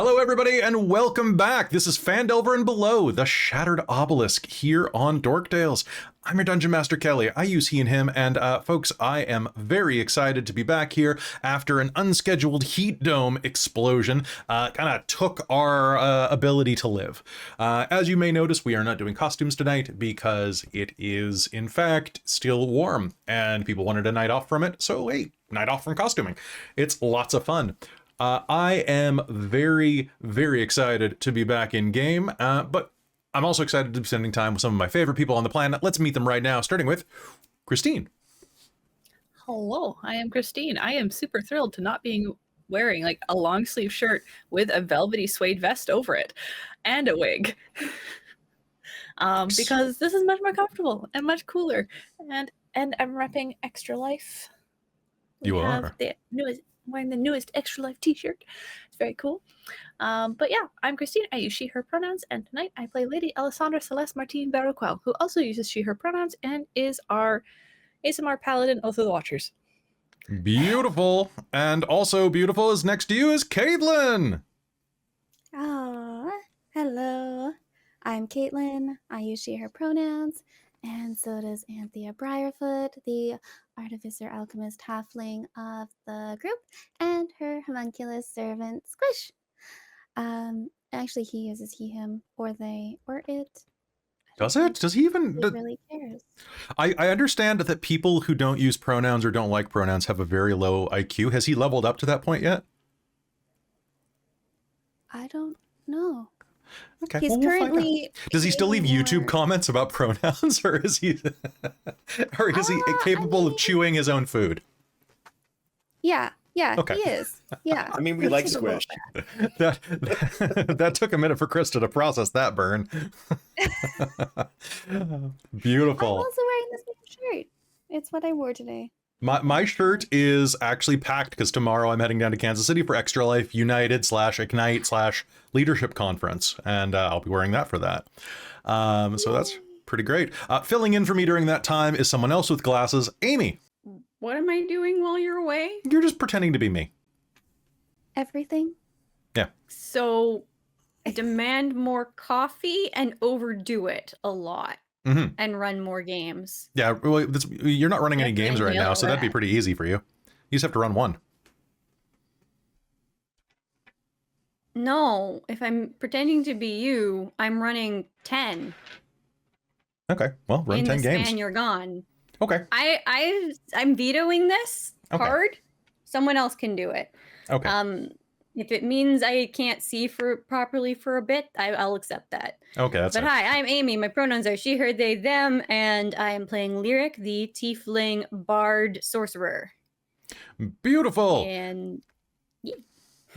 Hello, everybody, and welcome back. This is Phandelver and Below, the Shattered Obelisk here on Dorkdales. I'm your Dungeon Master, Kelly. I use he and him, and folks, I am very excited to be back here after an unscheduled heat dome explosion kind of took our ability to live. As you may notice, we are not doing costumes tonight because it is, in fact, still warm, and people wanted a night off from it, so hey, night off from costuming. It's lots of fun. I am very, very excited to be back in game, but I'm also excited to be spending time with some of my favorite people on the planet. Let's meet them right now, starting with Christine. Hello, I am Christine. I am super thrilled to not being wearing like a long sleeve shirt with a velvety suede vest over it and a wig. Because this is much more comfortable and much cooler. And I'm repping Extra Life. You are. Wearing the newest Extra Life t-shirt. It's very cool. But yeah, I'm Christine. I use she, her pronouns, and tonight I play Lady Alessandra Celeste Martine Barroquel, who also uses she, her pronouns, and is our ASMR Paladin Oath of the Watchers. Beautiful. And also beautiful is next to you is Caitlan. Hello. I'm Caitlan. I use she, her pronouns, and so does Anthea Briarfoot, the artificer alchemist halfling of the group, and her homunculus servant Squish. Actually, he uses he, him, or they, or it. Does it? Does he even? He really cares. I understand that people who don't use pronouns or don't like pronouns have a very low IQ. Has he leveled up to that point yet? I don't know. Okay, He's we'll currently. Does he still leave YouTube comments about pronouns, or is he, capable of chewing his own food? Yeah, Okay. he is. Yeah. I mean, we like Squish. that took a minute for Christa to process that burn. Beautiful. I'm also wearing the same shirt. It's what I wore today. My shirt is actually packed because tomorrow I'm heading down to Kansas City for Extra Life United /Ignite/ Leadership Conference, and I'll be wearing that for that. So that's pretty great. Filling in for me during that time is someone else with glasses, Amy. What am I doing while you're away? You're just pretending to be me. Everything? Yeah. So demand more coffee and overdo it a lot. Mm-hmm. And run more games. Yeah, well, you're not running any games right now, so that'd be rat. pretty easy for you. You just have to run one. No, if I'm pretending to be you, I'm running 10. Okay, well, run 10 In the games. span you're gone. Okay. I'm vetoing this card. Someone else can do it. Okay. If it means I can't see properly for a bit, I'll accept that. Okay, that's But hi, I'm Amy. My pronouns are she, her, they, them, and I am playing Lyric, the tiefling bard sorcerer. Beautiful. And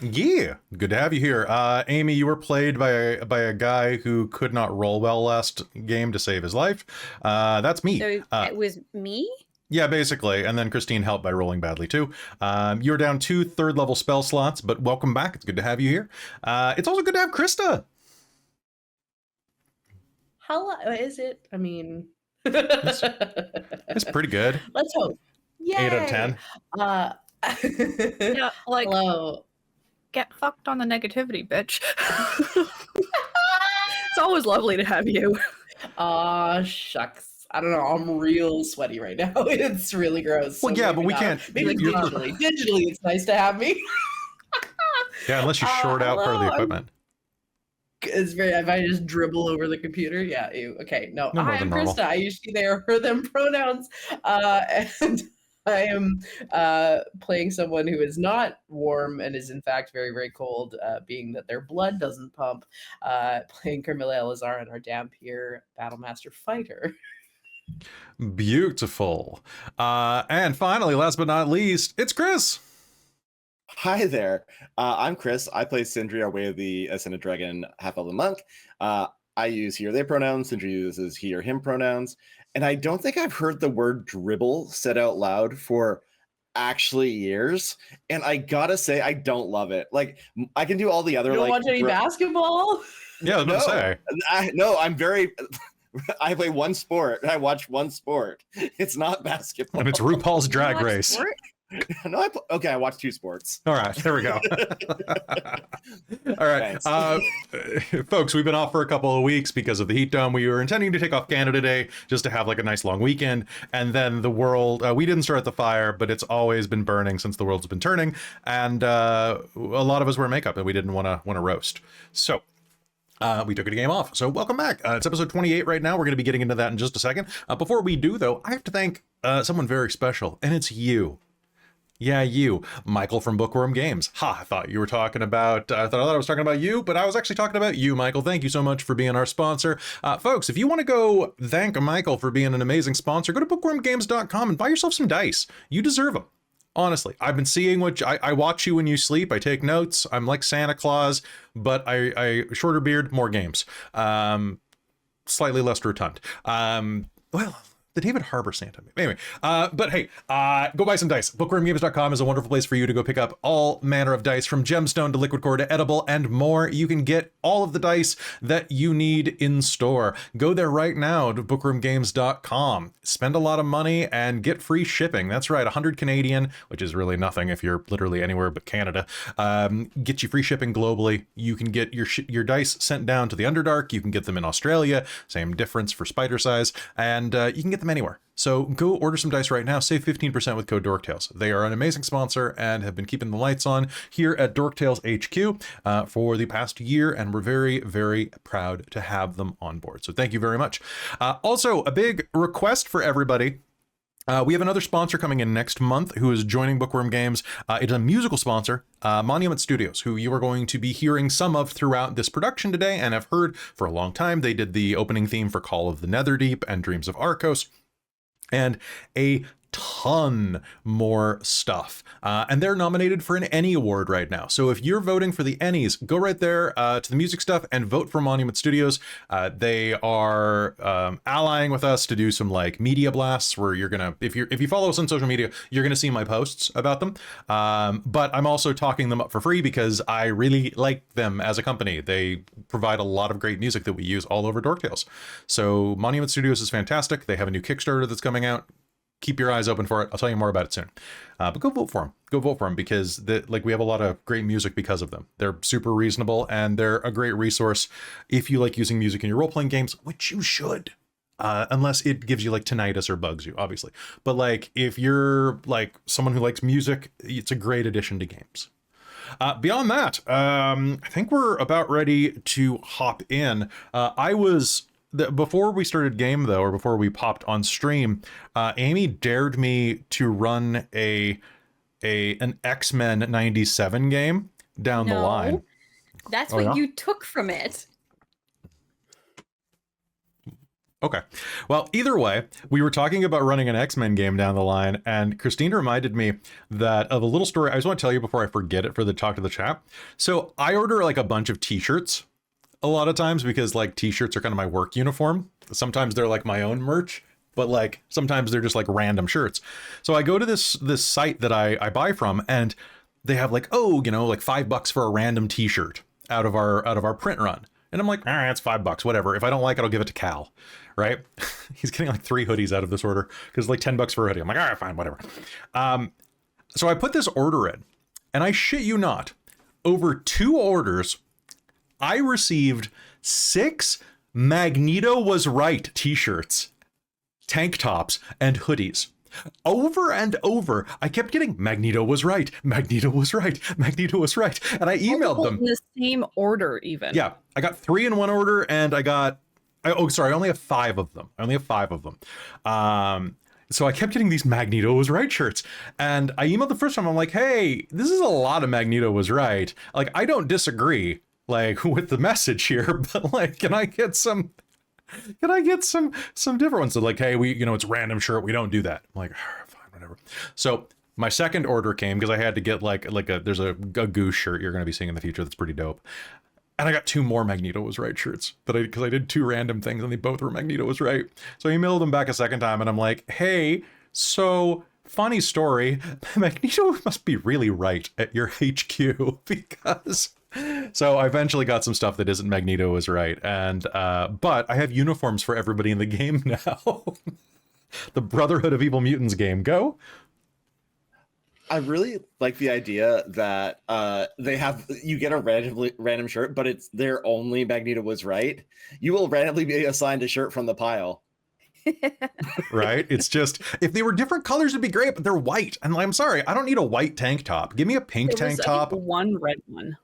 Yeah, good to have you here. Amy, you were played by a guy who could not roll well last game to save his life. That's me. so it was me? Yeah, basically. And then Christine helped by rolling badly too. You're down 2 third-level spell slots, but welcome back. It's good to have you here. It's also good to have Christa. How is it? I mean, It's pretty good. let's hope. Yay! 8 out of 10. Yeah, like Hello. get fucked on the negativity, bitch. It's always lovely to have you. Aw, shucks. I don't know. I'm real sweaty right now. It's really gross. Well, yeah, but maybe we not. can't. Maybe digitally. Digitally, it's nice to have me. Yeah, unless you short out part of the hello, equipment. It's very. If I just dribble over the computer, yeah. Ew. Okay, no. No more Hi, than I'm normal. Christa. I use she, their, her, them pronouns, and I am playing someone who is not warm and is in fact very, very cold, being that their blood doesn't pump. Playing Carmilla Alizarin, our Dampier Battlemaster fighter. Beautiful. And finally, last but not least, it's Chris. Hi there. I'm Chris. I play Sindri, our Way of the Ascended Dragon half-elven monk. I use he or they pronouns. Sindri uses he or him pronouns. And I don't think I've heard the word dribble said out loud for actually years. And I gotta say, I don't love it. Like, I can do all the other You don't like watch any basketball? Yeah, I was about to say. No, I'm very I play one sport. I watch one sport. It's not basketball. And it's RuPaul's Drag Watch Race. sport? No, okay, I watched 2 sports. All right, there we go. All right, folks, we've been off for a couple of weeks because of the heat dome. We were intending to take off Canada Day just to have like a nice long weekend, and then the world, we didn't start the fire, but it's always been burning since the world's been turning, and a lot of us wear makeup and we didn't want to roast. So we took a game off. So welcome back. It's episode 28 right now. We're going to be getting into that in just a second. Before we do, though, I have to thank someone very special, and it's you. Yeah, you, Michael from Bookwyrm Games. Ha, I thought you were talking about, I thought I was talking about you, but I was actually talking about you, Michael. Thank you so much for being our sponsor. Folks, if you want to go thank Michael for being an amazing sponsor, go to bookwyrmgames.com and buy yourself some dice. You deserve them. Honestly, I've been seeing what I watch you when you sleep. I take notes. I'm like Santa Claus, but I shorter beard, more games. Slightly less rotund. Well, the David Harbour Santa. Anyway, but hey, go buy some dice. Bookwyrmgames.com is a wonderful place for you to go pick up all manner of dice, from gemstone to liquid core to edible and more. You can get all of the dice that you need in store. Go there right now to bookwyrmgames.com. Spend a lot of money and get free shipping. That's right, 100 Canadian, which is really nothing if you're literally anywhere but Canada. Get you free shipping globally. You can get your dice sent down to the Underdark. You can get them in Australia. Same difference for spider size. And you can get them anywhere. So go order some dice right now. Save 15% with code DorkTales. They are an amazing sponsor and have been keeping the lights on here at DorkTales HQ for the past year, and we're very, very proud to have them on board. So thank you very much. Also, a big request for everybody. We have another sponsor coming in next month who is joining Bookwyrm Games. It's a musical sponsor, Monument Studios, who you are going to be hearing some of throughout this production today and have heard for a long time. They did the opening theme for Call of the Netherdeep and Dreams of Arcos, and a ton more stuff. And they're nominated for an Ennie Award right now. So if you're voting for the Ennies, go right there to the music stuff and vote for Monument Studios. They are allying with us to do some like media blasts where you're gonna, if you follow us on social media, you're gonna see my posts about them. But I'm also talking them up for free because I really like them as a company. They provide a lot of great music that we use all over Dorktales. So Monument Studios is fantastic. They have a new Kickstarter that's coming out. Keep your eyes open for it. I'll tell you more about it soon. But go vote for them. Go vote for them because we have a lot of great music because of them. They're super reasonable and they're a great resource if you like using music in your role-playing games, which you should. Unless it gives you like tinnitus or bugs you, obviously. But like if you're like someone who likes music, it's a great addition to games. Beyond that, I think we're about ready to hop in. Before we started game though, or before we popped on stream, Amy dared me to run an X-Men 97 game down the line. That's what you took from it. Okay. Well, either way, we were talking about running an X-Men game down the line, and Christine reminded me that of a little story I just want to tell you before I forget it for the talk to the chat. So I order like a bunch of t-shirts a lot of times because like t-shirts are kind of my work uniform. Sometimes they're like my own merch, but like sometimes they're just like random shirts. So I go to this site that I buy from, and they have like, like $5 for a random t-shirt out of our print run. And I'm like, all right, it's $5, whatever. If I don't like it, I'll give it to Cal, right? He's getting like 3 hoodies out of this order because like $10 for a hoodie. I'm like, all right, fine, whatever. So I put this order in, and I shit you not, over 2 orders, I received 6 Magneto Was Right t-shirts, tank tops, and hoodies. Over and over, I kept getting Magneto was right, Magneto was right, Magneto was right, and I emailed them in the same order even. Yeah, I got 3 in one order, and I only have 5 of them. So I kept getting these Magneto was right shirts, and I emailed the first time. I'm like, hey, this is a lot of Magneto was right. Like, I don't disagree like with the message here, but like, can I get some different ones? So like, hey, it's a random shirt, we don't do that. I'm like, fine, whatever. So my second order came because I had to get there's a goose shirt you're going to be seeing in the future that's pretty dope, and I got 2 more Magneto was right shirts because I did 2 random things and they both were Magneto was right. So I emailed them back a second time, and I'm like, hey, so funny story, Magneto must be really right at your HQ because. So I eventually got some stuff that isn't Magneto was right, and but I have uniforms for everybody in the game now. The Brotherhood of Evil Mutants game, go. I really like the idea that you get a random shirt, but it's their only Magneto was right. You will randomly be assigned a shirt from the pile. Right? It's just, if they were different colors, it'd be great, but they're white. And I'm sorry, I don't need a white tank top. Give me a pink tank top. One red one.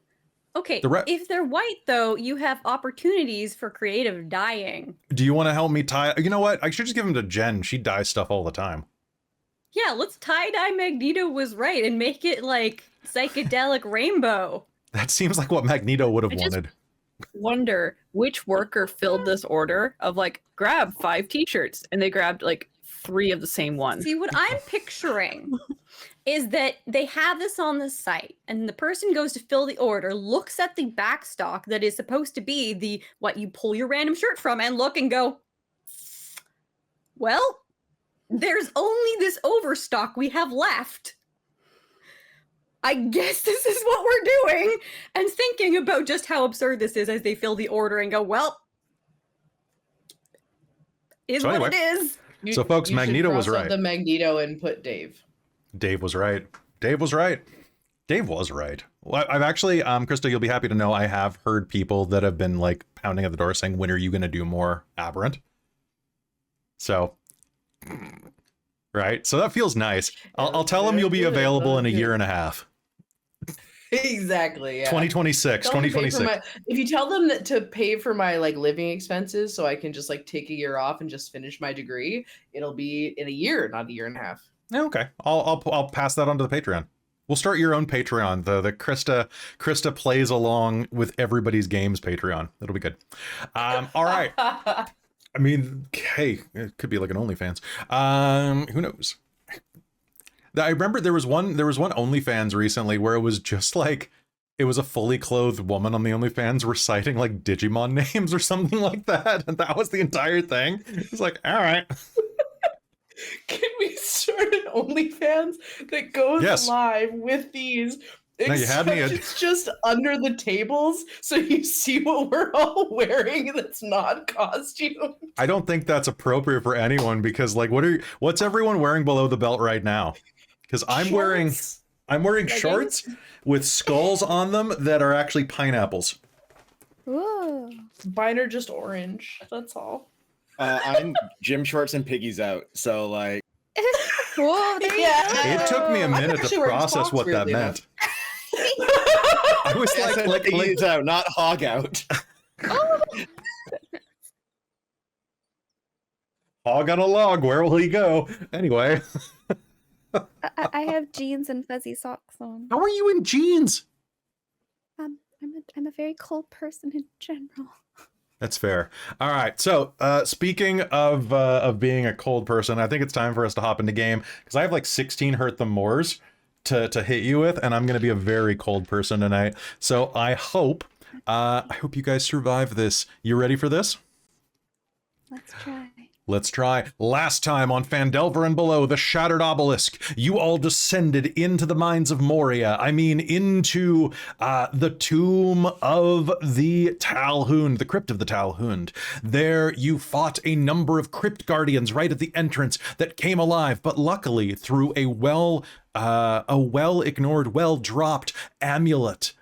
Okay, if they're white, though, you have opportunities for creative dyeing. Do you want to help me tie? You know what? I should just give them to Jen. She dyes stuff all the time. Yeah, let's tie-dye Magneto was right and make it like psychedelic rainbow. That seems like what Magneto would have wanted. Wonder which worker filled this order of like, grab 5 t-shirts, and they grabbed like 3 of the same one. See, what I'm picturing is that they have this on the site, and the person goes to fill the order, looks at the back stock that is supposed to be the what you pull your random shirt from, and look and go, well, there's only this overstock we have left. I guess this is what we're doing, and thinking about just how absurd this is as they fill the order and go, well, what it is. So folks, Magneto was right. The Magneto and put Dave. Dave was right. Dave was right. Dave was right. Well, I've actually, Christa, you'll be happy to know I have heard people that have been like pounding at the door saying, when are you going to do more Aberrant? So, right. So that feels nice. I'll tell them you'll be available in a year and a half. Exactly. Yeah. 2026. If you tell them that to pay for my like living expenses, so I can just like take a year off and just finish my degree, it'll be in a year, not a year and a half. Okay, I'll pass that on to the Patreon. We'll start your own Patreon, the Christa plays along with everybody's games Patreon. It'll be good. All right. I mean, hey, it could be like an OnlyFans. Who knows? I remember there was one OnlyFans recently where it was just like, it was a fully clothed woman on the OnlyFans reciting like Digimon names or something like that, and that was the entire thing. It's like, all right. Can we start an OnlyFans that goes live with these? No, you had me it's just under the tables, so you see what we're all wearing that's not costume. I don't think that's appropriate for anyone because, like, what's everyone wearing below the belt right now? Because I'm wearing shorts with skulls on them that are actually pineapples. Ooh. Mine are just orange. That's all. I'm gym shorts and piggies out. So like, Whoa, there you go. It took me a minute to process what that meant. I was like piggies out, not hog out. Oh. Hog on a log. Where will he go? Anyway. I have jeans and fuzzy socks on. How are you in jeans? I'm a very cold person in general. That's fair. All right. So speaking of being a cold person, I think it's time for us to hop into game because I have like 16 Hurt the Moors to hit you with, and I'm going to be a very cold person tonight. So I hope you guys survive this. You ready for this? Let's try. Let's try. Last time on Phandelver and Below, the Shattered Obelisk, you all descended into the mines of Moria. I mean, into the tomb of the Talhund, the crypt of the Talhund. There you fought a number of crypt guardians right at the entrance that came alive, but luckily through a well-ignored, well-dropped amulet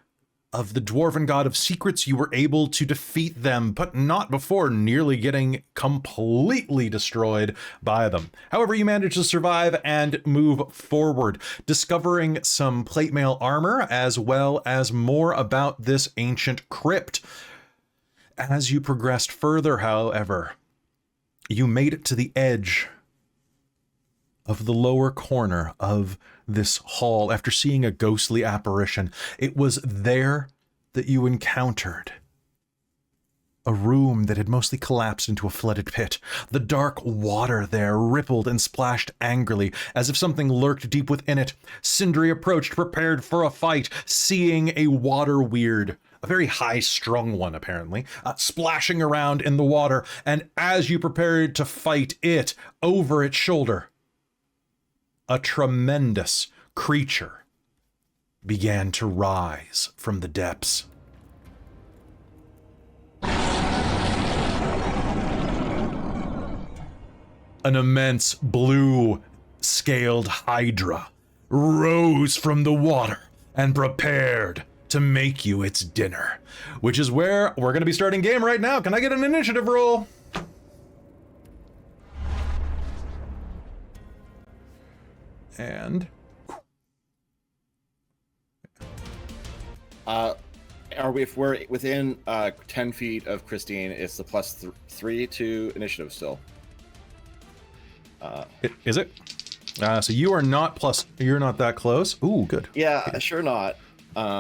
of the dwarven god of secrets, you were able to defeat them, but not before nearly getting completely destroyed by them. However, you managed to survive and move forward, discovering some plate mail armor as well as more about this ancient crypt. As you progressed further, however, you made it to the edge of the lower corner of this hall after seeing a ghostly apparition. It was there that you encountered a room that had mostly collapsed into a flooded pit. The dark water there rippled and splashed angrily as if something lurked deep within it. Sindri approached, prepared for a fight, seeing a water weird, a very high-strung one apparently, splashing around in the water, and as you prepared to fight it, over its shoulder, a tremendous creature began to rise from the depths. An immense blue-scaled hydra rose from the water and prepared to make you its dinner, which is where we're going to be starting game right now. Can I get an initiative roll? And if we're within 10 feet of Christine, it's the plus 3 to initiative still. Is it? So you are not you're not that close. Ooh, good. Yeah, sure not.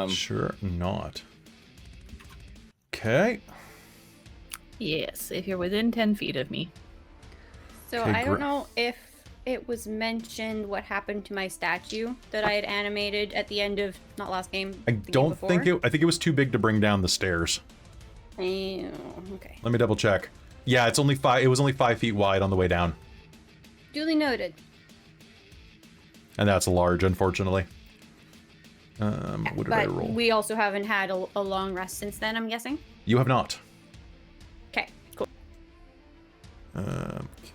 Sure not. Okay. Yes, if you're within 10 feet of me. So Okay, I don't know if it was mentioned what happened to my statue that I had animated at the end of, not last game, I the game don't before. think I think it was too big to bring down the stairs. Oh, okay. Let me double check. Yeah, it's only 5. It was only 5 feet wide on the way down, Duly noted. and that's large, unfortunately. What did I But roll? we also haven't had a long rest since then, I'm guessing. You have not. Okay, cool.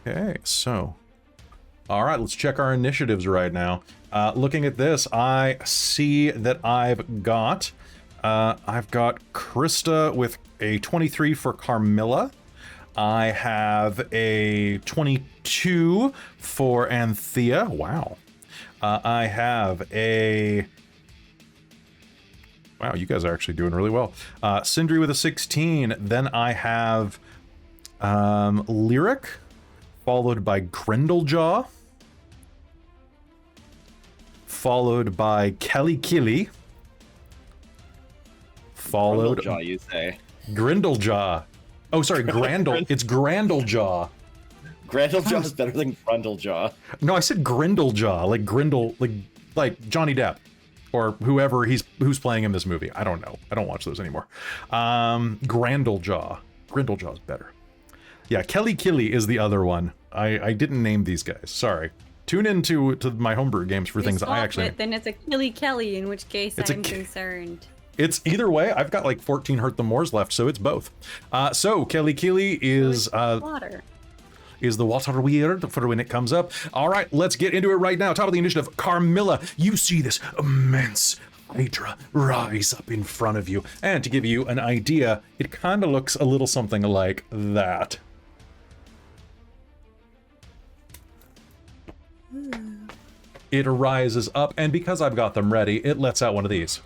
Okay, so. All right, let's check our initiatives right now. Looking at this, I see that I've got Christa with a 23 for Carmilla. I have a 22 for Anthea. Wow. I have a... Wow, you guys are actually doing really well. Sindri with a 16. Then I have Lyric, followed by Grindeljaw, followed by Kelly, followed... Jaw, you say. Grindeljaw. Oh, sorry, Grandel. It's Grandeljaw. Grandeljaw is better than Grundlejaw. No, I said Grindeljaw, like Grindel, like Johnny Depp, or whoever who's playing in this movie. I don't know. I don't watch those anymore. Grandeljaw. Grindeljaw is better. Yeah, Kelly is the other one. I didn't name these guys. Sorry. Tune in to my homebrew games for things I actually... Then it's a Kelly, in which case I'm concerned. It's either way. I've got like 14 Hurt the Moors left, so it's both. So Kelly is Water. is the water weird for when it comes up. All right, let's get into it right now. Top of the initiative, Carmilla. You see this immense hydra rise up in front of you, and to give you an idea, it kind of looks a little something like that. It rises up, and because I've got them ready, it lets out one of these.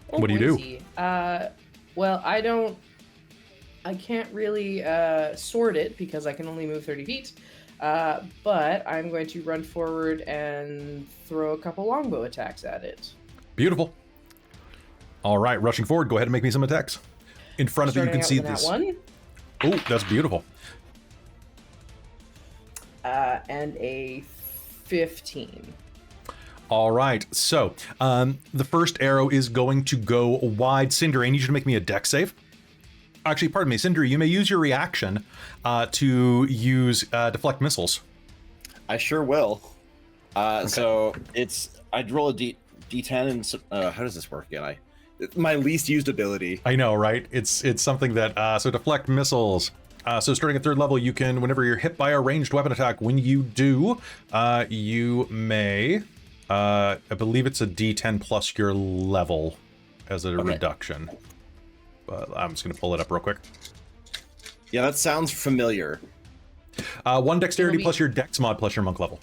What do you do? Well, I can't really sort it because I can only move 30 feet. But I'm going to run forward and throw a couple longbow attacks at it. Beautiful. All right, rushing forward. Go ahead and make me some attacks. In front of you, you can see this. One. Oh, that's beautiful. And a 15. All right, so the first arrow is going to go wide. Sindri, I need you to make me a dex save. Actually, pardon me, Sindri, you may use your reaction to use deflect missiles. I sure will. Okay. So I'd roll a D10 and how does this work again? My least used ability. I know, right? It's something that so deflect missiles. So starting at 3rd level, you can, whenever you're hit by a ranged weapon attack, when you do, you may, I believe it's a D10 plus your level as a reduction. But I'm just going to pull it up real quick. Yeah, that sounds familiar. 1 dexterity plus your dex mod plus your monk level.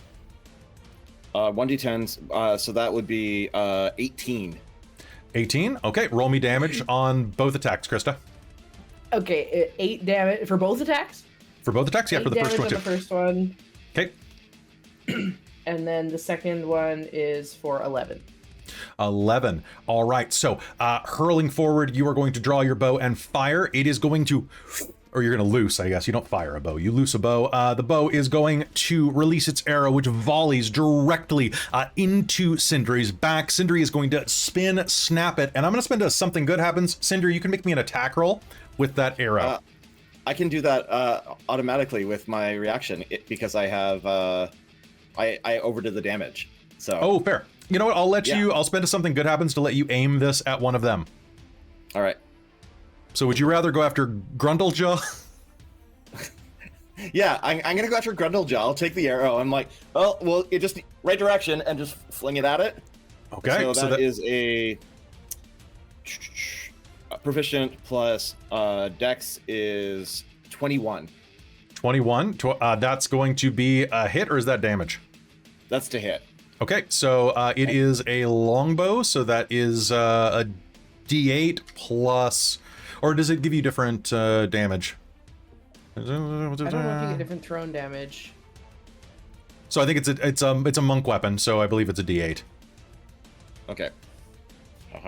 1d10s, so that would be 18. 18? Okay, roll me damage on both attacks, Christa. Okay, 8 damage for both attacks? For both attacks? Yeah, for the first one too. The first one. Okay. And then the second one is for 11. 11. All right, so hurling forward, you are going to draw your bow and fire. It is going to, or you're going to loose, I guess. You don't fire a bow, you loose a bow. The bow is going to release its arrow, which volleys directly into Sindri's back. Sindri is going to spin, snap it, and I'm going to spin to something good happens. Sindri, you can make me an attack roll with that arrow. I can do that automatically with my reaction because I have, I overdid the damage. So. Oh, fair. You know what? I'll let you. I'll spend to something good happens to let you aim this at one of them. All right. So would you rather go after Grundlejaw? Yeah, I'm gonna go after Grundlejaw. I'll take the arrow. I'm like, oh, well, it just right direction and just fling it at it. Okay, So that is a proficient plus Dex is 21. 21. That's going to be a hit, or is that damage? That's to hit. Okay, so it is a longbow, so that is a D8 plus, or does it give you different damage? I don't know if you get different thrown damage. So I think it's a monk weapon, so I believe it's a D8. Okay.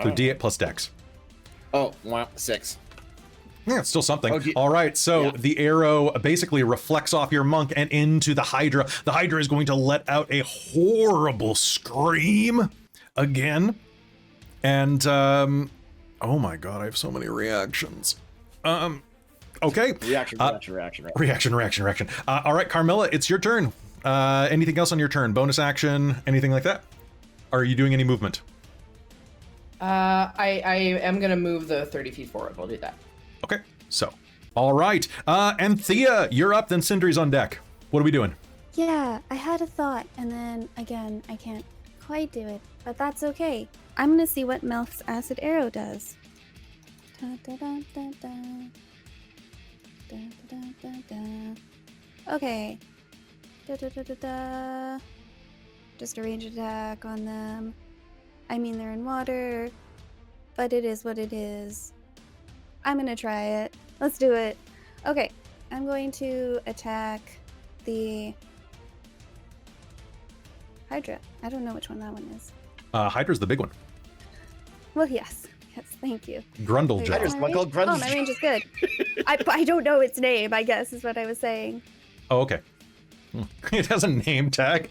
So D8 plus Dex. Oh, wow, 6. Yeah, it's still something. Oh, all right, so yeah. the arrow basically reflects off your monk and into the hydra. The hydra is going to let out a horrible scream again. And, oh my god, I have so many reactions. Okay. Reaction. Reaction. All right, Carmilla, it's your turn. Anything else on your turn? Bonus action, anything like that? Are you doing any movement? I am gonna move the 30 feet forward. We'll do that. Okay, so, all right. Anthea, you're up, then Sindri's on deck. What are we doing? Yeah, I had a thought, and then again, I can't quite do it, but that's okay. I'm gonna see what Melf's acid arrow does. Da, da, da, da, da. Da, da, da, da, da. Okay. Da, da, da, da, da. Just a ranged attack on them. I mean, they're in water, but it is what it is. I'm gonna try it. Let's do it. Okay, I'm going to attack the hydra. I don't know which one that one is. Hydra's the big one. Well, yes. Yes, thank you. Grundlejaw. Hydra's one called Oh, my Grundlejaw. range is good. I don't know its name, I guess, is what I was saying. Oh, okay. It has a name tag.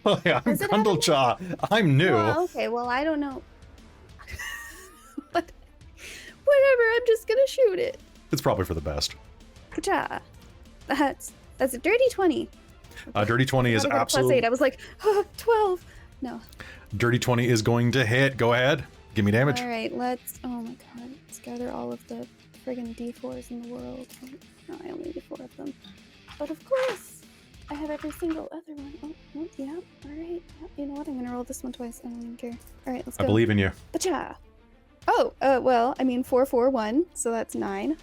Oh, yeah, I'm Does it have a Grundlejaw. I'm new. Oh, okay, well, I don't know. But whatever, I'm just gonna shoot it. It's probably for the best. Ka-cha. That's a dirty 20. Dirty 20 is Gotta go to absolutely... +8. I was like, 12. No. Dirty 20 is going to hit. Go ahead. Give me damage. All right, let's. Oh my god, let's gather all of the friggin' D4s in the world. No, I only need 4 of them. But of course, I have every single other one. Oh yeah. All right. Yeah, you know what? I'm gonna roll this one twice. I don't even care. All right, let's go. I believe in you. Bacha. Oh, well, I mean 4, 4, 1, so that's 9.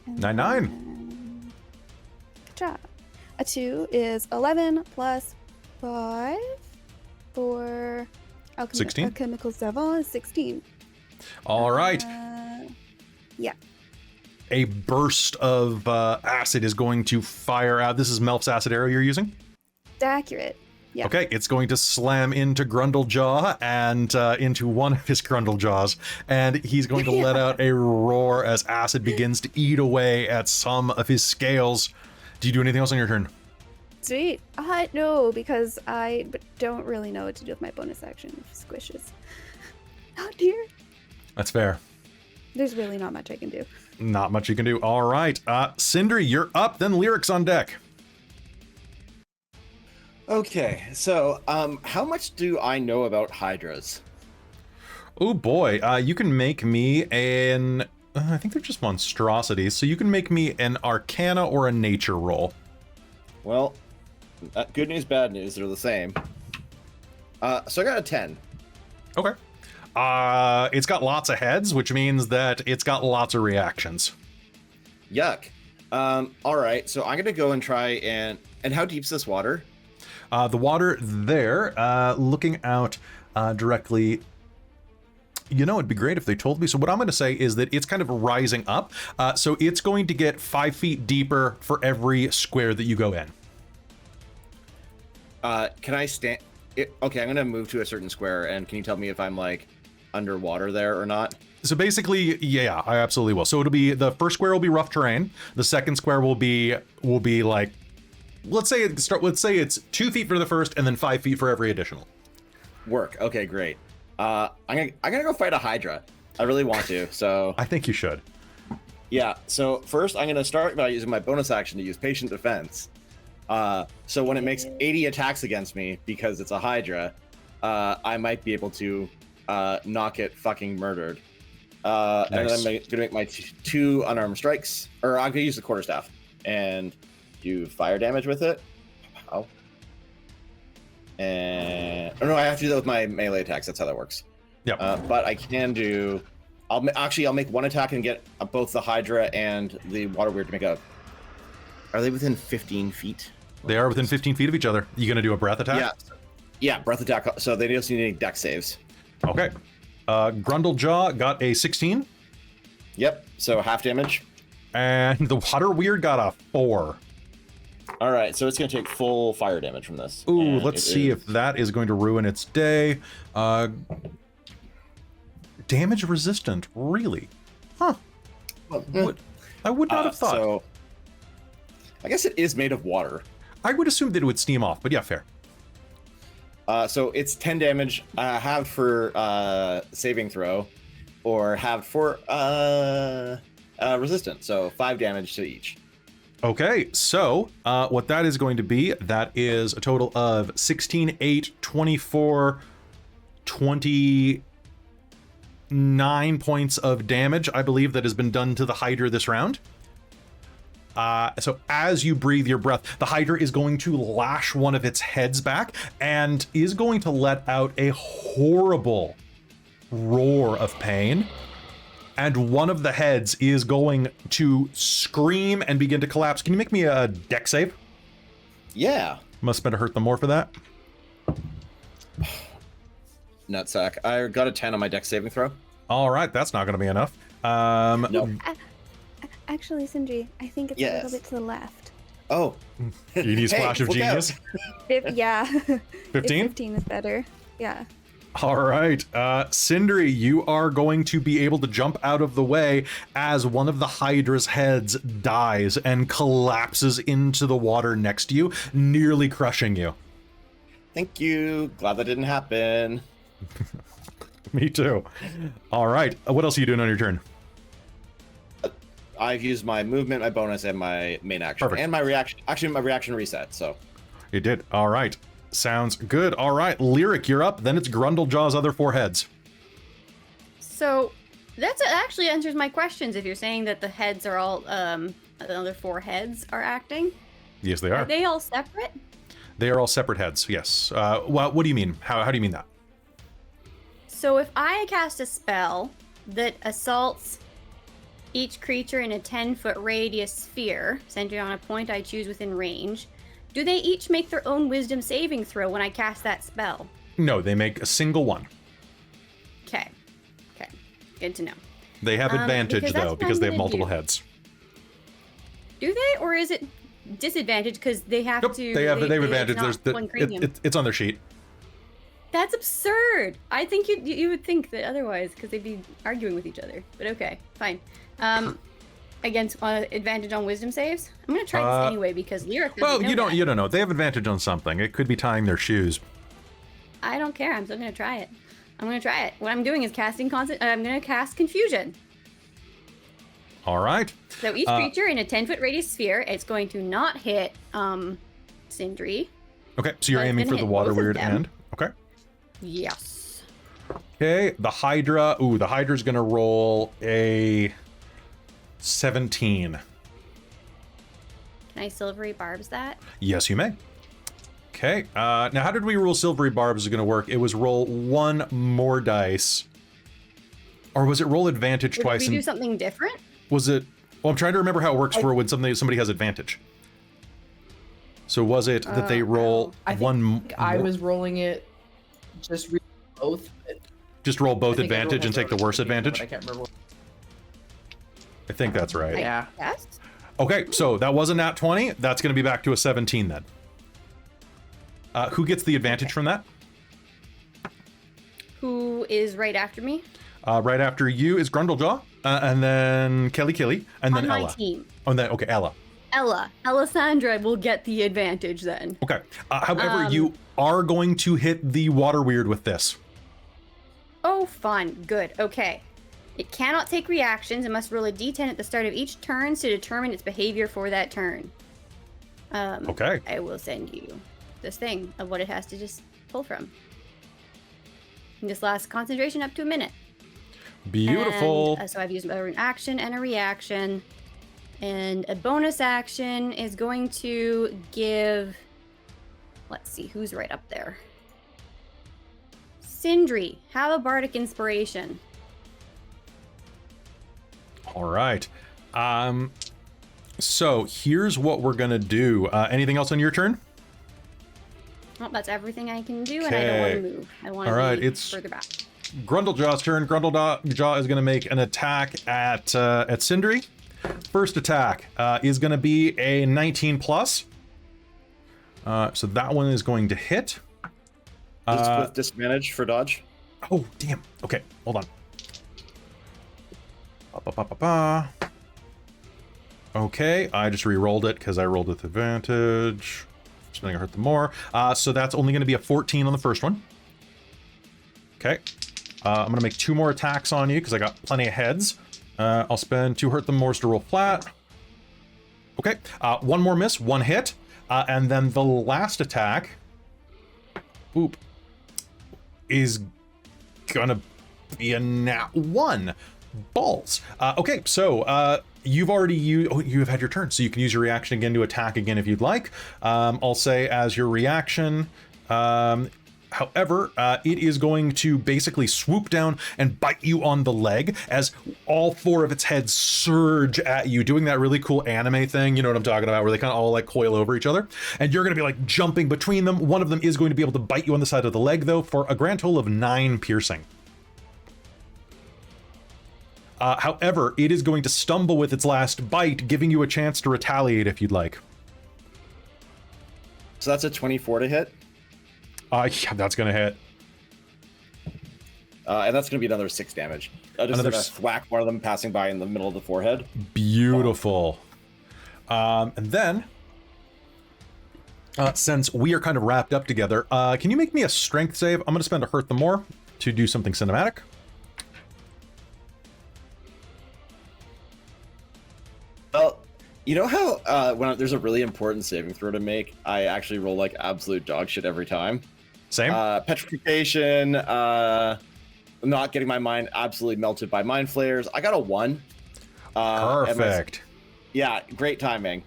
9, 9. Bacha. A 2 is 11 plus 5 for 16? Alchemical Savant is 16. All right. Yeah. A burst of acid is going to fire out. This is Melf's acid arrow you're using? Accurate. Yeah. Okay, it's going to slam into Grundlejaw and into one of his Grundlejaws, and he's going to let out a roar as acid begins to eat away at some of his scales. Do you do anything else on your turn? Sweet. No, because I don't really know what to do with my bonus action if squishes. Oh dear. That's fair. There's really not much I can do. Not much you can do. All right. Sindri, you're up, then Lyric's on deck. Okay, so how much do I know about hydras? Oh boy, you can make me an... I think they're just monstrosities, so you can make me an Arcana or a Nature roll. Well, good news, bad news, they're the same. So I got a 10. Okay. It's got lots of heads, which means that it's got lots of reactions. Yuck. All right, so I'm gonna go and try and how deep's this water? The water there, looking out directly, you know, it'd be great if they told me. So what I'm going to say is that it's kind of rising up. So it's going to get 5 feet deeper for every square that you go in. Can I stand? Okay, I'm gonna move to a certain square, and can you tell me if I'm like underwater there or not? So basically, yeah, I absolutely will. So it'll be, the first square will be rough terrain. The second square will be like, let's say it's 2 feet for the first, and then 5 feet for every additional. Work. Okay, great. I'm gonna go fight a hydra. I really want to. So I think you should. Yeah. So first, I'm gonna start by using my bonus action to use patient defense. So when it makes 80 attacks against me because it's a hydra, I might be able to knock it fucking murdered. And then I'm gonna make my 2 unarmed strikes, or I'm gonna use the quarterstaff and do fire damage with it. How? And oh no, I have to do that with my melee attacks. That's how that works. Yeah. But I can do. I'll make one attack and get both the Hydra and the Water Weird to make a. Are they within 15 feet? They are within 15 feet of each other. You gonna do a breath attack? Yeah. Yeah, breath attack. So they just need dex saves. Okay. Grundlejaw got a 16. Yep. So half damage. And the Water Weird got a 4. All right. So it's gonna take full fire damage from this. Ooh, And let's see if that is going to ruin its day. Damage resistant, really? Huh. Well, I would not have thought. So I guess it is made of water. I would assume that it would steam off, but yeah, fair. So it's 10 damage, halved for saving throw, or halved for resistant. So 5 damage to each. Okay, so what that is going to be, that is a total of 16, 8, 24, 29 points of damage, I believe, that has been done to the Hydra this round. So as you breathe your breath, the Hydra is going to lash one of its heads back and is going to let out a horrible roar of pain. And one of the heads is going to scream and begin to collapse. Can you make me a dex save? Yeah. Must have hurt them more for that. Nutsack. I got a 10 on my dex saving throw. All right, that's not going to be enough. Nope. Actually, Sindri, I think it's a little bit to the left. Oh. You need a splash of look genius. Yeah. 15? 15 is better. Yeah. All right, Sindri, you are going to be able to jump out of the way as one of the Hydra's heads dies and collapses into the water next to you, nearly crushing you. Thank you. Glad that didn't happen. Me too. All right, what else are you doing on your turn? I've used my movement, my bonus, and my main action. Perfect. And my reaction. Actually, my reaction reset, so. You did. All right. Sounds good. All right, Lyric, you're up. Then it's Grundlejaw's other 4 heads. So that actually answers my questions. If you're saying that the heads are all, the other 4 heads are acting. Yes, they Are are. they all separate? They are all separate heads, yes. What do you mean? How do you mean that? So if I cast a spell that assaults each creature in a 10-foot radius sphere, centered on a point I choose within range, do they each make their own wisdom saving throw when I cast that spell? No, they make a single one. Okay. Good to know. They have advantage, because that's though, what because I'm they have gonna multiple do. heads. Do they? Or is it disadvantage because they have Nope, to... they have it's advantage. not There's one cranium. it's on their sheet. That's absurd. I think you would think that otherwise, because they'd be arguing with each other. But okay, fine. Against advantage on wisdom saves. I'm gonna try this anyway because Lyric. Well, you don't don't know. They have advantage on something. It could be tying their shoes. I don't care. I'm still gonna try it. I'm gonna try it. What I'm doing is casting I'm gonna cast confusion. All right. So each creature in a 10-foot radius sphere, it's going to not hit Sindri. Okay, so you're But it's aiming gonna for the hit water both of weird them. end. Okay. Yes. Okay, the Hydra. Ooh, the Hydra's gonna roll a 17. Can I silvery barbs that? Yes, you may. Okay. Now, how did we rule silvery barbs is going to work? It was roll 1 more dice, or was it roll advantage Or twice? did we do something different? Was it? Well, I'm trying to remember how it works for when somebody has advantage. So was it that they roll I think one? I more- was rolling it just both. But just roll both I think advantage and take the worst advantage. I can't remember. I think that's right. Yeah. Yes. Okay, so that was a nat 20. That's going to be back to a 17 then. Who gets the advantage from that? Who is right after me? Right after you is Grundlejaw, and then Kelly, and On then my Ella. team. Oh, and then okay, Ella. Alessandra will get the advantage then. Okay. However, you are going to hit the water weird with this. Oh, fun. Good. Okay. It cannot take reactions. It must roll a d10 at the start of each turn to determine its behavior for that turn. Okay. I will send you this thing of what it has to just pull from. And this lasts concentration up to a minute. Beautiful. And, so I've used an action and a reaction. And a bonus action is going to give... Let's see, who's right up there? Sindri, have a bardic inspiration. All right. So here's what we're gonna do. Anything else on your turn? Well, that's everything I can do, and I don't want to move. I want to be further back. Grundlejaw's turn. Grundlejaw is gonna make an attack at Sindri. First attack is gonna be a 19 plus. So that one is going to hit. With disadvantage for dodge. Oh, damn. Okay, hold on. Ba-ba-ba-ba-ba. Okay, I just re-rolled it because I rolled with advantage. Just gonna hurt them more. So that's only gonna be a 14 on the first one. Okay. I'm gonna make 2 more attacks on you because I got plenty of heads. I'll spend 2 hurt them more to roll flat. Okay, 1 more miss, 1 hit. And then the last attack, oop, is gonna be a nat 1. Balls. Okay, so you've already you've had your turn, so you can use your reaction again to attack again if you'd like. I'll say as your reaction. However, it is going to basically swoop down and bite you on the leg as all 4 of its heads surge at you, doing that really cool anime thing, you know what I'm talking about, where they kind of all like coil over each other. And you're going to be like jumping between them. One of them is going to be able to bite you on the side of the leg, though, for a grand total of 9 piercing. However, it is going to stumble with its last bite, giving you a chance to retaliate if you'd like. So that's a 24 to hit. Yeah, that's gonna hit. And that's gonna be another 6 damage. Just whack one of them passing by in the middle of the forehead. Beautiful. And then, since we are kind of wrapped up together, can you make me a strength save? I'm gonna spend a hurt them more to do something cinematic. Well, you know how when there's a really important saving throw to make, I actually roll like absolute dog shit every time? Same. Petrification, not getting my mind absolutely melted by mind flayers. I got a 1. Perfect. Yeah, great timing.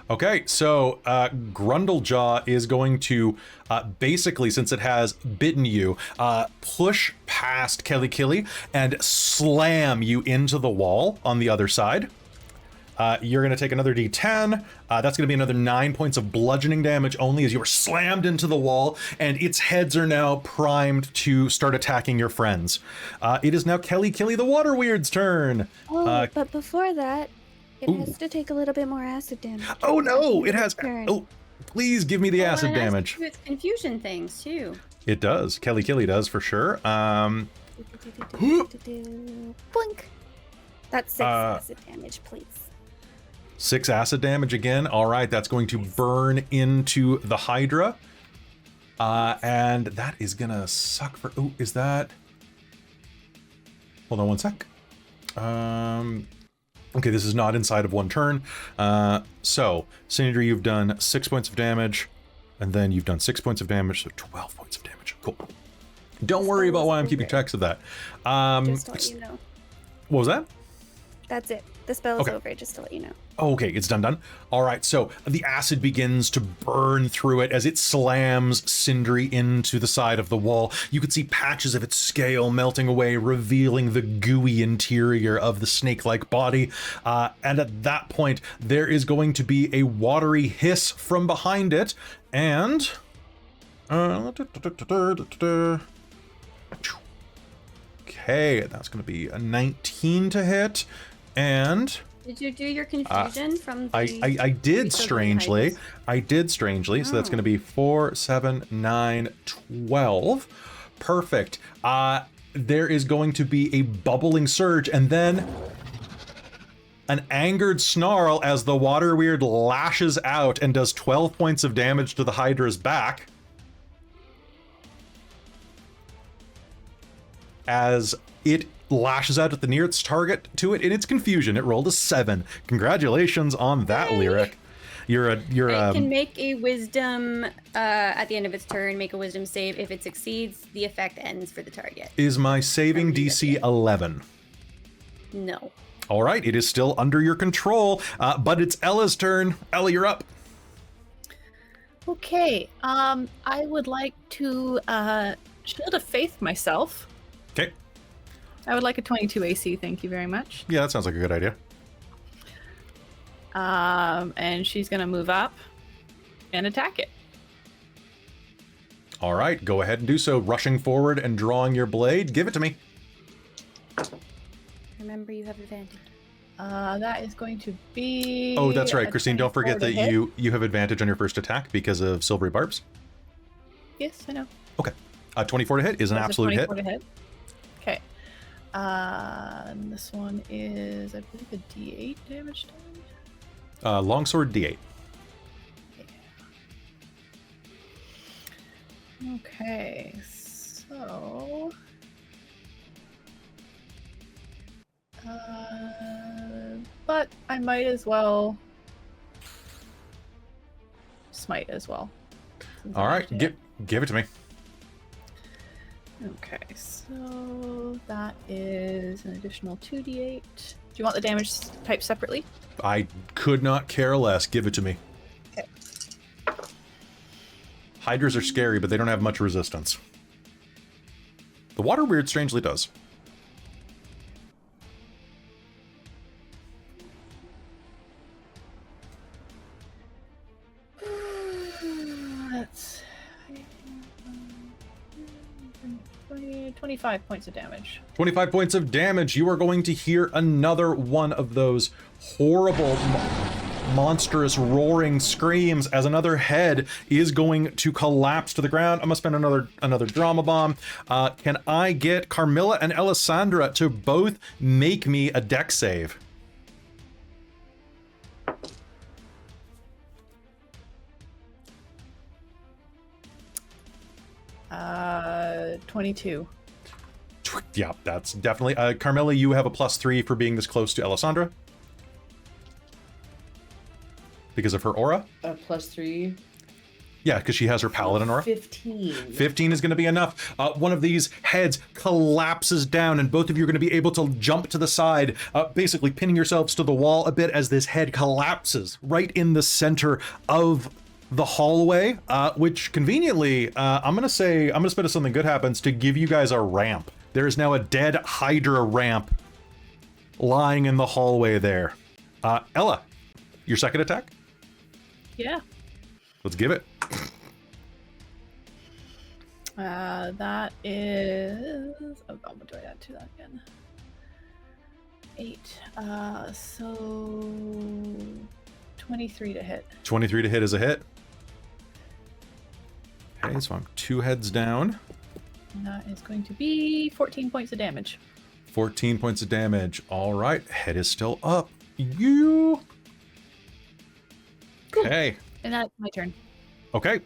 Okay, so Grundlejaw is going to basically, since it has bitten you, push past Kelly and slam you into the wall on the other side. You're going to take another d10. That's going to be another 9 points of bludgeoning damage only as you are slammed into the wall, and its heads are now primed to start attacking your friends. It is now Kelly the Water Weird's turn. Oh, but before that, it has to take a little bit more acid damage. Oh no, it has. Oh, please give me the acid and it has damage. to do with confusion things too. It does. Kelly does for sure. Boink. That's 6 acid damage, please. 6 acid damage again. All right, that's going to burn into the Hydra. And that is gonna suck for... Oh, is that... Hold on 1 sec. Okay, this is not inside of 1 turn. So, Sindri, you've done 6 points of damage, and then you've done 6 points of damage, so 12 points of damage. Cool. Don't worry about why I'm keeping tracks of that. Just to let you know. What was that? That's it. The spell is over, just to let you know. Okay, it's done. All right, so the acid begins to burn through it as it slams Sindri into the side of the wall. You can see patches of its scale melting away, revealing the gooey interior of the snake-like body. And at that point, there is going to be a watery hiss from behind it, and... Okay, that's going to be a 19 to hit, and... Did you do your confusion from the... I did strangely. I did strangely. So that's going to be 4, 7, 9, 12. Perfect. There is going to be a bubbling surge and then an angered snarl as the water weird lashes out and does 12 points of damage to the Hydra's back. As it lashes out at the nearest target to it in its confusion. It rolled a 7. Congratulations on that, Lyric. It can make a wisdom at the end of its turn, make a wisdom save. If it succeeds, the effect ends for the target. Is my saving DC 11? No. All right, it is still under your control, but it's Ella's turn. Ella, you're up. Okay. I would like to Shield of Faith myself. Okay. I would like a 22 AC. Thank you very much. Yeah, that sounds like a good idea. And she's gonna move up and attack it. All right, go ahead and do so. Rushing forward and drawing your blade. Give it to me. Remember, you have advantage. That is going to be. Oh, that's right, a Christine. Don't 24 forget to that hit. you have advantage on your first attack because of silvery barbs. Yes, I know. Okay. 24 to hit is an That's a absolute hit. 24 to hit. Okay. And this one is, I believe, a D8 damage time. Longsword D8. Okay, so. But I might as well smite as well. since All I right, actually have- give it to me. Okay, so that is an additional 2d8. Do you want the damage type separately? I could not care less. Give it to me. Okay. Hydras are scary, but they don't have much resistance. The water weird strangely does. That's 25 points of damage. 25 points of damage. You are going to hear another one of those horrible, monstrous, roaring screams as another head is going to collapse to the ground. I'm gonna spend another drama bomb. Can I get Carmilla and Alessandra to both make me a dex save? Uh, 22. Yeah, that's definitely. Carmilla, you have a +3 for being this close to Alessandra because of her aura. +3. Yeah, because she has her paladin aura. 15. 15 is going to be enough. One of these heads collapses down, and both of you are going to be able to jump to the side, basically pinning yourselves to the wall a bit as this head collapses right in the center of the hallway, which conveniently, I'm going to spend something good happens to give you guys a ramp. There is now a dead hydra ramp lying in the hallway there. Ella, your second attack? Yeah. Let's give it. That is. Oh god, what do I add to that again? 8. So 23 to hit. 23 to hit is a hit. Okay, so I'm 2 heads down. And that is going to be 14 points of damage. 14 points of damage. All right, head is still up. You. Okay. And that's my turn. Okay.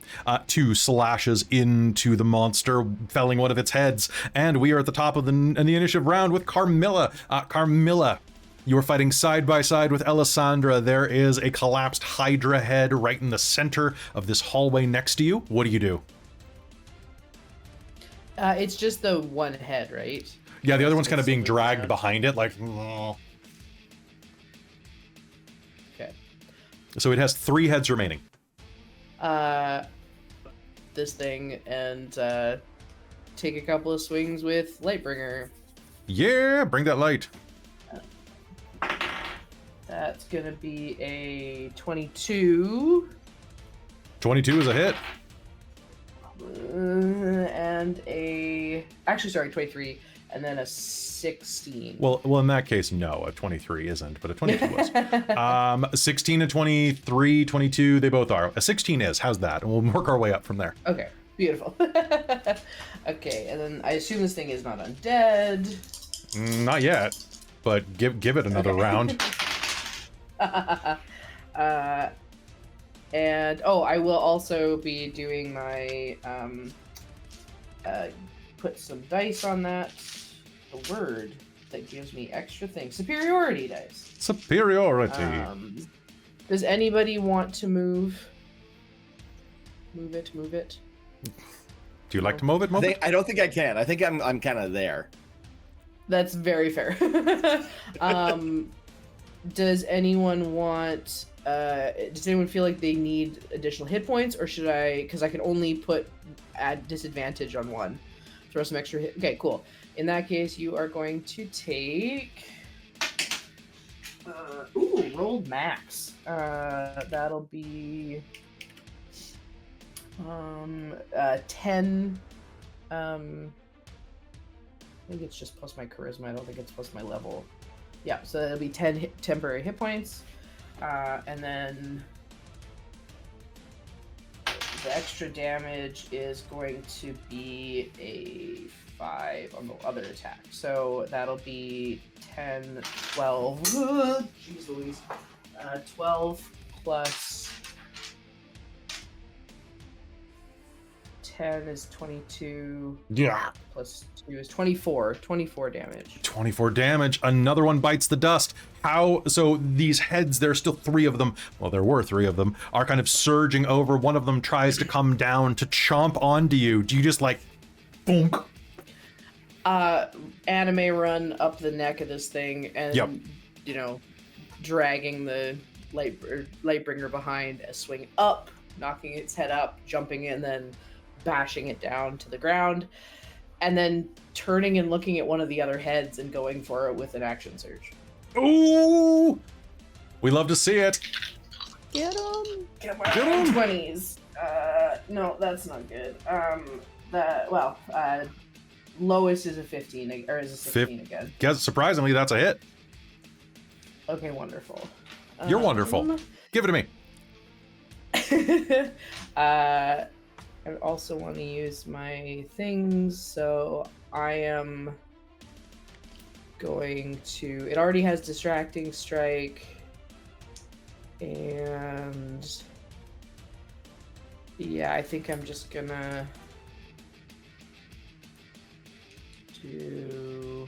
2 slashes into the monster, felling one of its heads. And we are at the top of the initiative round with Carmilla. Carmilla, you are fighting side by side with Alessandra. There is a collapsed hydra head right in the center of this hallway next to you. What do you do? It's just the one head, right? Yeah, the other one's kind of It's being looking dragged around. behind it, like. Okay. So it has 3 heads remaining. This thing and take a couple of swings with Lightbringer. Yeah, bring that light. That's gonna be a 22. 22 is a hit. And actually, sorry, 23, and then a 16. Well, in that case, no, a 23 isn't, but a 22 was. 16 and 23, 22, they both are. A 16 is. How's that? And we'll work our way up from there. Okay, beautiful. Okay, and then I assume this thing is not undead. Not yet, but give it another round. And I will also be doing my put some dice on that. The word that gives me extra things. Superiority dice. Superiority. Does anybody want to move? Move it. Do you like to move it, move it? I don't think I can. I think I'm kind of there. That's very fair. Does anyone want? Does anyone feel like they need additional hit points, or should I? Because I can only add disadvantage on one. Throw some extra hit. Okay, cool. In that case, you are going to take. Rolled max. That'll be 10. I think it's just plus my charisma. I don't think it's plus my level. Yeah, so it'll be 10 temporary hit points. And then the extra damage is going to be a 5 on the other attack. So that'll be 10, 12. Jeez Louise. 12 plus 10 is 22. Yeah. Plus 2 is 24. 24 damage. 24 damage. Another one bites the dust. How? So these heads, there's still 3 of them. Well, there were 3 of them, are kind of surging over. One of them tries to come down to chomp onto you. Do you just like, boom? Anime run up the neck of this thing and, you know, dragging the Lightbringer behind, a swing up, knocking its head up, jumping in, then bashing it down to the ground, and then turning and looking at one of the other heads and going for it with an action surge. Ooh! We love to see it. Get him! Come on, 20s. No, that's not good. Lowest is a 15, or is a 16 again. Guess surprisingly, that's a hit. Okay, wonderful. You're wonderful. Give it to me. I also want to use my things, so I am going to... It already has Distracting Strike, and... Yeah, I think I'm just gonna do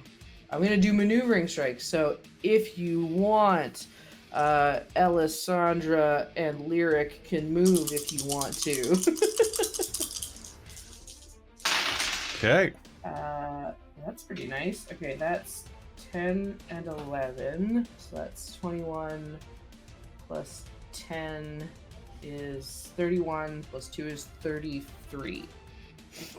Maneuvering Strike. So if you want, Ellasandra and Lyric can move if you want to. Okay. That's pretty nice. Okay, that's 10 and 11. So that's 21 plus 10 is 31 plus 2 is 33.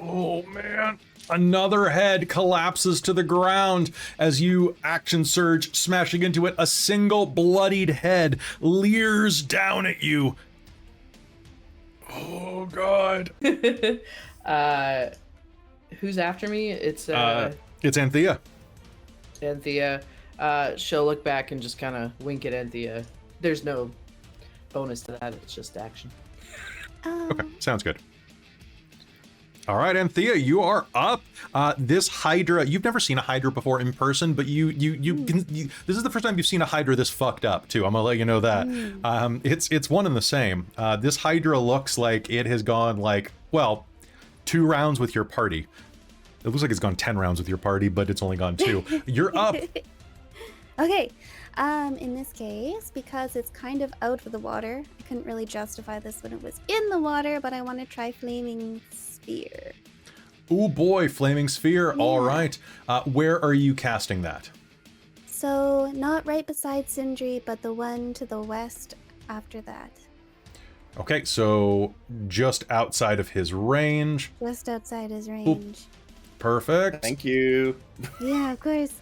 Oh man. Another head collapses to the ground as you action surge, smashing into it. A single bloodied head leers down at you. Oh god. Who's after me? It's Anthea. Anthea. She'll look back and just kind of wink at Anthea. There's no bonus to that, it's just action. Okay, sounds good. All right, Anthea, you are up. This Hydra, you've never seen a Hydra before in person, but this is the first time you've seen a Hydra this fucked up too. I'm gonna let you know that. It's one and the same. This Hydra looks like it has gone 2 rounds with your party. It looks like it's gone 10 rounds with your party, but it's only gone 2. You're up. Okay. In this case, because it's kind of out of the water, I couldn't really justify this when it was in the water, but I want to try Flaming Sphere. Ooh boy, Flaming Sphere. Yeah. All right. Where are you casting that? So not right beside Sindri, but the one to the west after that. Okay, so just outside of his range. Just outside his range. Oop. Perfect. Thank you. Yeah, of course.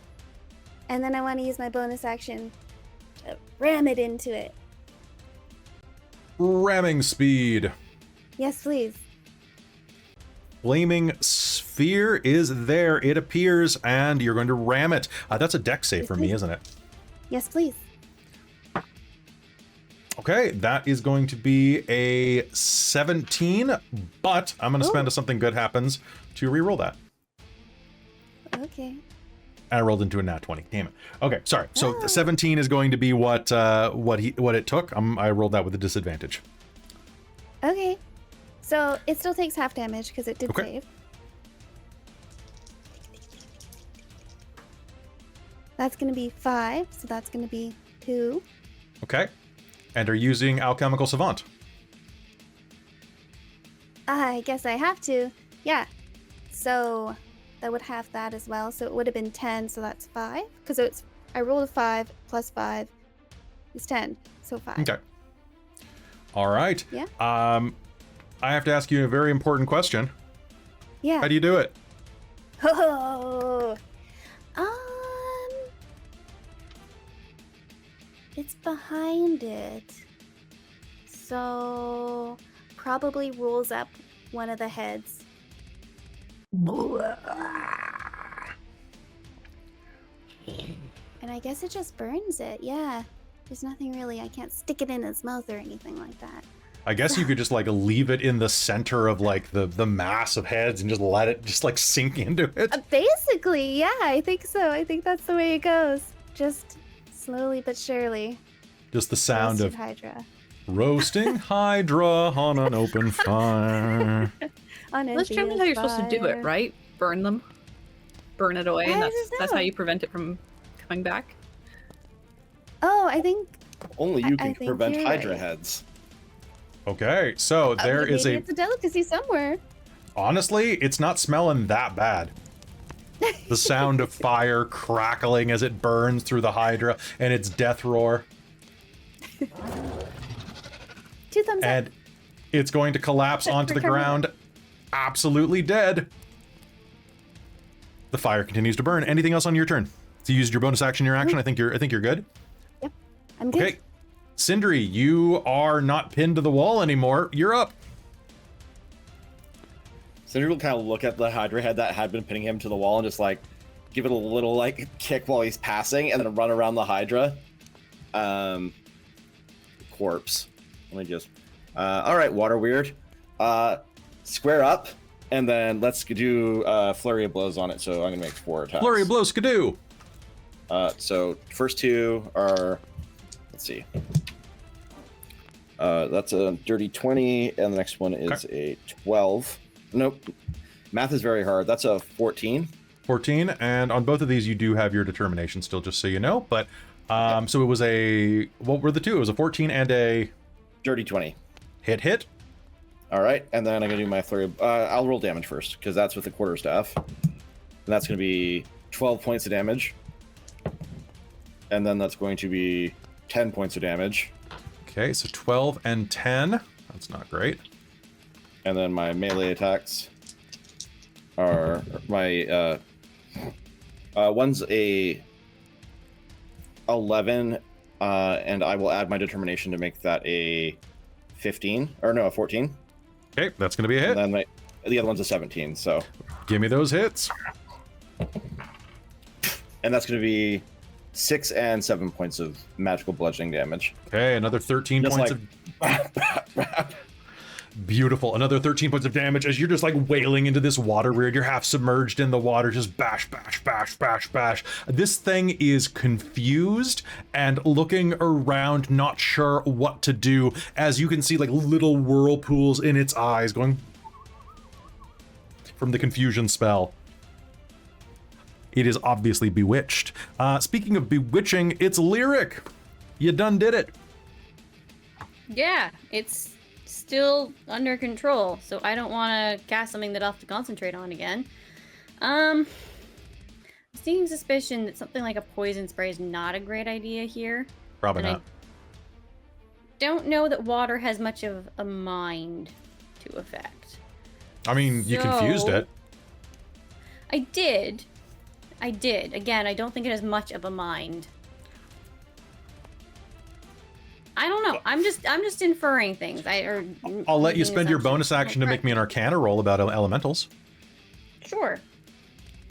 And then I want to use my bonus action to ram it into it. Ramming speed. Yes, please. Flaming Sphere is there. It appears, and you're going to ram it. That's a dex save for me, isn't it? Yes, please. Okay, that is going to be a 17, but I'm going to spend a something good happens to re-roll that. Okay. I rolled into a nat 20. Damn it. Okay, sorry. So 17 is going to be what it took. I rolled that with a disadvantage. Okay. So it still takes half damage because it did save. That's going to be 5, so that's going to be 2. Okay. And are using Alchemical Savant. I guess I have to. Yeah. So that would have that as well. So it would have been 10, so that's 5. Because I rolled a 5 plus 5 is 10, so 5. Okay. All right. Yeah. I have to ask you a very important question. Yeah. How do you do it? Oh. It's behind it. So probably rolls up one of the heads. And I guess it just burns it, yeah. There's nothing really, I can't stick it in its mouth or anything like that. I guess you could just like leave it in the center of like the mass of heads and just let it just like sink into it. Basically, yeah, I think so. I think that's the way it goes. Just slowly but surely. Just the sound Roasted of hydra. roasting hydra on an open fire. That's generally how you're supposed to do it, right? Burn them. Burn it away, and that's how you prevent it from coming back. Oh, I think Only you can think prevent you're hydra right. heads. Okay, so there is maybe it's a delicacy somewhere. honestly, it's not smelling that bad. The sound of fire crackling as it burns through the hydra and its death roar. 2 thumbs up. And it's going to collapse onto the ground, absolutely dead. The fire continues to burn. Anything else on your turn? So you used your bonus action, your action. I think you're good. Yep, I'm good. Okay, Sindri, you are not pinned to the wall anymore. You're up. Sindri will kind of look at the hydra head that had been pinning him to the wall and just like give it a little like kick while he's passing, and then run around the hydra. Corpse. Let me just. All right, water weird. Square up, and then let's do flurry of blows on it. So I'm gonna make 4 attacks. Flurry of blows, skidoo. So first 2 are. Let's see. That's a dirty 20, and the next one is a 12. Nope. Math is very hard. That's a 14. 14, and on both of these you do have your determination still, just so you know. But so it was a, what were the two? It was a 14 and a Dirty 20. hit. All right, and then I'm gonna do my flurry. I'll roll damage first because that's with the quarterstaff, and that's gonna be 12 points of damage, and then that's going to be 10 points of damage. Okay, so 12 and 10. That's not great. And then my melee attacks are my one's a 11, and I will add my determination to make that a 15 or no, a 14. Okay, that's going to be a hit. And then the other one's a 17. So Give me those hits. and that's going to be 6 and 7 points of magical bludgeoning damage. Okay, another 13 Just points like, of... Beautiful. Another 13 points of damage as you're just like wailing into this water weird. You're half submerged in the water, just bash, bash, bash, bash, bash. This thing is confused and looking around, not sure what to do, as you can see like little whirlpools in its eyes going from the confusion spell. It is obviously bewitched. Speaking of bewitching, it's Lyric. You done did it. Yeah, it's still under control, so I don't want to cast something that I'll have to concentrate on again. Seeing suspicion that something like a poison spray is not a great idea here. Probably And not. Don't know that water has much of a mind to affect. I mean, you confused So- it. I did. Again, I don't think it has much of a mind. I don't know. I'm just inferring things. I'll let you making spend your assumptions. bonus action to make me an Arcana roll about elementals. Sure.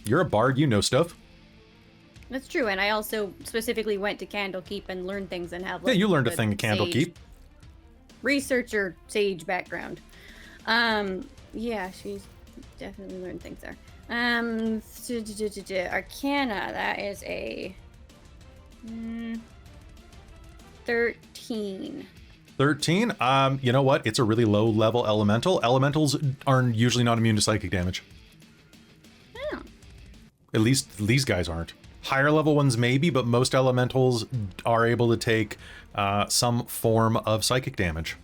You're a bard, you know stuff. That's true, and I also specifically went to Candlekeep and learned things and have Yeah, you learned a good thing at Candlekeep. sage researcher sage background. Yeah, she's definitely learned things there. Arcana, that is a 13. 13. You know what? It's a really low level elemental. Elementals are usually not immune to psychic damage. Oh. At least these guys aren't. Higher level ones maybe, but most elementals are able to take some form of psychic damage.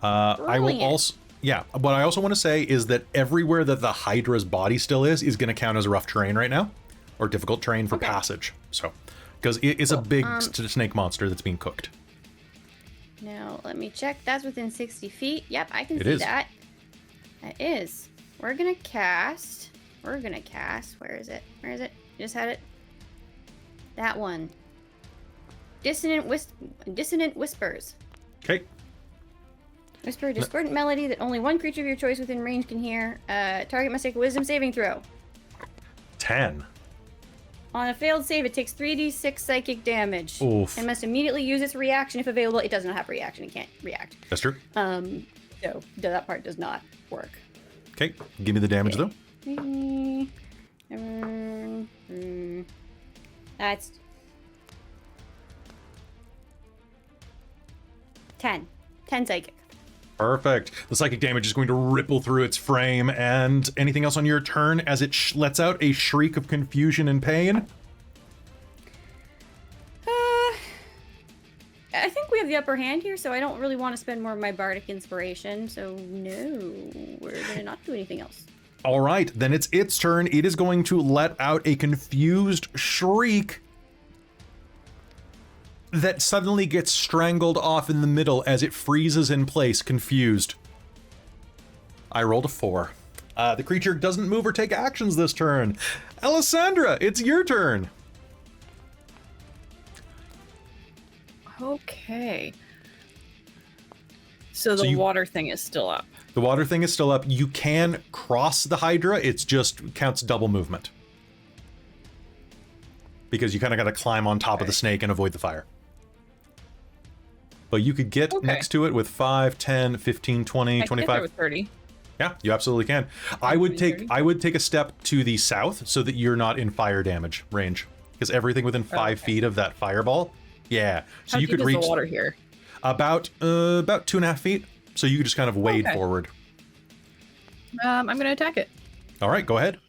I will Brilliant. also Yeah, what I also want to say is that everywhere that the Hydra's body still is going to count as rough terrain right now, or difficult terrain for passage. So, because it is a big snake monster that's being cooked. Now, let me check. That's within 60 feet. Yep, I can It see is. that. That is. We're gonna cast. Where is it? Where is it? Just had it. That one. Dissonant Whispers. Okay. Whisper a discordant melody that only one creature of your choice within range can hear. Target must take a wisdom saving throw. 10. On a failed save, it takes 3d6 psychic damage. Oof. And must immediately use its reaction if available. It does not have reaction. It can't react. That's true. So that part does not work. Okay, give me the damage though. That's 10. 10 psychic. Perfect. The psychic damage is going to ripple through its frame, and anything else on your turn as it lets out a shriek of confusion and pain? I think we have the upper hand here, so I don't really want to spend more of my bardic inspiration, so no, we're gonna not do anything else. All right, then it's its turn. It is going to let out a confused shriek that suddenly gets strangled off in the middle as it freezes in place, confused. I rolled a 4. The creature doesn't move or take actions this turn. Alessandra, it's your turn. Okay. So So the you- water thing is still up. The water thing is still up. You can cross the Hydra. It's just counts double movement. Because you kind of got to climb on top of the snake and avoid the fire. But you could get next to it with 5, 10, 15, 20, I can get there 25. with 30. Yeah, you absolutely can. I would take 30. I would take a step to the south so that you're not in fire damage range. Because everything within 5 feet of that fireball. Yeah. So How you deep could is reach the water here? about 2.5 feet. So you could just kind of wade Okay. forward. I'm gonna attack it All right, go ahead.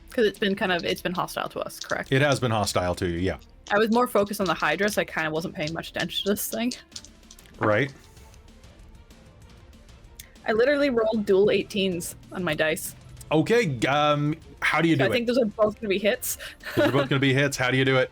because it's been hostile to us. Correct. It has been hostile to you, yeah. I was more focused on the Hydra, so I kind of wasn't paying much attention to this thing. Right? I literally rolled dual 18s on my dice. Okay, how do you do I it? think those are both gonna be hits. Those are both going to be hits. How do you do it?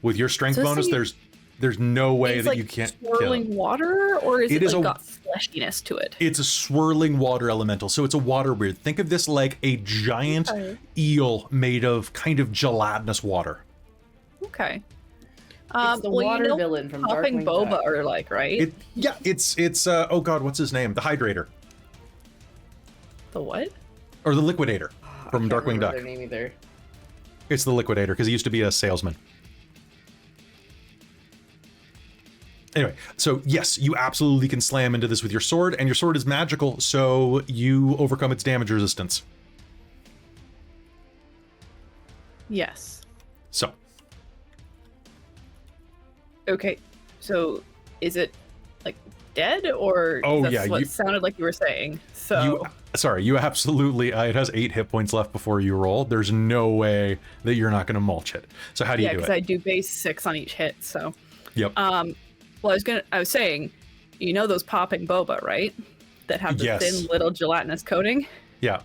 With your strength So this bonus, thing there's no way It's that like you can't kill swirling it. water, or is It it, is like a- got fleshiness to it? It's a swirling water elemental, so it's a water weird. Think of this like a giant Okay. eel made of kind of gelatinous water. Okay. It's the water villain from popping Darkwing boba Duck. are like, right? It's oh god, what's his name? The Hydrator The what? or the Liquidator from I can't Darkwing remember Duck. their name either. It's the Liquidator because he used to be a salesman. Anyway, so yes, you absolutely can slam into this with your sword, and your sword is magical, so you overcome its damage resistance. Yes. So, Okay. So is it like dead, or Oh, that's yeah, what you- sounded like you were saying? So you absolutely, it has 8 hit points left before you roll. There's no way that you're not going to mulch it. So how do you yeah, do because it? I do base 6 on each hit. So Yep. well, I was saying, you know those popping boba, right? That have the Yes. thin little gelatinous coating. Yeah.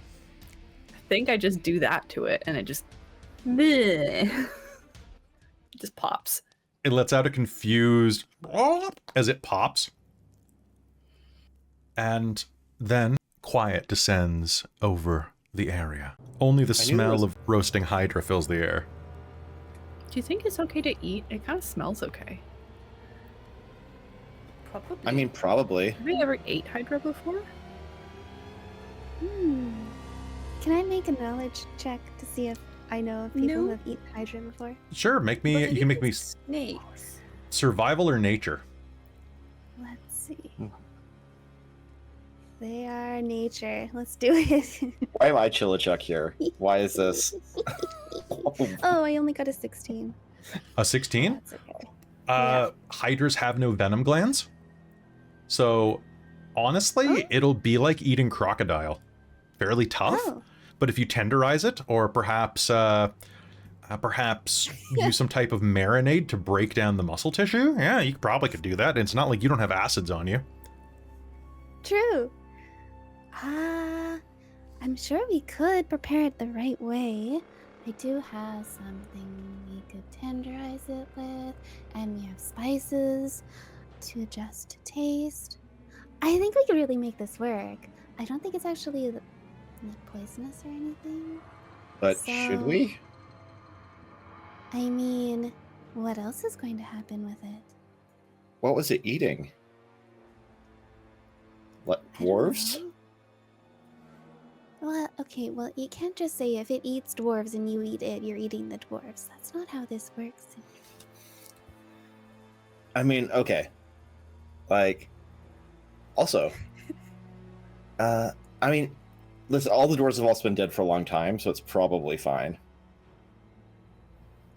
I think I just do that to it, and it just bleh. It just pops. It lets out a confused as it pops. And then quiet descends over the area. Only the I knew there smell was- of roasting hydra fills the air. Do you think it's okay to eat? It kind of smells okay. Probably. I mean, probably. Have you ever ate Hydra before? Can I make a knowledge check to see if I know of people No. who have eaten Hydra before? Sure, But you it can make me is snakes. survival or nature. Let's see. Hmm. They are nature. Let's do it. Why am I Chilichuck here? Why is this? Oh, I only got a 16. A 16? That's okay. Hydras have no venom glands. So honestly, Oh. it'll be like eating crocodile. Fairly tough. Oh, But if you tenderize it, or perhaps use some type of marinade to break down the muscle tissue, yeah, you probably could do that. It's not like you don't have acids on you. true. I'm sure we could prepare it the right way. I do have something we could tenderize it with, and we have spices to adjust to taste. I think we could really make this work. I don't think it's actually poisonous or anything. But should we? I mean, what else is going to happen with it? What was it eating? What, I don't dwarves? know. Well, okay, well, you can't just say if it eats dwarves and you eat it, you're eating the dwarves. That's not how this works. I mean, okay. Like, also, I mean, listen, all the dwarves have also been dead for a long time, so it's probably fine.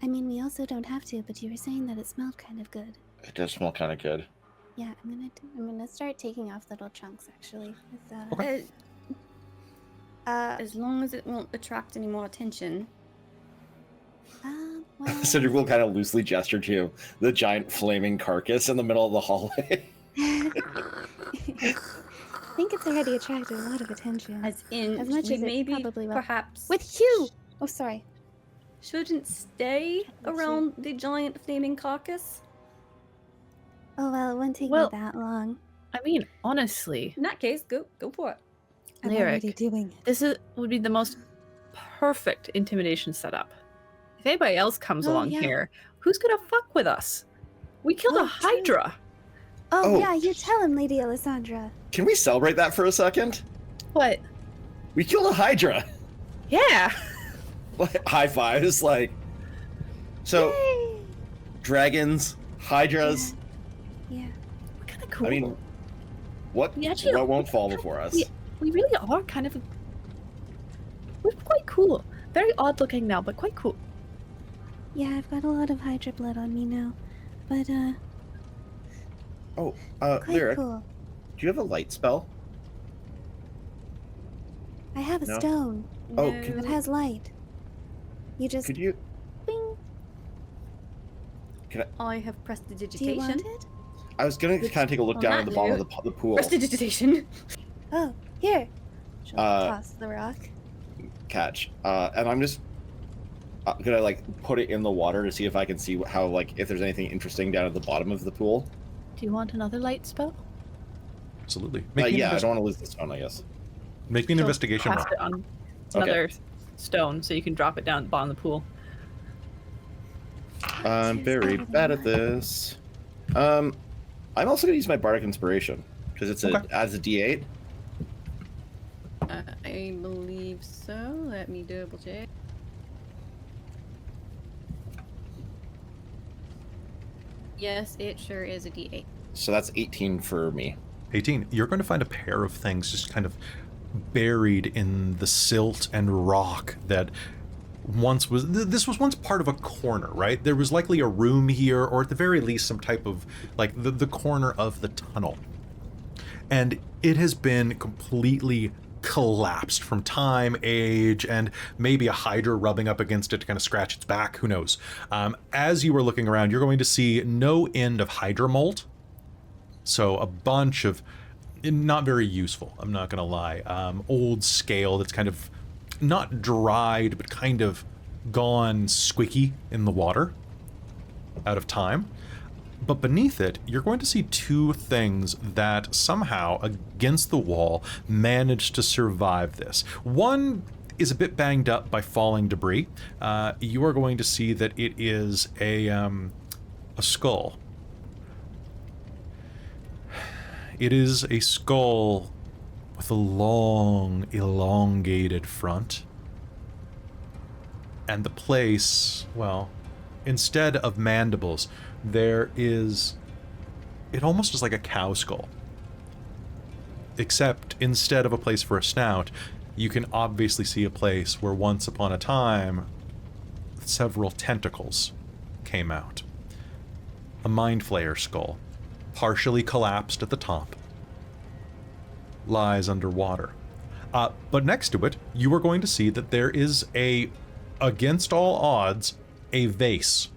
I mean, we also don't have to, but you were saying that it smelled kind of good. It does smell kind of good. Yeah, I'm gonna start taking off little chunks actually. With, Okay. As long as it won't attract any more attention. Well, Sindri will kind of loosely gesture to the giant flaming carcass in the middle of the hallway. I think it's already attracted a lot of attention. As in, As much we as it maybe probably will. perhaps With Hugh! Oh, sorry. shouldn't stay Let's see. around the giant flaming carcass. Oh, well, it wouldn't take Well- me that long. I mean, honestly, In that case, go for it. I'm Lyric. already doing it. this would be the most perfect intimidation setup. If anybody else comes Oh, along yeah. here, who's gonna fuck with us? We killed Oh, a true. hydra. Oh, Oh. yeah, you tell him, Lady Alessandra. Can we celebrate that for a second? What? We killed a hydra! Yeah. Like, high fives, like... So, Yay! dragons, hydras, Yeah. We're kind of cool. I mean, what We actually- won't fall before us? we really are kind of. We're quite cool. Very odd looking now, but quite cool. Yeah, I've got a lot of Hydra blood on me now. But, Oh, quite Lyric, cool. do you have a light spell? I have a No. stone Oh, No. that has light. You just Could you... bing. I have Do you want prestidigitation. it? I was gonna kind of take a look on down that at the bottom of note- the pool. Prestidigitation. Oh, here. She'll Uh, toss the rock. Catch. And I'm just gonna, like, put it in the water to see if I can see how, like, if there's anything interesting down at the bottom of the pool. Do you want another light spell? Absolutely. Make me an Yeah, I don't want to lose the stone, I guess. Make me an So investigation roll. cast it on Okay. another stone so you can drop it down at the bottom of the pool. I'm She's very better than bad at mine. this. I'm also gonna use my bardic inspiration because it's Okay. adds a D8. I believe so. Let me double check. Yes, it sure is a D8. So that's 18 for me. 18. You're going to find a pair of things just kind of buried in the silt and rock that once was... This was once part of a corner, right? There was likely a room here, or at the very least some type of, like, the corner of the tunnel. And it has been completely collapsed from time, age, and maybe a hydra rubbing up against it to kind of scratch its back. Who knows? As you are looking around, you're going to see no end of hydra mold. So a bunch of, not very useful, I'm not gonna lie, old scale that's kind of not dried, but kind of gone squicky in the water, out of time. But beneath it, you're going to see two things that somehow, against the wall, managed to survive this. One is a bit banged up by falling debris. You are going to see that it is a skull. It is a skull with a long, elongated front. And the place, well, instead of mandibles, there is... It almost is like a cow skull. Except instead of a place for a snout, you can obviously see a place where once upon a time, several tentacles came out. A mind flayer skull, partially collapsed at the top, lies underwater. But next to it, you are going to see that there is a, against all odds, a vase.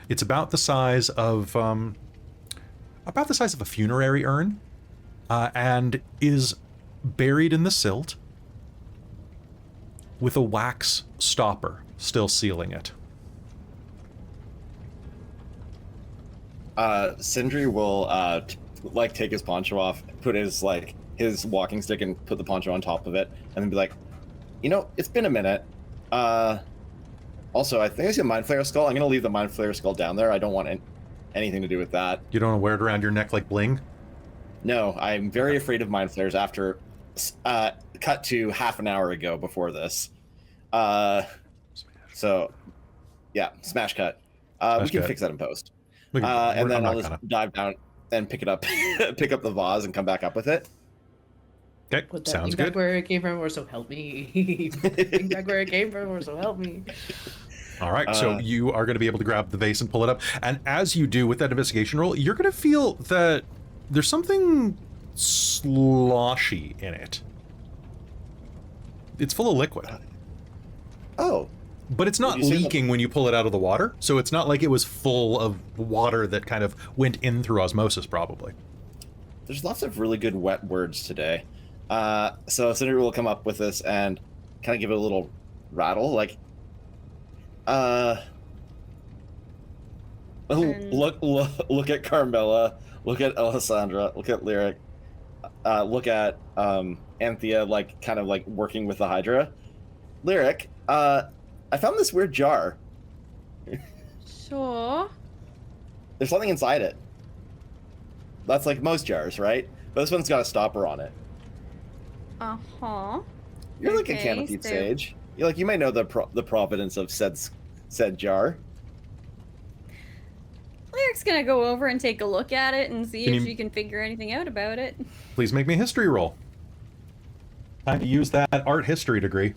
It's about the size of a funerary urn, and is buried in the silt with a wax stopper still sealing it. Sindri will like take his poncho off, put his walking stick and put the poncho on top of it, and then be like, you know, it's been a minute. Also, I think I see a Mind Flayer skull. I'm gonna leave the Mind Flayer skull down there. I don't want anything to do with that. You don't want to wear it around your neck like bling? No, I'm very afraid of Mind Flayers after cut to half an hour ago before this. So, yeah, smash cut. We can fix that in post. And then I'll just dive down and pick it up, pick up the vase and come back up with it. Okay, Put that sounds thing back good. where it came from, or so help me. Thing back where it came from, or so help me. All right, so you are going to be able to grab the vase and pull it up. And as you do with that investigation roll, you're going to feel that there's something sloshy in it. It's full of liquid. Oh. But it's not leaking when you pull it out of the water, so it's not like it was full of water that kind of went in through osmosis, probably. There's lots of really good wet words today. So Sindri will come up with this and kind of give it a little rattle, like, look at Carmilla, look at Ellasandra, look at Lyric, look at Anthea, like kind of like working with the hydra. Lyric, I found this weird jar. Sure. There's something inside it. That's like most jars, right? But this one's got a stopper on it. Uh-huh. You're like a canopied sage. You're like, you might know the providence of said jar. Lyric's gonna go over and take a look at it and see if she can figure anything out about it. Please make me a history roll. Time to use that art history degree.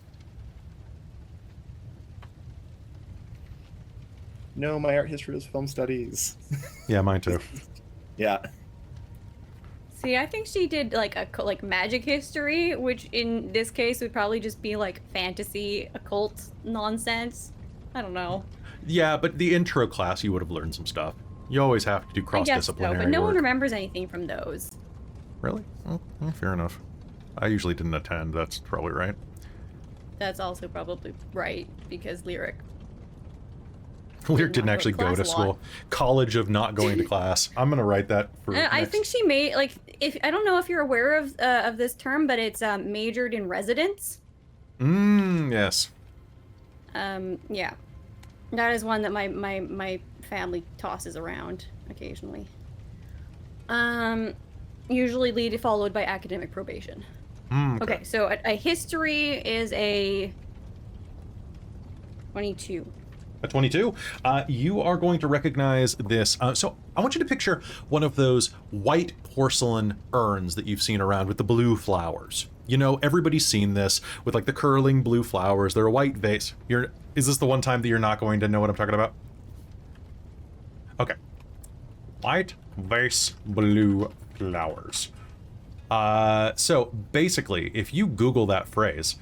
No, my art history is film studies. Yeah, mine too. Yeah. See, I think she did like magic history, which in this case would probably just be like fantasy, occult nonsense. I don't know. Yeah, but the intro class, you would have learned some stuff. You always have to do cross-disciplinary but no work. one remembers anything from those. Really? Oh, fair enough. I usually didn't attend. That's probably right. That's also probably right, because Lyric Didn't actually go to school. College of not going to class. I'm gonna write that for. I think she made if I don't know if you're aware of this term, but it's majored in residence. Yes. Yeah, that is one that my family tosses around occasionally. Usually followed by academic probation. Okay, so a history is a 22. A 22. You are going to recognize this. So I want you to picture one of those white porcelain urns that you've seen around with the blue flowers. You know, everybody's seen this with like the curling blue flowers. They're a white vase. Is this the one time that you're not going to know what I'm talking about? Okay. White vase, blue flowers. So basically, if you Google that phrase,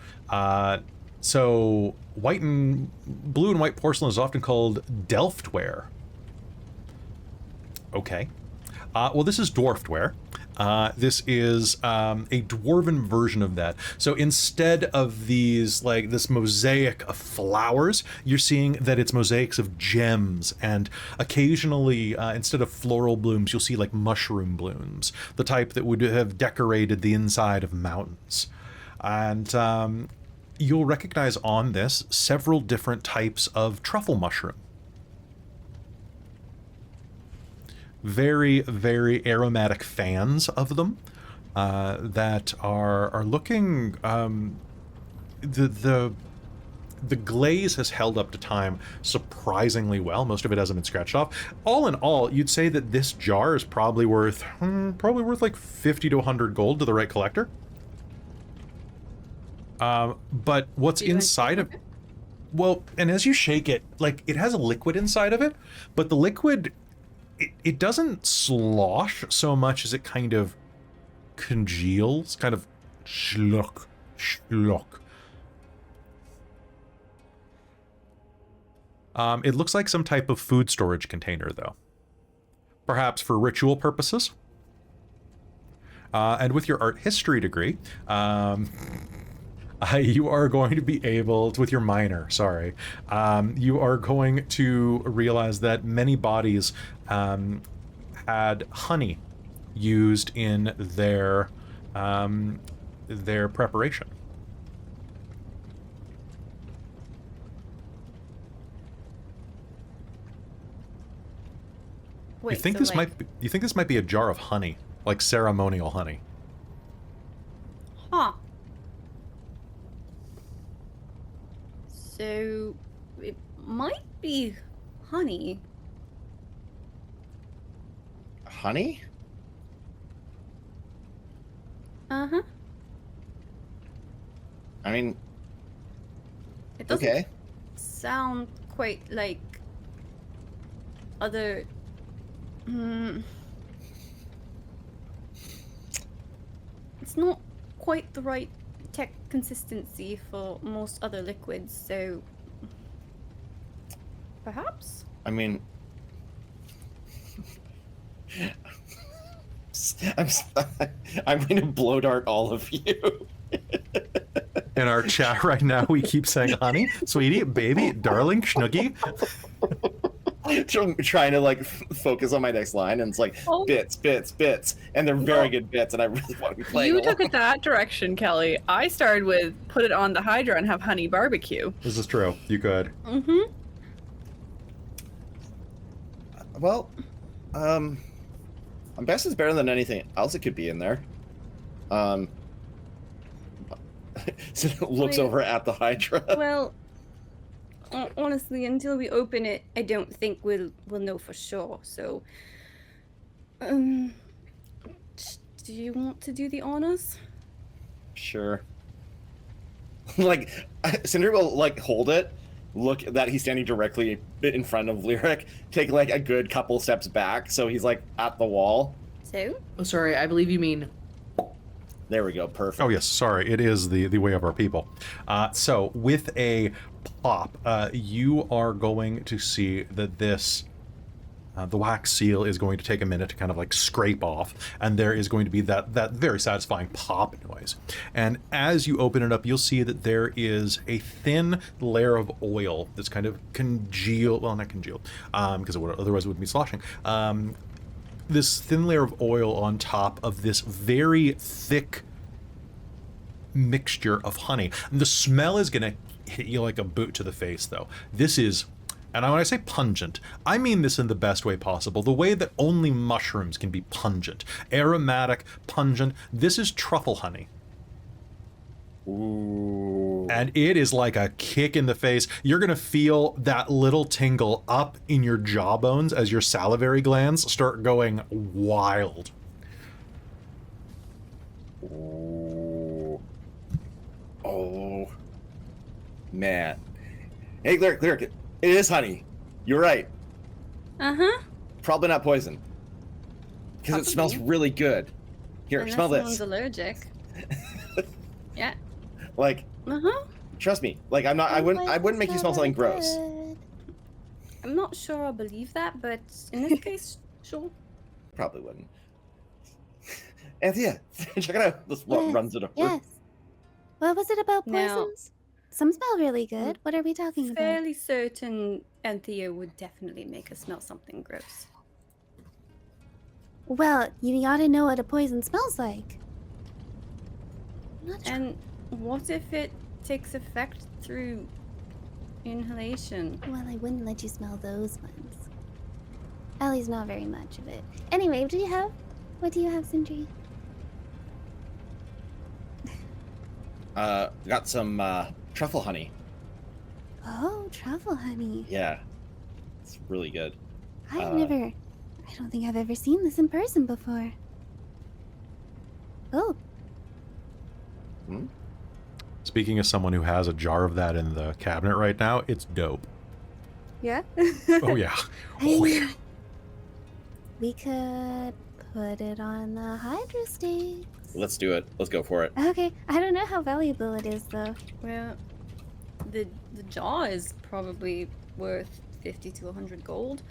so blue and white porcelain is often called Delftware. Okay. Well, this is dwarfedware. This is a dwarven version of that. So instead of these, like this mosaic of flowers, you're seeing that it's mosaics of gems, and occasionally, instead of floral blooms, you'll see like mushroom blooms, the type that would have decorated the inside of mountains. And you'll recognize on this several different types of truffle mushroom. Very, very aromatic fans of them that are looking. The glaze has held up to time surprisingly well. Most of it hasn't been scratched off. All in all, you'd say that this jar is probably worth like 50 to 100 gold to the right collector. But what's inside of it? Well, and as you shake it, like it has a liquid inside of it, but the liquid, it doesn't slosh so much as it kind of congeals, kind of schluck. It looks like some type of food storage container, though. Perhaps for ritual purposes. And with your art history degree, you are going to be able to, with your minor, sorry, you are going to realize that many bodies had honey used in their preparation. Wait, you think so, this like, might be a jar of honey, like ceremonial honey? Huh. So it might be honey. Honey? Uh-huh. I mean, It doesn't okay. sound quite like other. It's not quite the right tech consistency for most other liquids, so perhaps? I mean, I'm going to blow dart all of you. In our chat right now, we keep saying honey, sweetie, baby, darling, schnuggy. Trying to like focus on my next line, and it's like bits, and they're very good bits, and I really want to be playing. You took it that direction, Kelly. I started with put it on the hydra and have honey barbecue. This is true. You could. Mm-hmm. Well, I'm best is better than anything else it could be in there. So it looks Wait. over at the hydra. Well, honestly, until we open it, I don't think we'll know for sure. So, do you want to do the honors? Sure. Like, Sindri will like hold it, look that he's standing directly in front of Lyric, take like a good couple steps back, so he's like at the wall. So? Oh, sorry, I believe you mean. There we go, perfect. Oh yes, sorry, it is the way of our people. So with a pop, you are going to see that this, the wax seal is going to take a minute to kind of like scrape off, and there is going to be that very satisfying pop noise. And as you open it up, you'll see that there is a thin layer of oil that's kind of congealed, well, not congealed, because otherwise it would be sloshing. This thin layer of oil on top of this very thick mixture of honey. And the smell is going to hit you like a boot to the face, though. This is, and when I say pungent, I mean this in the best way possible, the way that only mushrooms can be pungent. Aromatic, pungent. This is truffle honey. Ooh. And it is like a kick in the face. You're going to feel that little tingle up in your jawbones as your salivary glands start going wild. Ooh. Oh. Man. Hey, Lyric, it is honey. You're right. Uh-huh. Probably not poison. Because it smells really good. Here, Unless smell this. someone's allergic. Yeah. Like, trust me. Like, I wouldn't make you smell something gross. I'm not sure I believe that, but in this case, sure. Probably wouldn't. Anthea, check it out. This runs it over. Yes. What was it about Now- poisons? Some smell really good. What are we talking about? Fairly certain Anthea would definitely make us smell something gross. Well, you ought to know what a poison smells like. I'm not sure. And what if it takes effect through inhalation? Well, I wouldn't let you smell those ones. Ellie's not very much of it. Anyway, what do you have, Sindri? Got some truffle honey. Oh, truffle honey. Yeah. It's really good. I don't think I've ever seen this in person before. Oh. Hmm? Speaking as someone who has a jar of that in the cabinet right now, it's dope. Yeah? Oh yeah. Oh yeah. We could put it on the hydra stakes. Let's do it. Let's go for it. Okay, I don't know how valuable it is though. Well, the jar is probably worth 50 to 100 gold.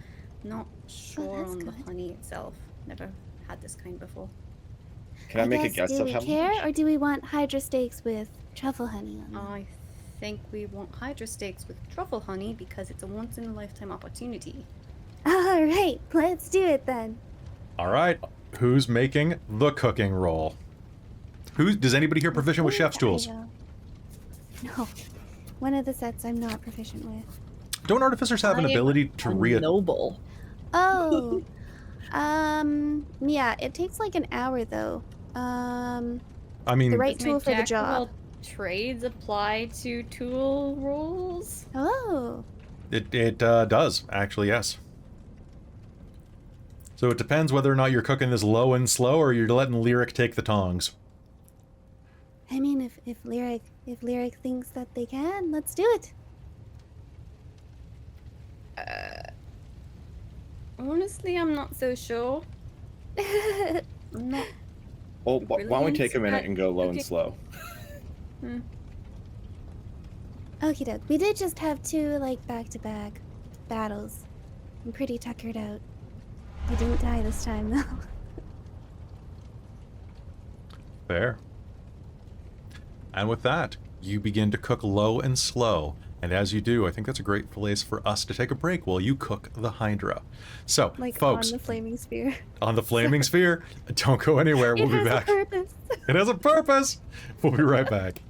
Not sure that's on the good. honey itself. Never had this kind before. Can I make a guess do of we how care, much? or do we want hydra steaks with truffle honey on them? I think we want hydra steaks with truffle honey because it's a once-in-a-lifetime opportunity. All right, let's do it then. All right. Who's making the cooking roll? Does anybody here proficient with chef's tools? No. One of the sets I'm not proficient with. Don't artificers have an ability to noble. Oh. Yeah, it takes like an hour though. I mean, The right Does tool for the my jack of all job. trades apply to tool rules? Oh. it does, actually, yes. So it depends whether or not you're cooking this low and slow or you're letting Lyric take the tongs. I mean, if Lyric thinks that they can, let's do it. Honestly, I'm not so sure. I'm not. Well, why don't we take a minute and go low Okay. and slow? Okie doke. We did just have 2 like back-to-back battles. I'm pretty tuckered out. We didn't die this time though. Fair. And with that, you begin to cook low and slow. And as you do, I think that's a great place for us to take a break while you cook the Hydra. So, Like folks, on the flaming spear. on the flaming sphere, don't go anywhere. We'll be back. It has a purpose. It has a purpose. We'll be right back.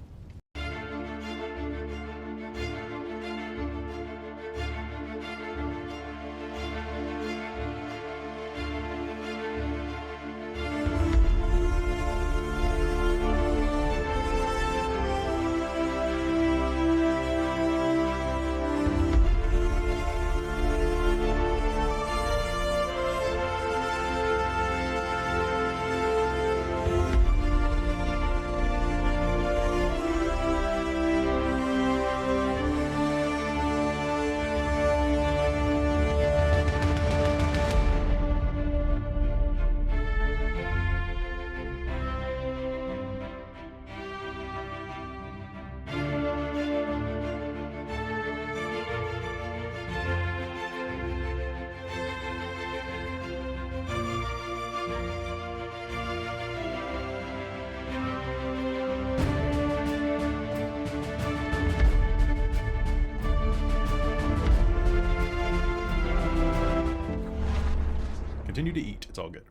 Continue to eat. It's all good.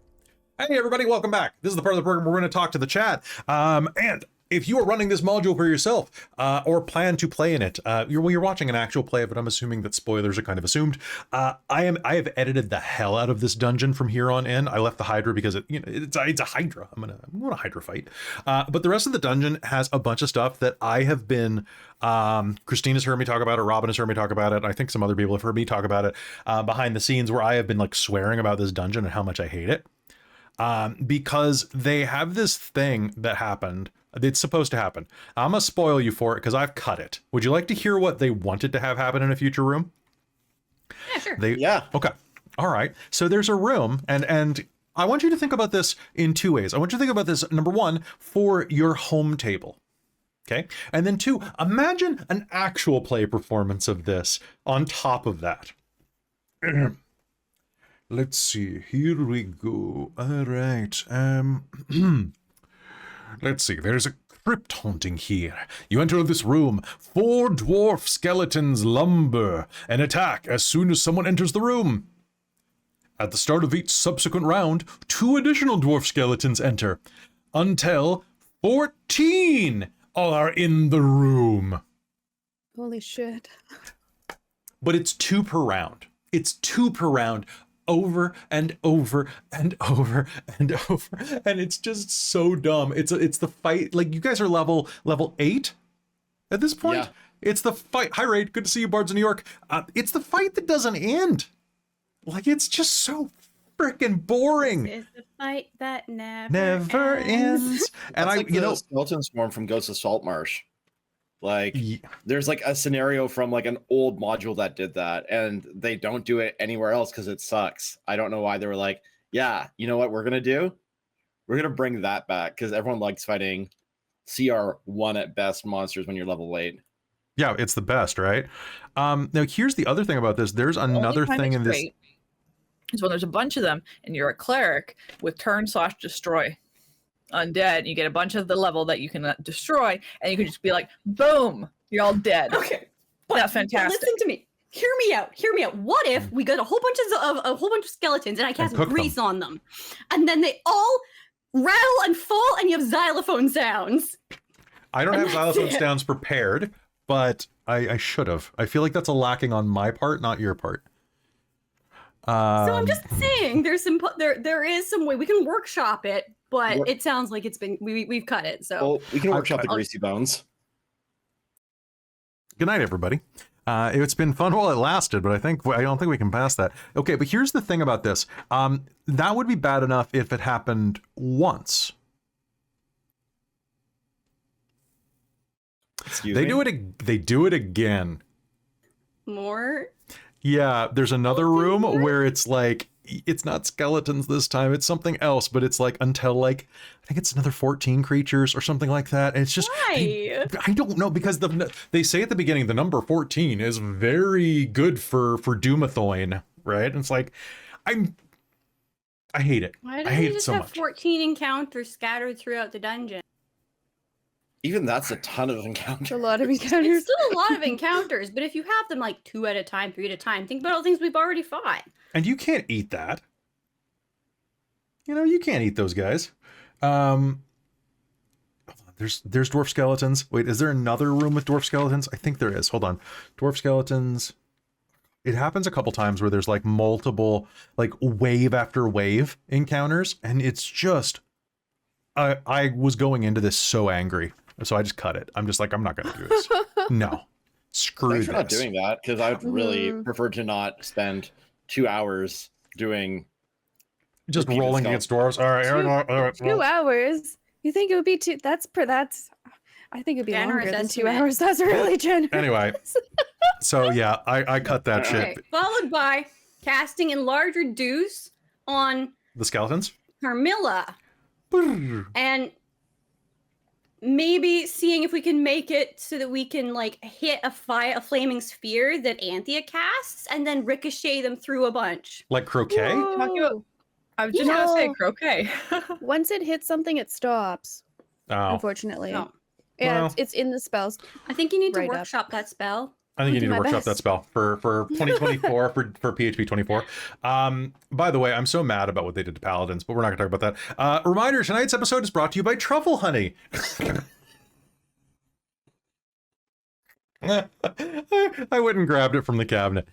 Hey, everybody, welcome back. This is the part of the program where we're going to talk to the chat. And if you are running this module for yourself or plan to play in it, you're watching an actual play, but I'm assuming that spoilers are kind of assumed. I have edited the hell out of this dungeon from here on in. I left the Hydra because it's a Hydra. I'm gonna Hydra fight. But the rest of the dungeon has a bunch of stuff that I have been. Christina's heard me talk about it. Robin has heard me talk about it. I think some other people have heard me talk about it behind the scenes, where I have been like swearing about this dungeon and how much I hate it. Because they have this thing that happened. It's supposed to happen. I'm gonna spoil you for it because I've cut it. Would you like to hear what they wanted to have happen in a future room? Yeah, sure. Yeah. Okay. All right. So there's a room, and I want you to think about this in 2 ways. I want you to think about this, number 1, for your home table. Okay. And then 2, imagine an actual play performance of this on top of that. Let's see. Here we go. All right. Let's see. There's a crypt haunting here. You enter this room. 4 dwarf skeletons lumber and attack as soon as someone enters the room. At the start of each subsequent round, 2 additional dwarf skeletons enter, until 14 are in the room. Holy shit. But it's 2 per round. It's 2 per round, over and over and over and over, and it's just so dumb. It's the fight. Like, you guys are level 8 at this point. Yeah. It's the fight. Hi, Raid. Good to see you, Bards of New York. It's the fight that doesn't end. Like, it's just so freaking boring. It's the fight that Never ends. And That's like the skeleton swarm from Ghost of Saltmarsh. Like, there's like a scenario from like an old module that did that, and they don't do it anywhere else because it sucks. I don't know why they were like, yeah, you know what we're gonna do? We're gonna bring that back because everyone likes fighting CR1 at best monsters when you're level 8. Yeah, it's the best, right? Now, here's the other thing about this. There's another thing in this. Is when there's a bunch of them and you're a cleric with turn/destroy. undead. You get a bunch of the level that you can destroy, and you can just be like, boom, you're all dead. Okay. That's fantastic. Listen to me. Hear me out. Hear me out. What if we got a whole bunch of skeletons and I cast grease on them, and then they all rattle and fall, and you have xylophone sounds? I don't have xylophone sounds prepared, but I should have. I feel like that's a lacking on my part, not your part. So I'm just saying, there is some way we can workshop it, but it sounds like we've cut it. So well, we can workshop the greasy bones. Good night, everybody. It's been fun while it lasted, but I don't think we can pass that. Okay, but here's the thing about this. That would be bad enough if it happened once. Excuse they me? do it again. more. Yeah, there's another room where it's like, it's not skeletons this time, it's something else, but it's like until like, I think it's another 14 creatures or something like that. And it's just, Why? I don't know, because they say at the beginning, the number 14 is very good for Doomathoin, right? And it's like, I hate it. Why I don't hate you it just so have much. 14 encounters scattered throughout the dungeon? Even that's a ton of It's a encounters. lot of It's encounters. still a lot of encounters, but if you have them like 2 at a time, 3 at a time, think about all the things we've already fought. And you can't eat that. You know, you can't eat those guys. There's dwarf skeletons. Wait, is there another room with dwarf skeletons? I think there is. Hold on. Dwarf skeletons. It happens a couple times where there's like multiple, like wave after wave encounters. And it's just, I was going into this so angry. So I just cut it. I'm just like, I'm not going to do this. No. Screw Thanks this. for not doing that, because I would really prefer to not spend 2 hours doing Just repeated rolling against dwarves. All right. All right. 2 hours? You think it would be two? That's I think it'd be Generous longer than 2 estimate. hours. That's really generous. Anyway, so yeah, I cut that shit. Okay, followed by casting Enlarge Reduce on The skeletons? Carmilla, and maybe seeing if we can make it so that we can like hit a flaming sphere that Anthea casts, and then ricochet them through a bunch. Like croquet? Talking about, I was just gonna say croquet. Once it hits something, it stops. Oh, Unfortunately. No. Yeah, Well. it's in the spells. I think you need to Right up. workshop that spell. I think you need to my workshop that best. spell for 2024 for PHP 24. By the way, I'm so mad about what they did to paladins, but we're not gonna talk about that. Reminder: tonight's episode is brought to you by Truffle Honey. I went and grabbed it from the cabinet.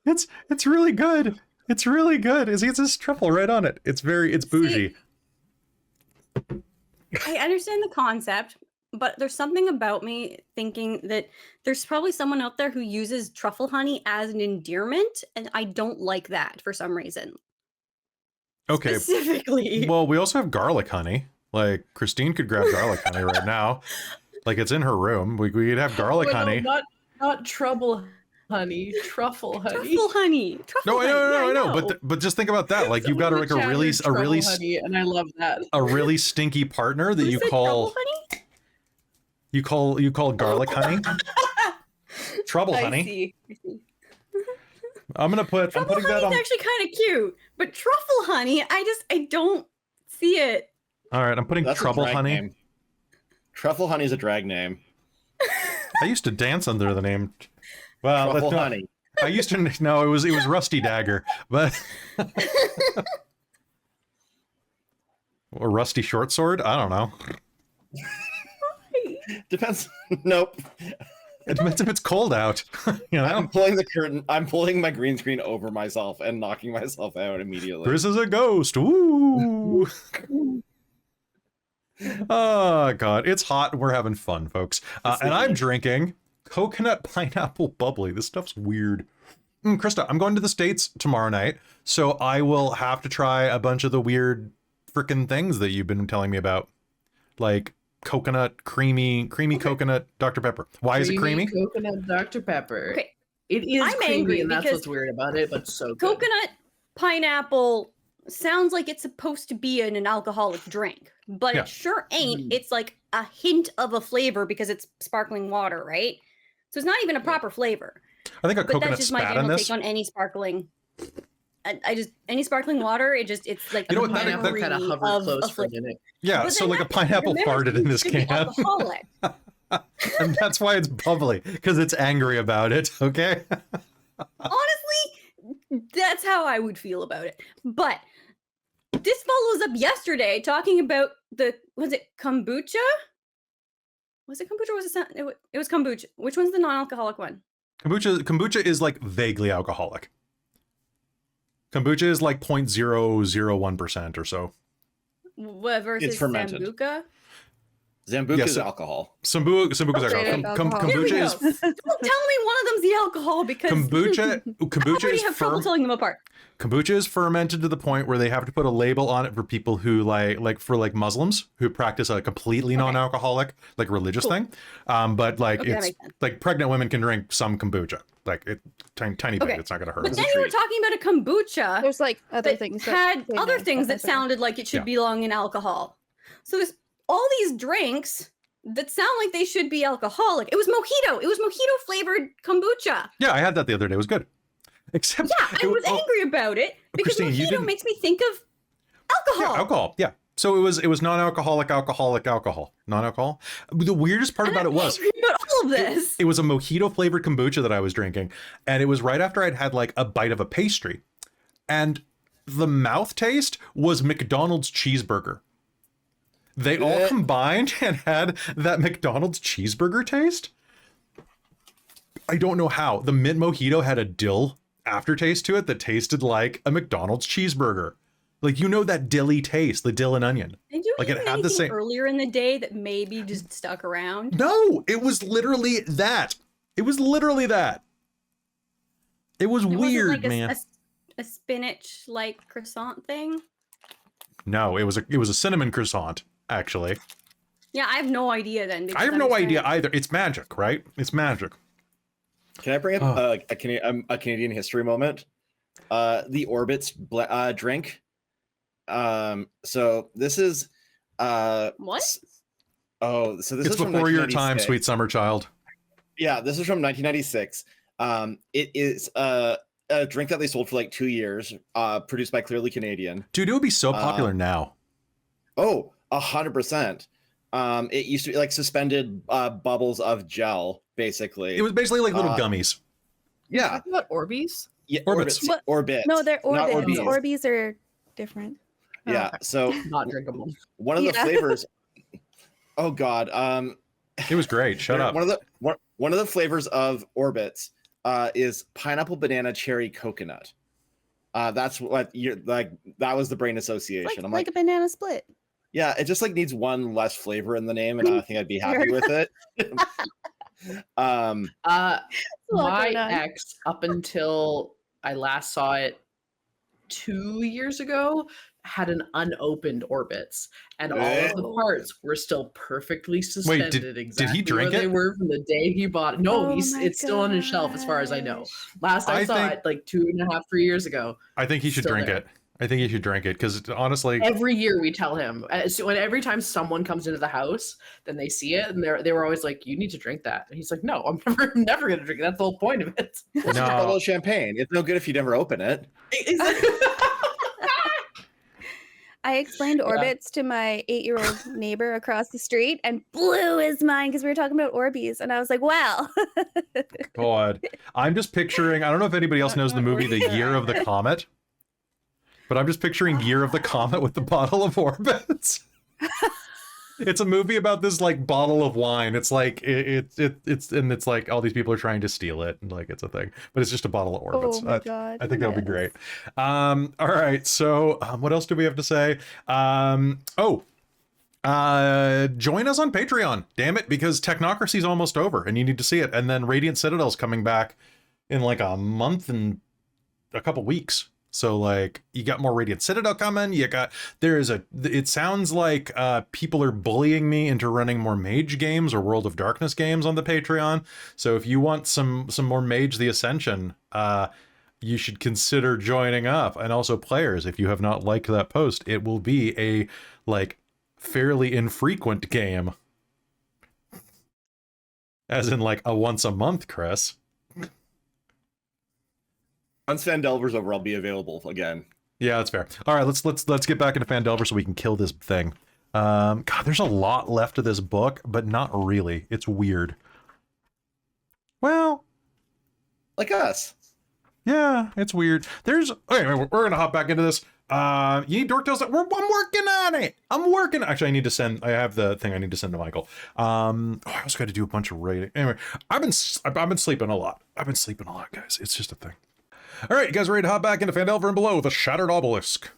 It's really good. It's really good. It says truffle right on it. It's bougie. I understand the concept, but there's something about me thinking that there's probably someone out there who uses truffle honey as an endearment, and I don't like that for some reason. Okay. Specifically. Well, we also have garlic honey. Like Christine could grab garlic honey right now. Like it's in her room. We could have garlic Well, no, honey. not trouble honey, truffle honey. Truffle honey. Truffle No, I honey. know. But just think about that. Like you've got like a really honey, and I love that. a really stinky partner that Who you said call truffle honey? you call garlic honey. Trouble honey. I see. I'm Truffle putting that honey's on. actually kind of cute, but truffle honey, I don't see it. All right, I'm putting That's a trouble drag honey. name. Truffle honey is a drag name. I used to dance under the name. Well, Truffle that's not- honey. I used to. No, it was Rusty Dagger, but or Rusty Short Sword. I don't know. Depends. Nope. It depends if it's cold out. You I'm know, pulling the curtain. I'm pulling my green screen over myself and knocking myself out immediately. Chris is a ghost. Ooh. Oh God, it's hot and we're having fun, folks. And I'm drinking coconut pineapple bubbly. This stuff's weird. Christa, I'm going to the States tomorrow night, so I will have to try a bunch of the weird frickin' things that you've been telling me about, like coconut, creamy coconut Dr. Pepper. Why is it creamy? Coconut Dr. Pepper. Okay. It is I'm creamy, angry and that's because what's weird about it, but so good. Coconut pineapple sounds like it's supposed to be in an alcoholic drink, but Yeah. it sure ain't. Mm. It's like a hint of a flavor because it's sparkling water, right? So it's not even a proper flavor. I think a But coconut that's just my spat in general this. take on any sparkling. I just any sparkling water. It's like You know a what, that- memory kind of hovered of close a for a flavor. minute. Yeah, But so then like a that pineapple remember, farted in you this should be can. alcoholic. And that's why it's bubbly, because it's angry about it, okay? Honestly, that's how I would feel about it. But this follows up yesterday talking about was it kombucha? Was it kombucha? Or was it? It was kombucha. Which one's the non-alcoholic one? Kombucha is like vaguely alcoholic. Kombucha is like 0.001% or so. What versus It's fermented. sambuca? Zambuca Yes, is alcohol. Sambuca is alcohol. Straight up alcohol. There we Kombucha is go. Don't tell me one of them's the alcohol because kombucha. I Kombucha already is have trouble telling them apart. Kombucha is fermented to the point where they have to put a label on it for people who like for Muslims who practice a completely non-alcoholic like religious thing. But like Okay, that it's makes sense. like pregnant women can drink some kombucha, like it tiny bit. Okay. It's not gonna hurt. But It's a then you were treat. talking about a kombucha There's like other that things had they other make things that has that. sounded like it should Yeah. belong in alcohol. So there's all these drinks that sound like they should be alcoholic. It was mojito. It was mojito flavored kombucha. Yeah, I had that the other day. It was good. Except Yeah, I was angry about it because Christine, you mojito didn't- makes me think of alcohol. Yeah, alcohol. Yeah. So it was non-alcoholic alcohol. Non-alcohol. The weirdest part And about I'm it was angry about all of this. it was a mojito flavored kombucha that I was drinking, and it was right after I'd had like a bite of a pastry, and the mouth taste was McDonald's cheeseburger. They all Blech. combined and had that McDonald's cheeseburger taste. I don't know how. The mint mojito had a dill aftertaste to it that tasted like a McDonald's cheeseburger. Like, you know, that dilly taste, the dill and onion. Did you Like, eat it had the anything same- earlier in the day that maybe just stuck around? No, it was literally that. It was literally that. It was It wasn't weird, like man. a spinach like croissant thing. No, it was a cinnamon croissant, actually. Yeah, I have no idea then. I have because no I'm idea trying- either. It's magic, right? It's magic. Can I bring up Oh. a Canadian history moment? The Orbits drink. So this is What? Oh, so this It's is from before your time, 1996. sweet summer child. Yeah, this is from 1996. It is a drink that they sold for like 2 years, produced by Clearly Canadian. Dude, it would be so popular now. Oh, 100%. It used to be like suspended bubbles of gel, basically. It was basically like little uh, gummies. Yeah, Talking about Orbeez? yeah, Orbits. What? Orbits. No, they're not Orbeez. Orbeez. Orbeez are different. Oh, Yeah, okay. so Not drinkable. one of the Yeah. flavors. Oh God. It was great. Shut up. One of the flavors of Orbits is pineapple, banana, cherry, coconut. That's what you're like. That was the brain association. Like, I'm like a banana split. yeah, it just like needs one less flavor in the name, and I think I'd be happy with it. Uh, lot my going on. ex, up until I last saw it 2 years ago, had an unopened Orbits, and all of the parts were still perfectly suspended. did he exactly drink where it? They were from the day he bought it. No, Oh he's my it's still on his shelf, as far as I know. gosh. Last I I saw think- it, like 2.5, 3 years ago. I think he should Still drink there. it. I think he should drink it because honestly, Every year we tell him. So when every time someone comes into the house, then they see it, and they were always like, "You need to drink that." And he's like, "No, I'm never going to drink it. That's the whole point of it." It's just a bottle no. of champagne. It's no good if you never open it. I explained Yeah. Orbits to my 8-year-old neighbor across the street and blew his mind because we were talking about Orbeez. And I was like, well, God, I'm just picturing. I don't know if anybody else knows the movie The Year of the Comet, but I'm just picturing Year of the Comet with the bottle of Orbits. It's a movie about this like bottle of wine. It's like it's like all these people are trying to steal it, and like it's a thing, but it's just a bottle of Orbits. oh my God. I think that would be yes. great. All right. So, what else do we have to say? Join us on Patreon. Damn it, because Technocracy's almost over, and you need to see it. And then Radiant Citadel's coming back in like a month and a couple weeks. So like you got more Radiant Citadel coming. It sounds like people are bullying me into running more Mage games or World of Darkness games on the Patreon. So if you want some more Mage the Ascension, you should consider joining up. And also players, if you have not liked that post, it will be a like fairly infrequent game. As in like a once a month, Chris. Once Phandelver's over, I'll be available again. Yeah, that's fair. All right, let's get back into Phandelver so we can kill this thing. God, there's a lot left of this book, but not really. It's weird. Well, Like us. yeah, it's weird. There's anyway, we're gonna hop back into this. You need Dork Tales. I'm working on it. Actually, I have the thing I need to send to Michael. I also got to do a bunch of writing. Anyway, I've been sleeping a lot. Guys. It's just a thing. All right, you guys ready to hop back into Phandelver and Below, the Shattered Obelisk?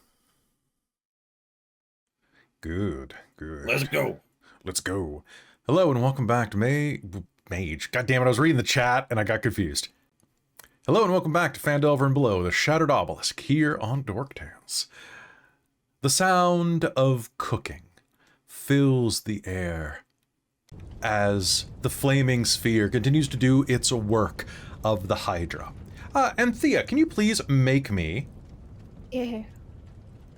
Good. Let's go. Hello and welcome back to Mage. God damn it, I was reading the chat and I got confused. Hello and welcome back to Phandelver and Below, the Shattered Obelisk, here on Dork Tales. The sound of cooking fills the air as the flaming sphere continues to do its work of the hydra. Anthea, can you please make me Yeah.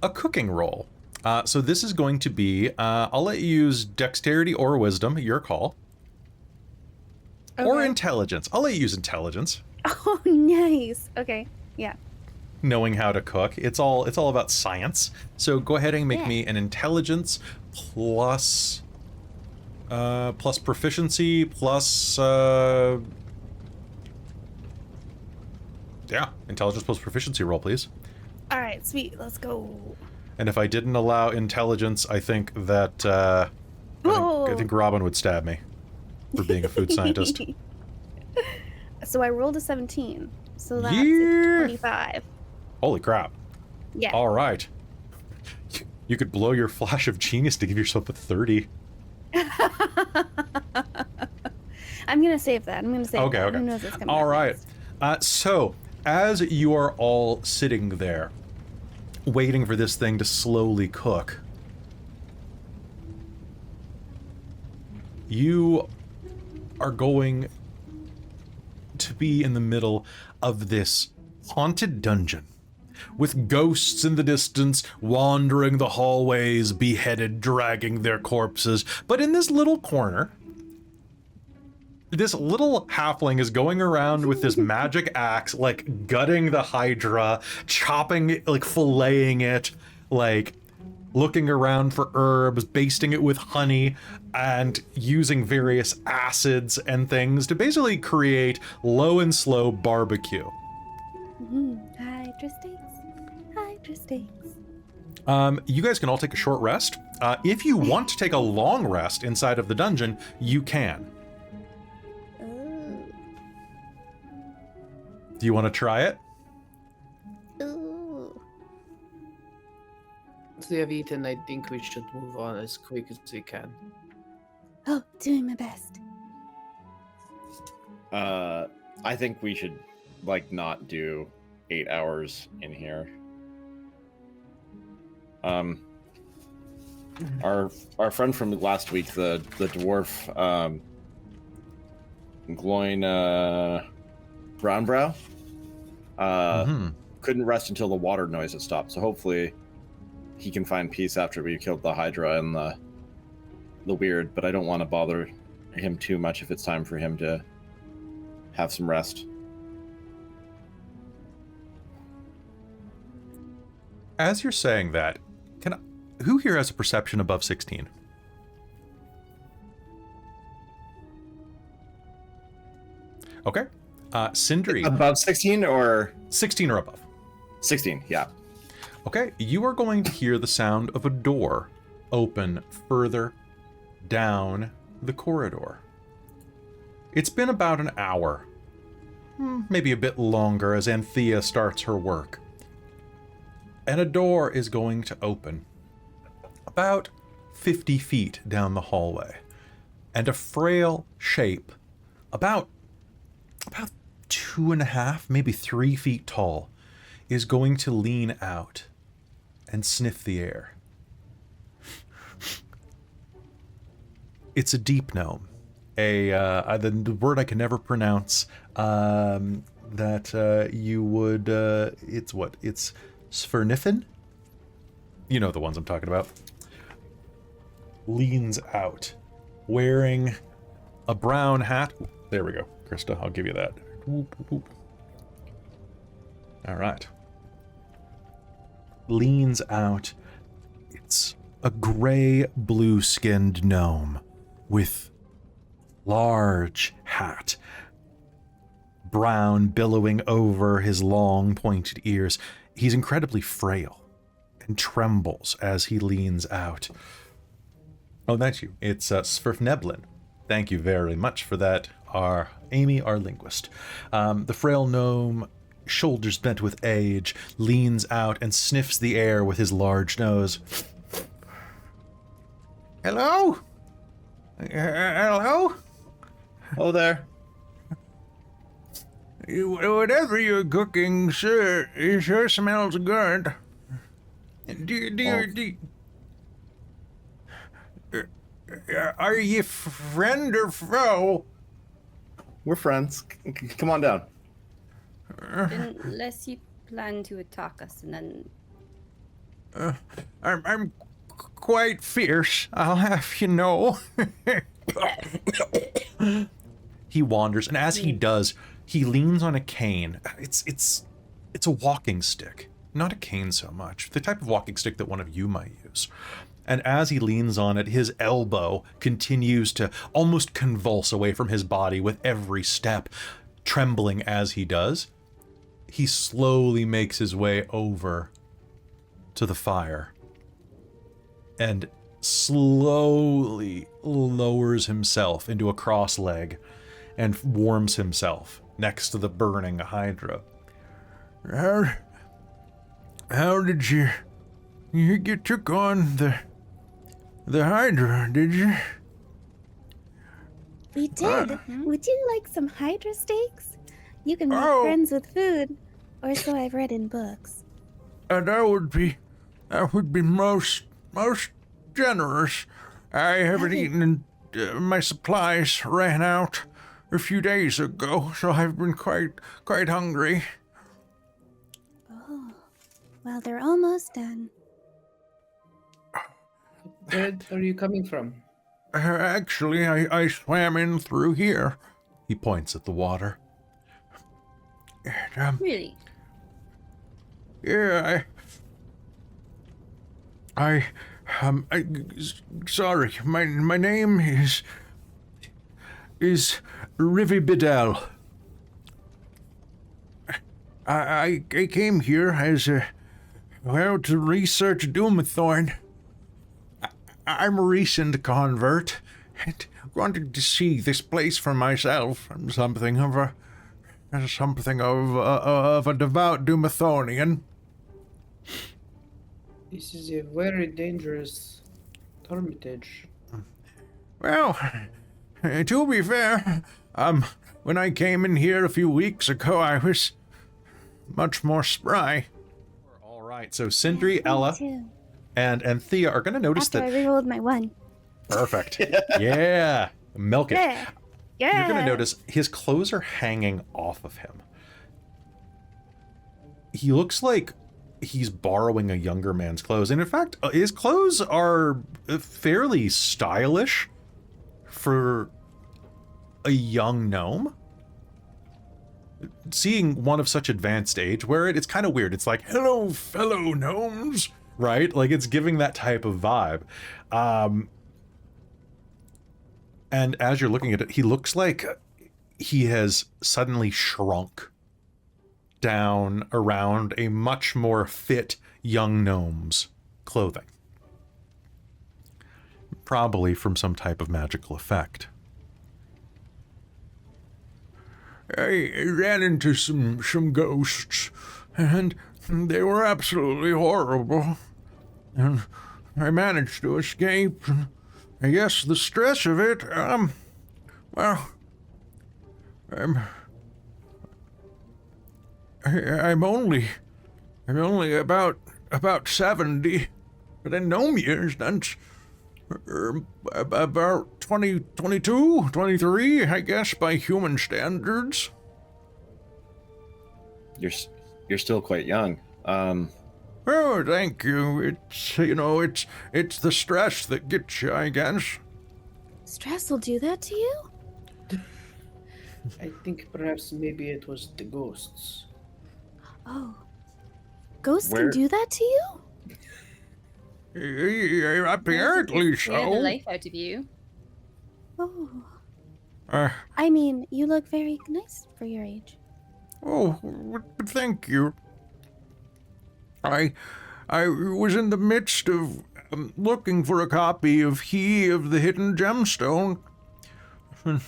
a cooking roll? So this is going to be, I'll let you use dexterity or wisdom, your call. Or Okay. intelligence. I'll let you use intelligence. Oh, nice. Okay. Yeah. Knowing how to cook. It's all about science. So go ahead and make me an intelligence plus proficiency plus intelligence plus proficiency roll, please. All right. Sweet. Let's go. And if I didn't allow intelligence, I think that I think Robin would stab me for being a food scientist. So I rolled a 17. So that's Yeah. 25. Holy crap. Yeah. All right. You could blow your flash of genius to give yourself a 30. I'm gonna save that. Okay. Who knows what's coming All up right. next. So, as you are all sitting there, waiting for this thing to slowly cook, you are going to be in the middle of this haunted dungeon, with ghosts in the distance wandering the hallways, beheaded, dragging their corpses. But in this little corner, this little halfling is going around with this magic axe, like gutting the hydra, chopping it, like filleting it, like looking around for herbs, basting it with honey, and using various acids and things to basically create low and slow barbecue. Hydra steaks. You guys can all take a short rest. If you want to take a long rest inside of the dungeon, you can. Ooh. Do you want to try it? Ooh. Once we have eaten, I think we should move on as quick as we can. Oh, doing my best. I think we should not do 8 hours in here. Our friend from last week, the dwarf, Gloin Brownbrow, couldn't rest until the water noise had stopped. So hopefully he can find peace after we killed the hydra and the weird. But I don't want to bother him too much if it's time for him to have some rest. As you're saying that, who here has a perception above 16? Okay. Sindri. Above 16 or 16 or above. 16? Yeah. Okay, you are going to hear the sound of a door open further down the corridor. It's been about an hour, maybe a bit longer, as Anthea starts her work. And a door is going to open about 50 feet down the hallway. And a frail shape, about 2.5, maybe 3 feet tall, is going to lean out and sniff the air. It's a deep gnome. The word I can never pronounce, that you would, it's Sfernifin? You know the ones I'm talking about. Leans out, wearing a brown hat. There we go, Christa, I'll give you that. Whoop, whoop. All right. Leans out. It's a gray, blue-skinned gnome with large hat, brown billowing over his long, pointed ears. He's incredibly frail and trembles as he leans out. Oh, that's you. It's Svirfneblin. Thank you very much for that, Amy, our linguist. The frail gnome, shoulders bent with age, leans out and sniffs the air with his large nose. Hello? Hello? Oh, there. Whatever you're cooking, sir, it sure smells good. Are you friend or foe? We're friends. Come on down. Unless you plan to attack us, and then I'm quite fierce, I'll have you know. He wanders, and as he does, he leans on a cane. It's a walking stick, not a cane so much. The type of walking stick that one of you might use. And as he leans on it, his elbow continues to almost convulse away from his body with every step, trembling as he does. He slowly makes his way over to the fire and slowly lowers himself into a cross leg and warms himself next to the burning hydra. How did you took on the hydra, did you? We did. Would you like some hydra steaks? You can make friends with food, or so I've read in books. That would be most generous. I haven't eaten, and my supplies ran out a few days ago, so I've been quite hungry. Oh, well, they're almost done. Where are you coming from? Actually, I swam in through here. He points at the water. And, really, yeah, sorry, my name is Rivy Bidell. I came here as to research Doomthorn. I'm a recent convert and wanted to see this place for myself. I'm something of a devout Doomthornian. This is a very dangerous hermitage. Well, to be fair, when I came in here a few weeks ago, I was much more spry. All right, so Sindri, Ella, and Anthea are going to notice After that... I rerolled my 1. Perfect. Yeah. Milk it. Yeah. Yeah. You're going to notice his clothes are hanging off of him. He looks like he's borrowing a younger man's clothes. And in fact, his clothes are fairly stylish for a young gnome. Seeing one of such advanced age wear it, it's kind of weird. It's like, hello, fellow gnomes, right? Like, it's giving that type of vibe. And as you're looking at it, he looks like he has suddenly shrunk down around a much more fit young gnome's clothing. Probably from some type of magical effect. I ran into some ghosts, and they were absolutely horrible. And I managed to escape, and I guess the stress of it, well, I'm only about 70, but in gnome years, that's about 22, 23, I guess, by human standards. You're still quite young. Oh, thank you. It's the stress that gets you, I guess. Stress will do that to you? I think perhaps maybe it was the ghosts. Oh. Ghosts Where- can do that to you? Apparently Scare the so. life out of you. Oh. Uh, I mean, you look very nice for your age. oh, thank you. I was in the midst of looking for a copy of He of the Hidden Gemstone, and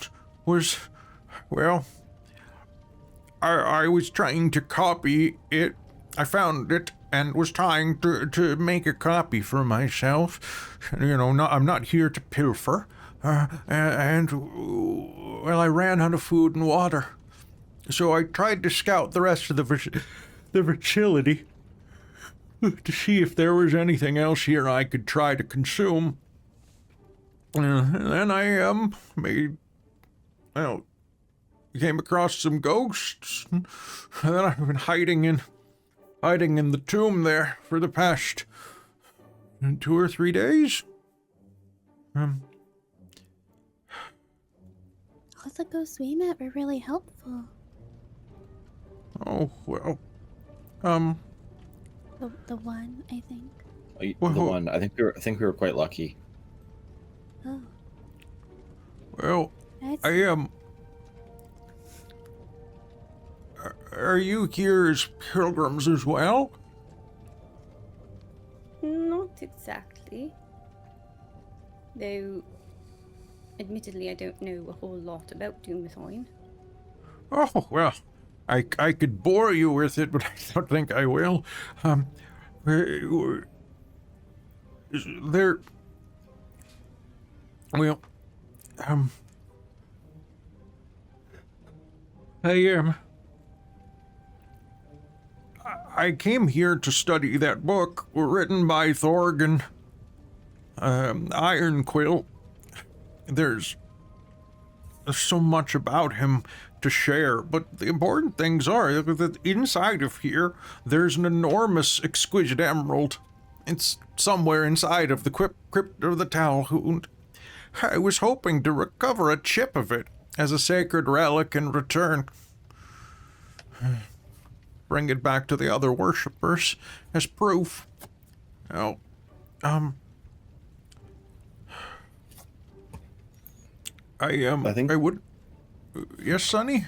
I was trying to copy it. I found it and was trying to make a copy for myself. You know, I'm not here to pilfer. I ran out of food and water. So I tried to scout the rest of the facility to see if there was anything else here I could try to consume. And then I came across some ghosts. And then I've been hiding in the tomb there for the past 2 or 3 days. All the ghosts we met were really helpful. Oh, well, The one, I think. The Well- one. I think we were quite lucky. Oh, well, that's... I am. Are you here as pilgrims as well? Not exactly. Though, admittedly, I don't know a whole lot about Doomthorn. Oh, well, I could bore you with it, but I don't think I will. There... Well, I came here to study that book written by Thorgan Ironquill. There's so much about him to share, but the important things are that inside of here, there's an enormous, exquisite emerald. It's somewhere inside of the crypt of the Talhund. I was hoping to recover a chip of it as a sacred relic in return. Bring it back to the other worshippers as proof. Now, I think- I would. Yes, Sonny?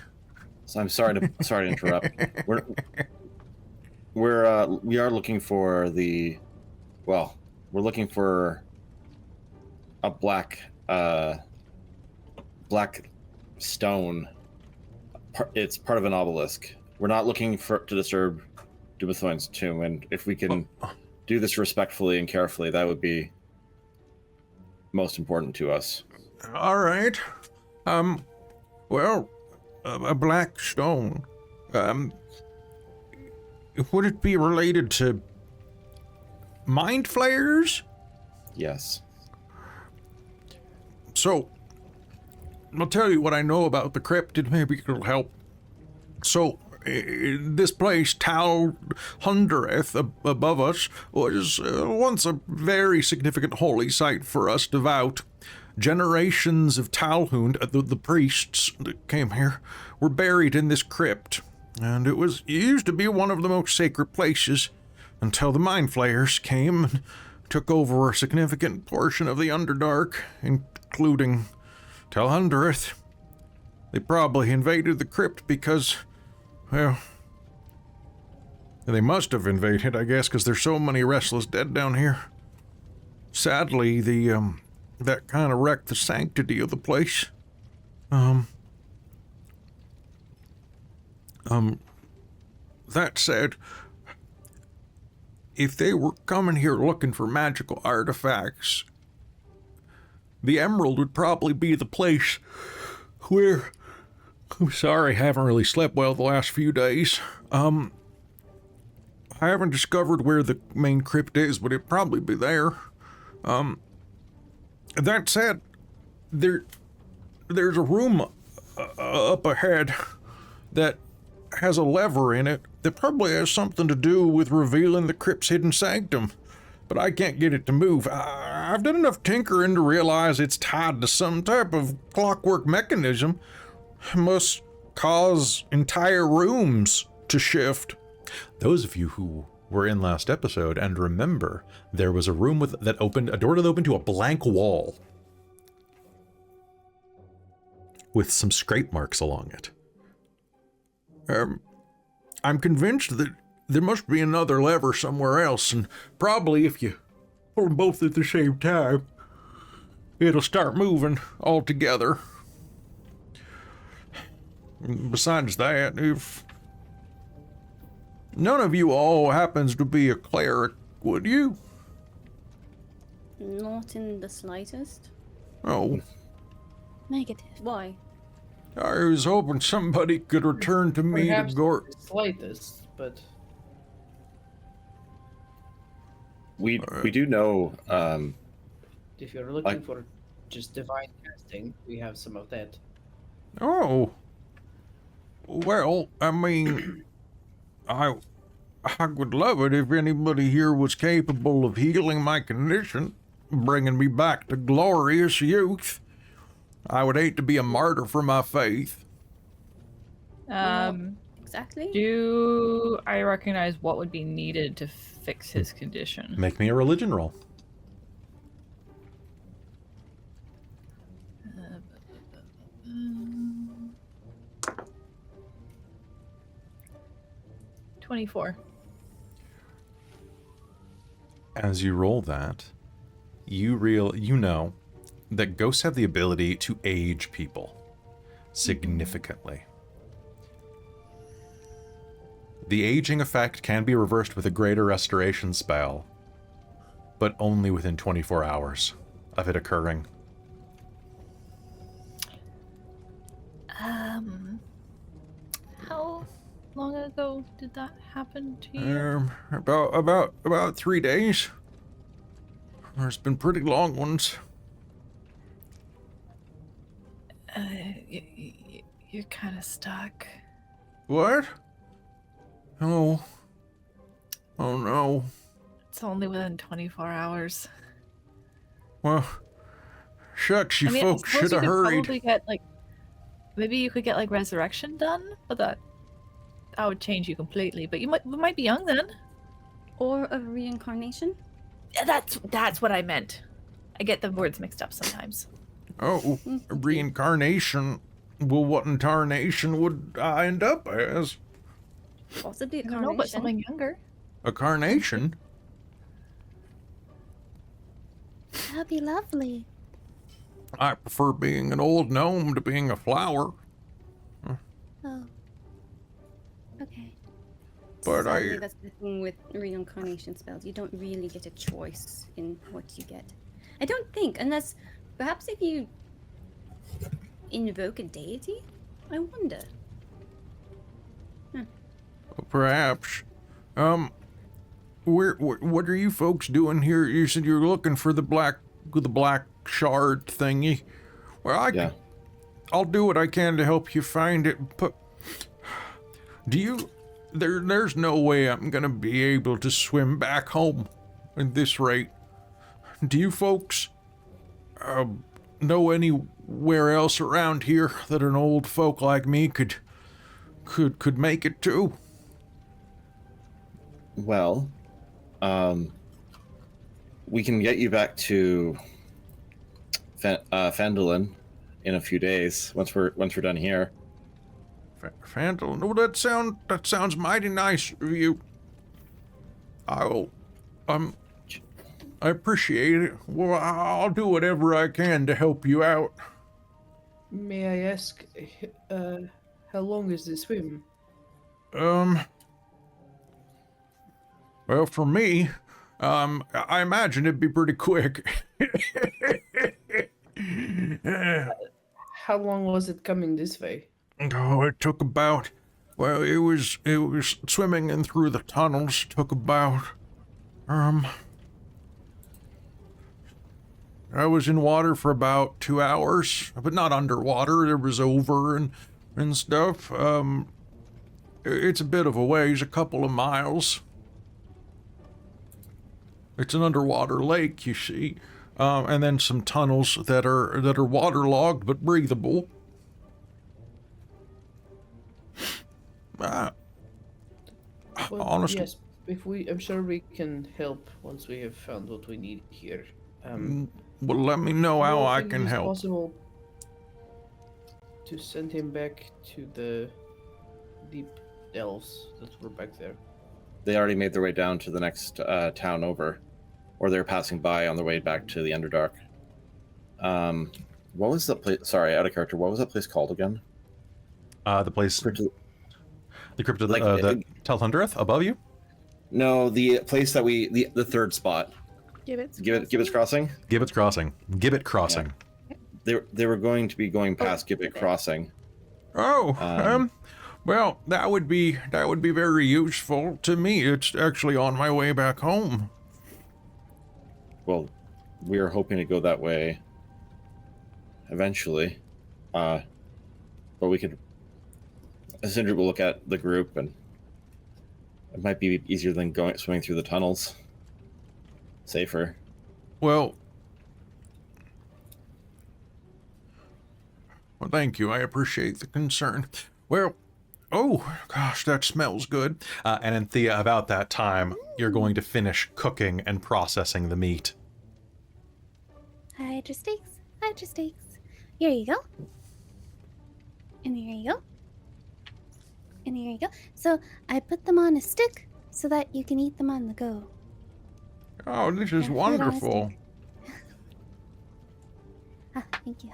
So I'm sorry to interrupt. We are looking for we're looking for a black stone. It's part of an obelisk. We're not looking to disturb Doomthorn's tomb, and if we can do this respectfully and carefully, that would be most important to us. All right. Well, a black stone. Would it be related to mind flayers? Yes. So, I'll tell you what I know about the crypt, and maybe it'll help. So, this place, Talhundereth, above us, was once a very significant holy site for us devout. Generations of Talhund, the priests that came here, were buried in this crypt, and it used to be one of the most sacred places until the Mind Flayers came and took over a significant portion of the Underdark, including Talhundereth. They probably invaded the crypt because, well, they must have invaded, I guess, because there's so many restless dead down here. Sadly, that kind of wrecked the sanctity of the place. That said, if they were coming here looking for magical artifacts, the Emerald would probably be the place where... I'm sorry, I haven't really slept well the last few days. I haven't discovered where the main crypt is, but it'd probably be there. That said, there's a room up ahead that has a lever in it that probably has something to do with revealing the crypt's hidden sanctum, but I can't get it to move. I've done enough tinkering to realize it's tied to some type of clockwork mechanism. It must cause entire rooms to shift Those of you who were in last episode and remember, there was a room with a door that opened to a blank wall with some scrape marks along it. I'm convinced that there must be another lever somewhere else, and probably if you pull them both at the same time, it'll start moving all together. Besides that, if none of you all happens to be a cleric, would you? Not in the slightest. Oh, Negative. Why? I was hoping somebody could return to me Perhaps to Gork. the slightest, but We do know. if you're looking for just divine casting, we have some of that. Oh. Well, I mean, I would love it if anybody here was capable of healing my condition, bringing me back to glorious youth. I would hate to be a martyr for my faith. Exactly. Do I recognize what would be needed to fix his condition? Make me a religion roll. Uh, 24. As you roll that, you know that ghosts have the ability to age people significantly. The aging effect can be reversed with a greater restoration spell, but only within 24 hours of it occurring. How long ago did that happen to you? About 3 days. There's been pretty long ones. You're kind of stuck. What? Oh. Oh no. It's only within 24 hours. Well, shucks, you I folks suppose should have you could hurried. Probably get maybe you could get resurrection done, but that would change you completely. But you might be young then. Or a reincarnation? Yeah, that's what I meant. I get the words mixed up sometimes. Oh, reincarnation. Well, what incarnation would I end up as? Possibly a I don't carnation. know, but something younger. A carnation? That'd be lovely. I prefer being an old gnome to being a flower. Oh. Okay. But Sadly, that's the thing with reincarnation spells. You don't really get a choice in what you get. I don't think, unless perhaps if you invoke a deity. I wonder. Perhaps. What are you folks doing here? You said you're looking for the black shard thingy. Well, I'll do what I can to help you find it. But there's no way I'm gonna be able to swim back home at this rate. Do you folks know anywhere else around here that an old folk like me could make it to? Well, we can get you back to Phandelver in a few days once we're done here. Phandelver? Oh, that sounds mighty nice of you. I appreciate it. Well, I'll do whatever I can to help you out. May I ask, how long is the swim? Well, for me, I imagine it'd be pretty quick. How long was it coming this way? Oh, it took about, well, it was swimming in through the tunnels, took about, I was in water for about 2 hours, but not underwater. There was over and stuff. It's a bit of a ways, a couple of miles. It's an underwater lake, you see, and then some tunnels that are waterlogged but breathable. But Honestly, yes, I'm sure we can help once we have found what we need here. well, let me know do how you I think can it's help. possible to send him back to the deep elves that were back there? They already made their way down to the next town over, or they're passing by on their way back to the Underdark. What was the place? Sorry, out of character. What was that place called again? The place, the crypt of Like, the Telthundereth above you. No, the place that the third spot. Gibbets. Gibbets Crossing. Gibbet Crossing. Gibbet Crossing. They were going to be going past Gibbet Crossing. Oh, well, that would be very useful to me. It's actually on my way back home. Well, we are hoping to go that way eventually, but we could. Sindri will look at the group, and it might be easier than swimming through the tunnels. Safer. Well, thank you. I appreciate the concern. Well, oh gosh, that smells good. And Anthea, about that time, you're going to finish cooking and processing the meat. Hydra steaks. Hydra steaks. Here you go. And here you go. And here you go. So I put them on a stick so that you can eat them on the go. Oh, this is Yeah, food on a wonderful. stick. Ah, thank you.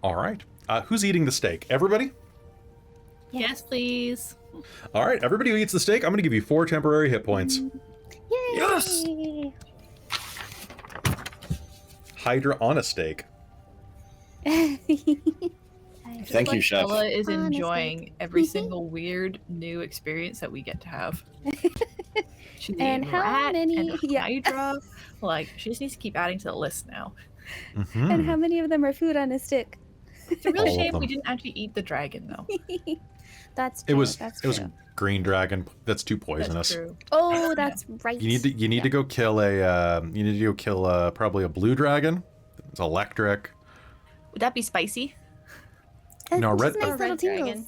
All right. Who's eating the steak? Everybody? Yes, please. All right. Everybody who eats the steak, I'm going to give you 4 temporary hit points. Yay! Yes! Hydra on a steak. Thank you, Chef. Ella is Honestly. enjoying every single weird new experience that we get to have. She's And eating how rat many- and yeah. hydra. Like, she just needs to keep adding to the list now. Mhm. And how many of them are food on a stick? It's a real All of shame them. we didn't actually eat the dragon, though. That's It true. was That's it was true. green dragon. That's too That's poisonous. true. Oh, that's right. You need to go kill probably a blue dragon. It's electric. Would that be spicy? No, Just red- nice Or little red tingles. dragon.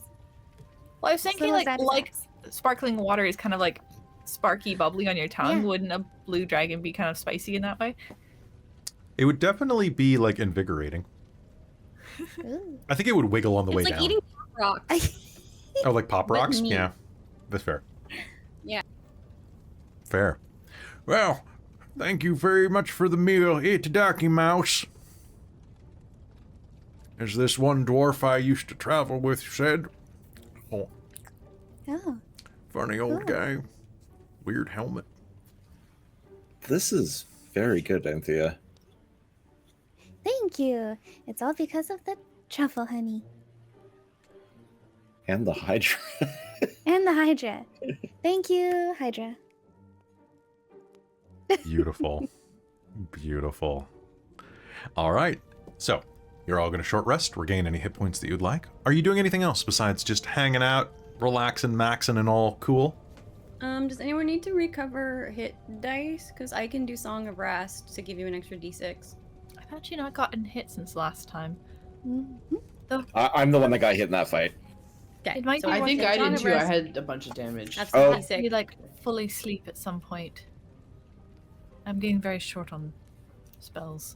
Well, I was thinking Little like zaps. sparkling water is kind of like sparky, bubbly on your tongue. Yeah. Wouldn't a blue dragon be kind of spicy in that way? It would definitely be like invigorating. Ooh. I think it would wiggle on the way It's like down. eating rocks. Oh, like pop but rocks? meat. Yeah. That's fair. Yeah. Fair. Well, thank you very much for the meal, Itadaki Mouse. As this one dwarf I used to travel with said. Oh, Oh, funny old Cool. guy. Weird helmet. This is very good, Anthea. thank you. It's all because of the truffle honey And the hydra. and the Hydra. Thank you, Hydra. Beautiful. Beautiful. All right. So, you're all going to short rest, regain any hit points that you'd like. Are you doing anything else besides just hanging out, relaxing, maxing, and all cool? Does anyone need to recover hit dice? Because I can do Song of Rest to give you an extra d6. I've actually not gotten hit since last time. Mhm. I'm the one that got hit in that fight. Okay. It might so be I worth think it. I Song did of too. I Rest, had a bunch of damage. That's Oh. d6. You like fully sleep at some point. I'm getting very short on spells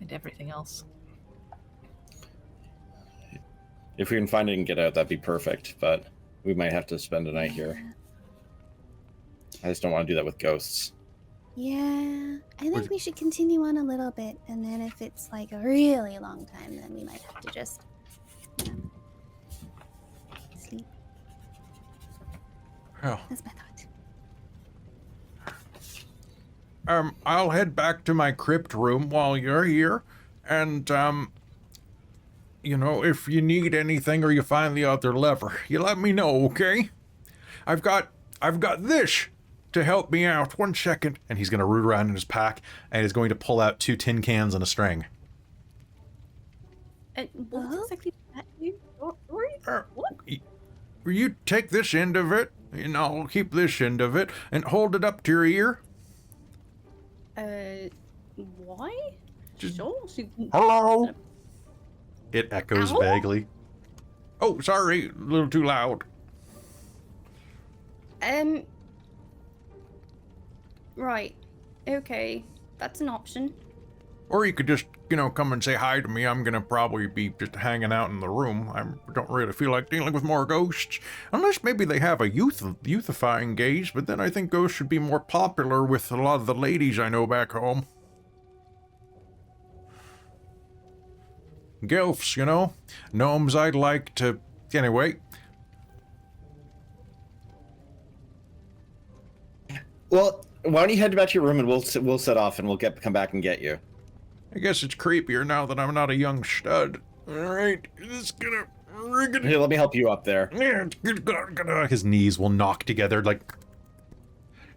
and everything else. If we can find it and get out, that'd be perfect. But we might have to spend a night here. I just don't want to do that with ghosts. Yeah, I Was- think we should continue on a little bit, and then if it's like a really long time, then we might have to just sleep. Well, That's my thought. I'll head back to my crypt room while you're here, and, you know, if you need anything or you find the other lever, you let me know, okay? I've got this to help me out. 1 second. And he's going to root around in his pack, and he's going to pull out 2 tin cans and a string. And what Uh-huh. exactly does that do? What? You take this end of it, and I'll keep this end of it, and hold it up to your ear. Why? Just- Sure. Hello? It echoes Ow. vaguely. Oh, sorry, a little too loud. Right. Okay. That's an option. Or you could just, come and say hi to me. I'm gonna probably be just hanging out in the room. I don't really feel like dealing with more ghosts. Unless maybe they have a youthifying gaze, but then I think ghosts should be more popular with a lot of the ladies I know back home. Gilfs, Gnomes I'd like to... Anyway. Well, why don't you head back to your room and we'll set off and we'll come back and get you. I guess it's creepier now that I'm not a young stud. Alright, it's gonna... Here, let me help you up there. His knees will knock together, like...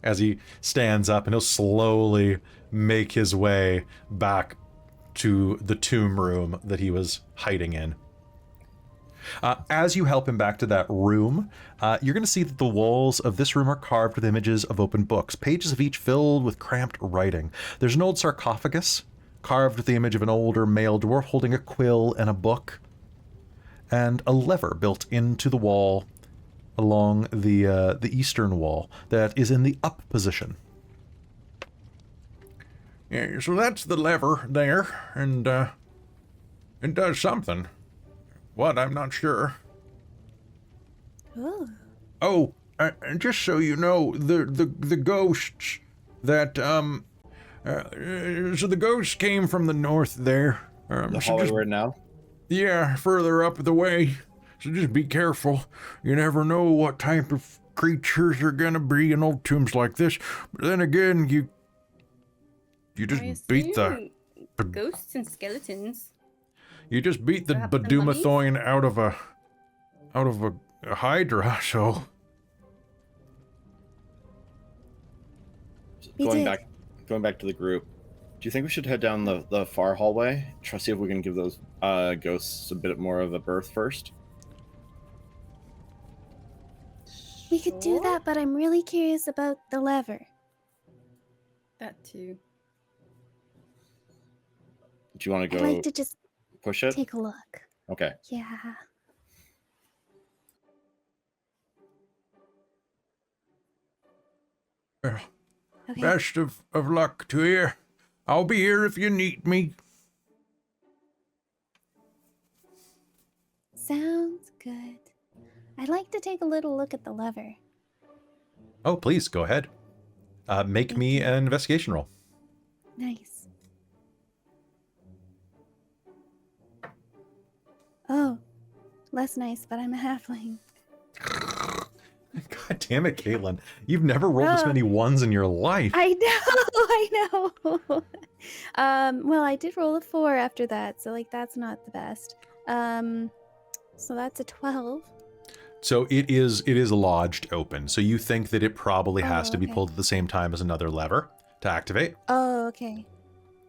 As he stands up, and he'll slowly make his way back to the tomb room that he was hiding in. As you help him back to that room, you're going to see that the walls of this room are carved with images of open books, pages of each filled with cramped writing. There's an old sarcophagus carved with the image of an older male dwarf holding a quill and a book, and a lever built into the wall along the eastern wall that is in the up position. Yeah, so that's the lever there, and it does something. What? I'm not sure. Ooh. Oh, just so you know, the ghosts that so the ghosts came from the north there. The So hallway just, we're in now? yeah, further up the way. So just be careful. You never know what type of creatures are gonna be in old tombs like this. But then again, you just beat the ghosts and skeletons. You just beat the Perhaps the mummies? Badoomathoin out of a hydra, so... We Going did. back to the group. Do you think we should head down the far hallway? Try to see if we can give those ghosts a bit more of a berth first. We could do that, but I'm really curious about the lever. That too. Do you want to I'd go like to just push it? take a look. Okay. Yeah. Well, Okay. best of luck to you. I'll be here if you need me. Sounds good. I'd like to take a little look at the lever. Oh, please, go ahead. Make Thank me you. an investigation roll. Nice. Oh, less nice, but I'm a halfling. God damn it, Caitlan. You've never rolled this Oh. many ones in your life. I know, I know. Well, I did roll a 4 after that, so like that's not the best. So that's a 12. So it is lodged open. So you think that it probably has Oh, to be okay. pulled at the same time as another lever to activate. Oh, okay.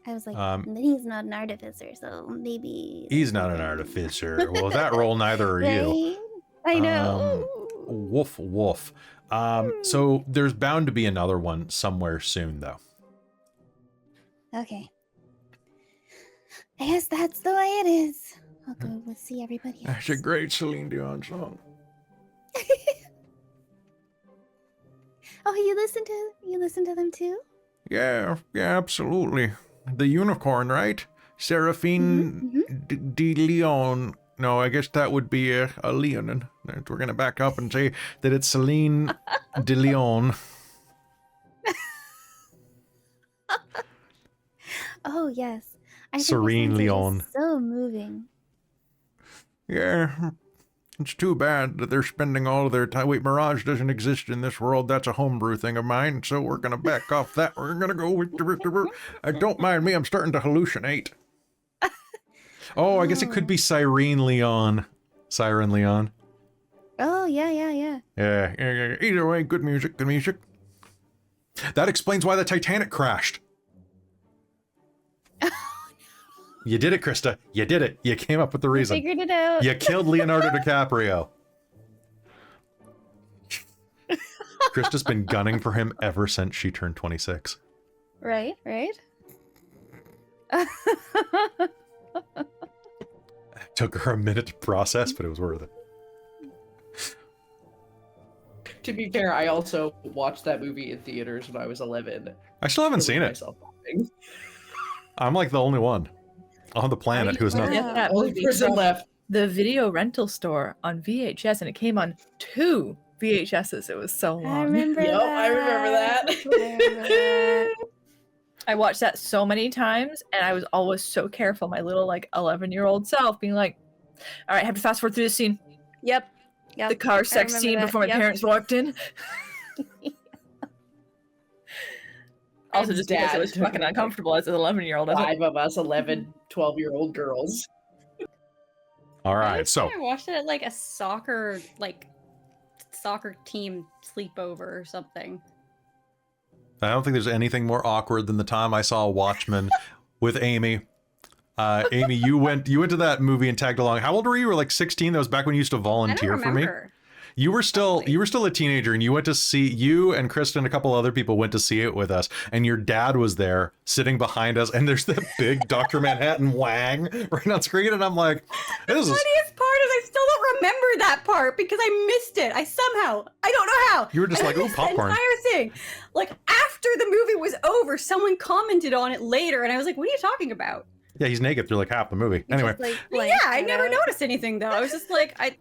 I was like, he's not an artificer, so maybe. He's not an artificer. Well, with that roll, neither are you. Right? I know. Woof, woof. So there's bound to be another one somewhere soon, though. Okay. I guess that's the way it is. I'll go see everybody else. That's a great Celine Dion song. Oh, you listen to them too? Yeah, absolutely. The unicorn, right? Seraphine de Leon. No, I guess that would be a Leonin. We're going to back up and say that it's Celine de Leon. Oh yes. I think Serene the songs are Leon. just so moving. Yeah, it's too bad that they're spending all of their time. Wait, Mirage doesn't exist in this world. That's a homebrew thing of mine, so we're going to back off that. We're going to go with... Don't mind me, I'm starting to hallucinate. Oh, I guess it could be Siren Leon. Siren Leon. Oh yeah. Yeah. Either way, good music, good music. That explains why the Titanic crashed. You did it, Christa. You did it. You came up with the reason. Figured it out. You killed Leonardo DiCaprio. Christa's been gunning for him ever since she turned 26. Right. Took her a minute to process, but it was worth it. To be fair, I also watched that movie in theaters when I was 11. I still haven't seen it. Myself laughing. I'm like the only one on the planet who's not. Get that Only movie person from left. the video rental store on VHS, and it came on 2 VHSs. It was so long. I remember Yup, that. I remember that. I remember that. I watched that so many times, and I was always so careful. My little like 11-year-old self being like, "All right, I have to fast forward through this scene. Yep. The car sex remember scene that. before my Yep. parents walked in." Also, And just because it Dad was took fucking it. uncomfortable as an 11-year-old. 5 of us, 11, 12-year-old girls. All I right, think so I watched it at like a soccer team sleepover or something. I don't think there's anything more awkward than the time I saw Watchmen with Amy. Amy, you went to that movie and tagged along. How old were you? You were like 16. That was back when you used to I volunteer don't for me. remember. You were still a teenager, and you went to see, you and Christa and a couple other people went to see it with us, and your dad was there sitting behind us, and there's that big Dr. Manhattan wang right on screen, and I'm like, this is Funniest part is I still don't remember that part because I missed it. I don't know how. You were just I like, ooh, missed popcorn. The entire thing. Like after the movie was over, someone commented on it later, and I was like, "What are you talking about?" Yeah, he's naked through like half the movie. You Anyway, just, like, Yeah, blanked I that never out. noticed anything though. I was just like, I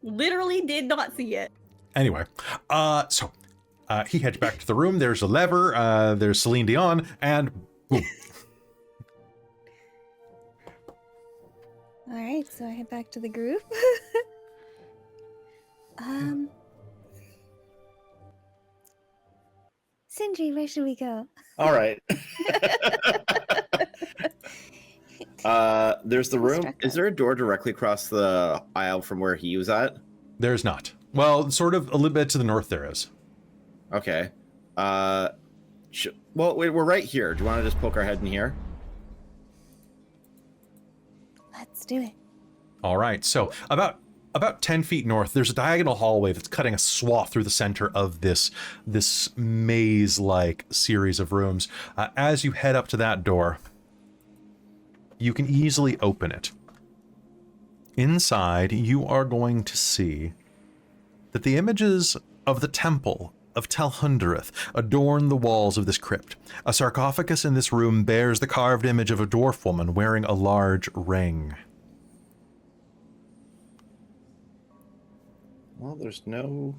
literally did not see it. so he heads back to the room. There's a lever. There's Celine Dion, and boom. All right, so I head back to the group. Sindri, where should we go? All right. There's the room. Struck Is up. there a door directly across the aisle from where he was at? There's not. Well, sort of a little bit to the north there is. Okay. Well, wait, we're right here. Do you want to just poke our head in here? Let's do it. All right, so about 10 feet north, there's a diagonal hallway that's cutting a swath through the center of this maze-like series of rooms. As you head up to that door, you can easily open it. Inside, you are going to see that the images of the temple of Talhundereth adorn the walls of this crypt. A sarcophagus in this room bears the carved image of a dwarf woman wearing a large ring. Well, there's no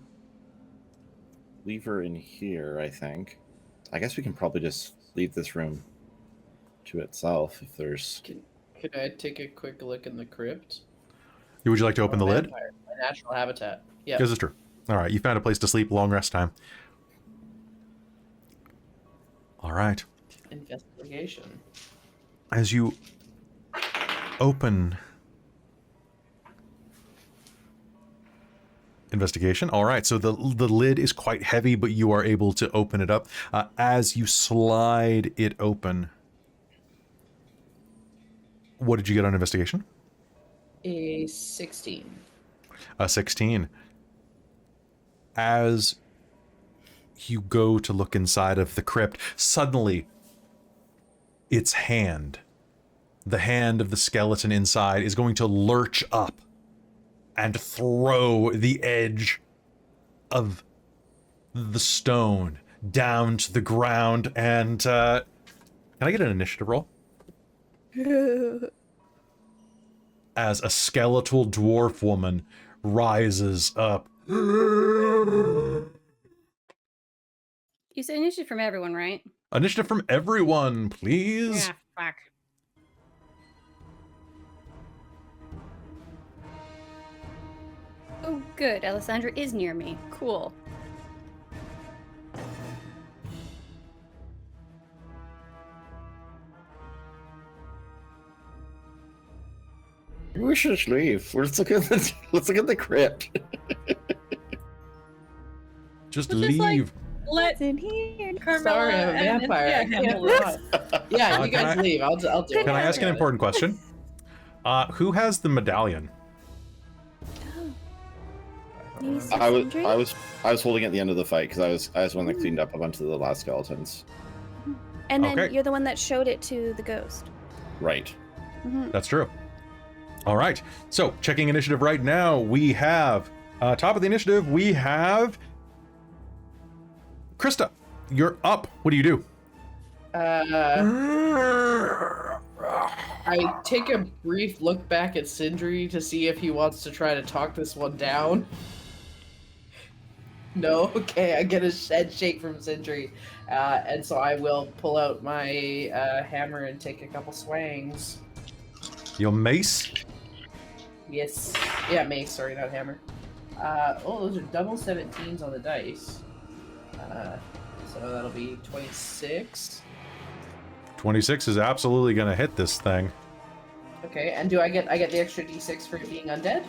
lever in here, I think. I guess we can probably just leave this room to itself if there's... Could I take a quick look in the crypt? Would you like to open the lid? Vampire, my natural habitat. Yeah. Because it's true. All right, you found a place to sleep, long rest time. All right. Investigation. As you open investigation. All right, so the lid is quite heavy, but you are able to open it up. As you slide it open, what did you get on investigation? A 16. A 16. As you go to look inside of the crypt, suddenly its hand, the hand of the skeleton inside, is going to lurch up and throw the edge of the stone down to the ground. And can I get an initiative roll? As a skeletal dwarf woman rises up. You said initiative from everyone, right? Initiative from everyone, please. Yeah, fuck. Oh, good. Alessandra is near me. Cool. We should just leave. Let's look at the crypt. Just Well, just, like, leave. Let What's in here? Carmilla Sorry, I'm a and vampire. Anthea I can't handle it. Yeah, you Can guys I- leave. I'll do it. Can I ask an important question? Who has the medallion? Maybe I Sindri? was holding it at the end of the fight because I was the one that cleaned up a bunch of the last skeletons. And then Okay. you're the one that showed it to the ghost. Right. Mhm. That's true. All right. So checking initiative right now, we have Top of the initiative, we have Christa. You're up. What do you do? I take a brief look back at Sindri to see if he wants to try to talk this one down. No? Okay, I get a head shake from Sindri. And so I will pull out my hammer and take a couple swangs. Your mace? Yes. Yeah, mace, sorry, not hammer. Those are double 17s on the dice. So that'll be 26. 26 is absolutely going to hit this thing. Okay, and do I get the extra d6 for being undead?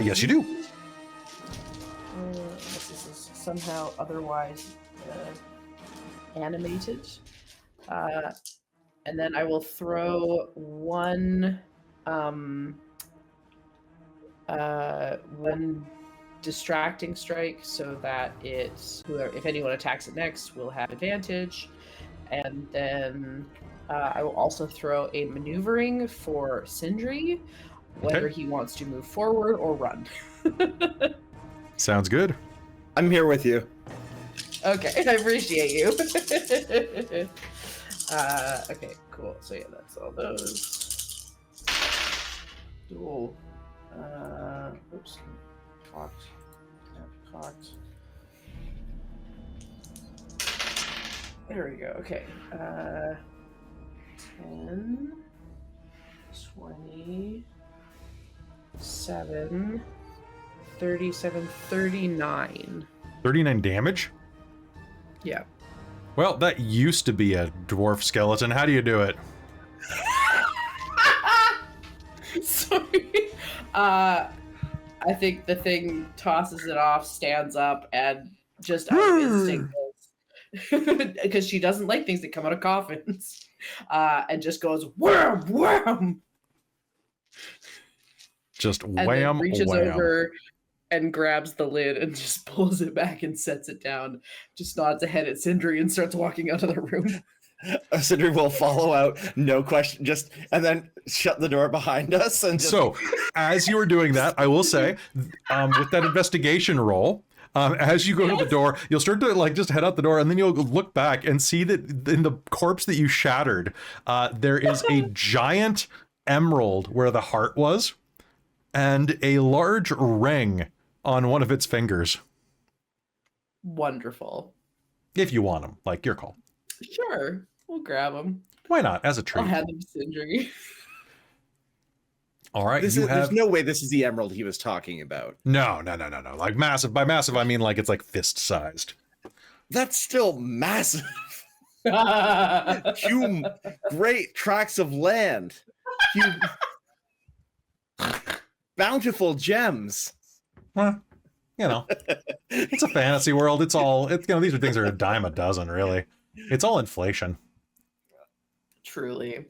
Yes, you do. Unless this is somehow otherwise animated. And then I will throw one distracting strike so that if anyone attacks it next will have advantage. And then I will also throw a maneuvering for Sindri, whether he wants to move forward or run. Sounds good. I'm here with you. Okay, I appreciate you. Okay, cool. So yeah, that's all those. Cool. Oops. Cocked. There we go. Okay. 10, 20, 7, 37, 39. 39 damage? Yeah. Well, that used to be a dwarf skeleton. How do you do it? Sorry. I think the thing tosses it off, stands up, and just out of instinct, because she doesn't like things that come out of coffins, and just goes wham, wham. Just And then wham, reaches wham. over and grabs the lid and just pulls it back and sets it down. Just nods ahead at Sindri and starts walking out of the room. Sindri will follow out, no question, and then shut the door behind us. And just... So, as you were doing that, I will say, with that investigation roll, as you go to the door, you'll start to just head out the door, and then you'll look back and see that in the corpse that you shattered, there is a giant emerald where the heart was, and a large ring on one of its fingers. Wonderful. If you want them, your call. Sure, we'll grab them. Why not? As a treat. I'll have them, Sindri. All right, There's no way this is the emerald he was talking about. No. Like massive. By massive, I mean it's like fist-sized. That's still massive. Huge, great tracts of land. Huge, bountiful gems. Well, it's a fantasy world. These are things that are a dime a dozen, really. It's all inflation. Truly.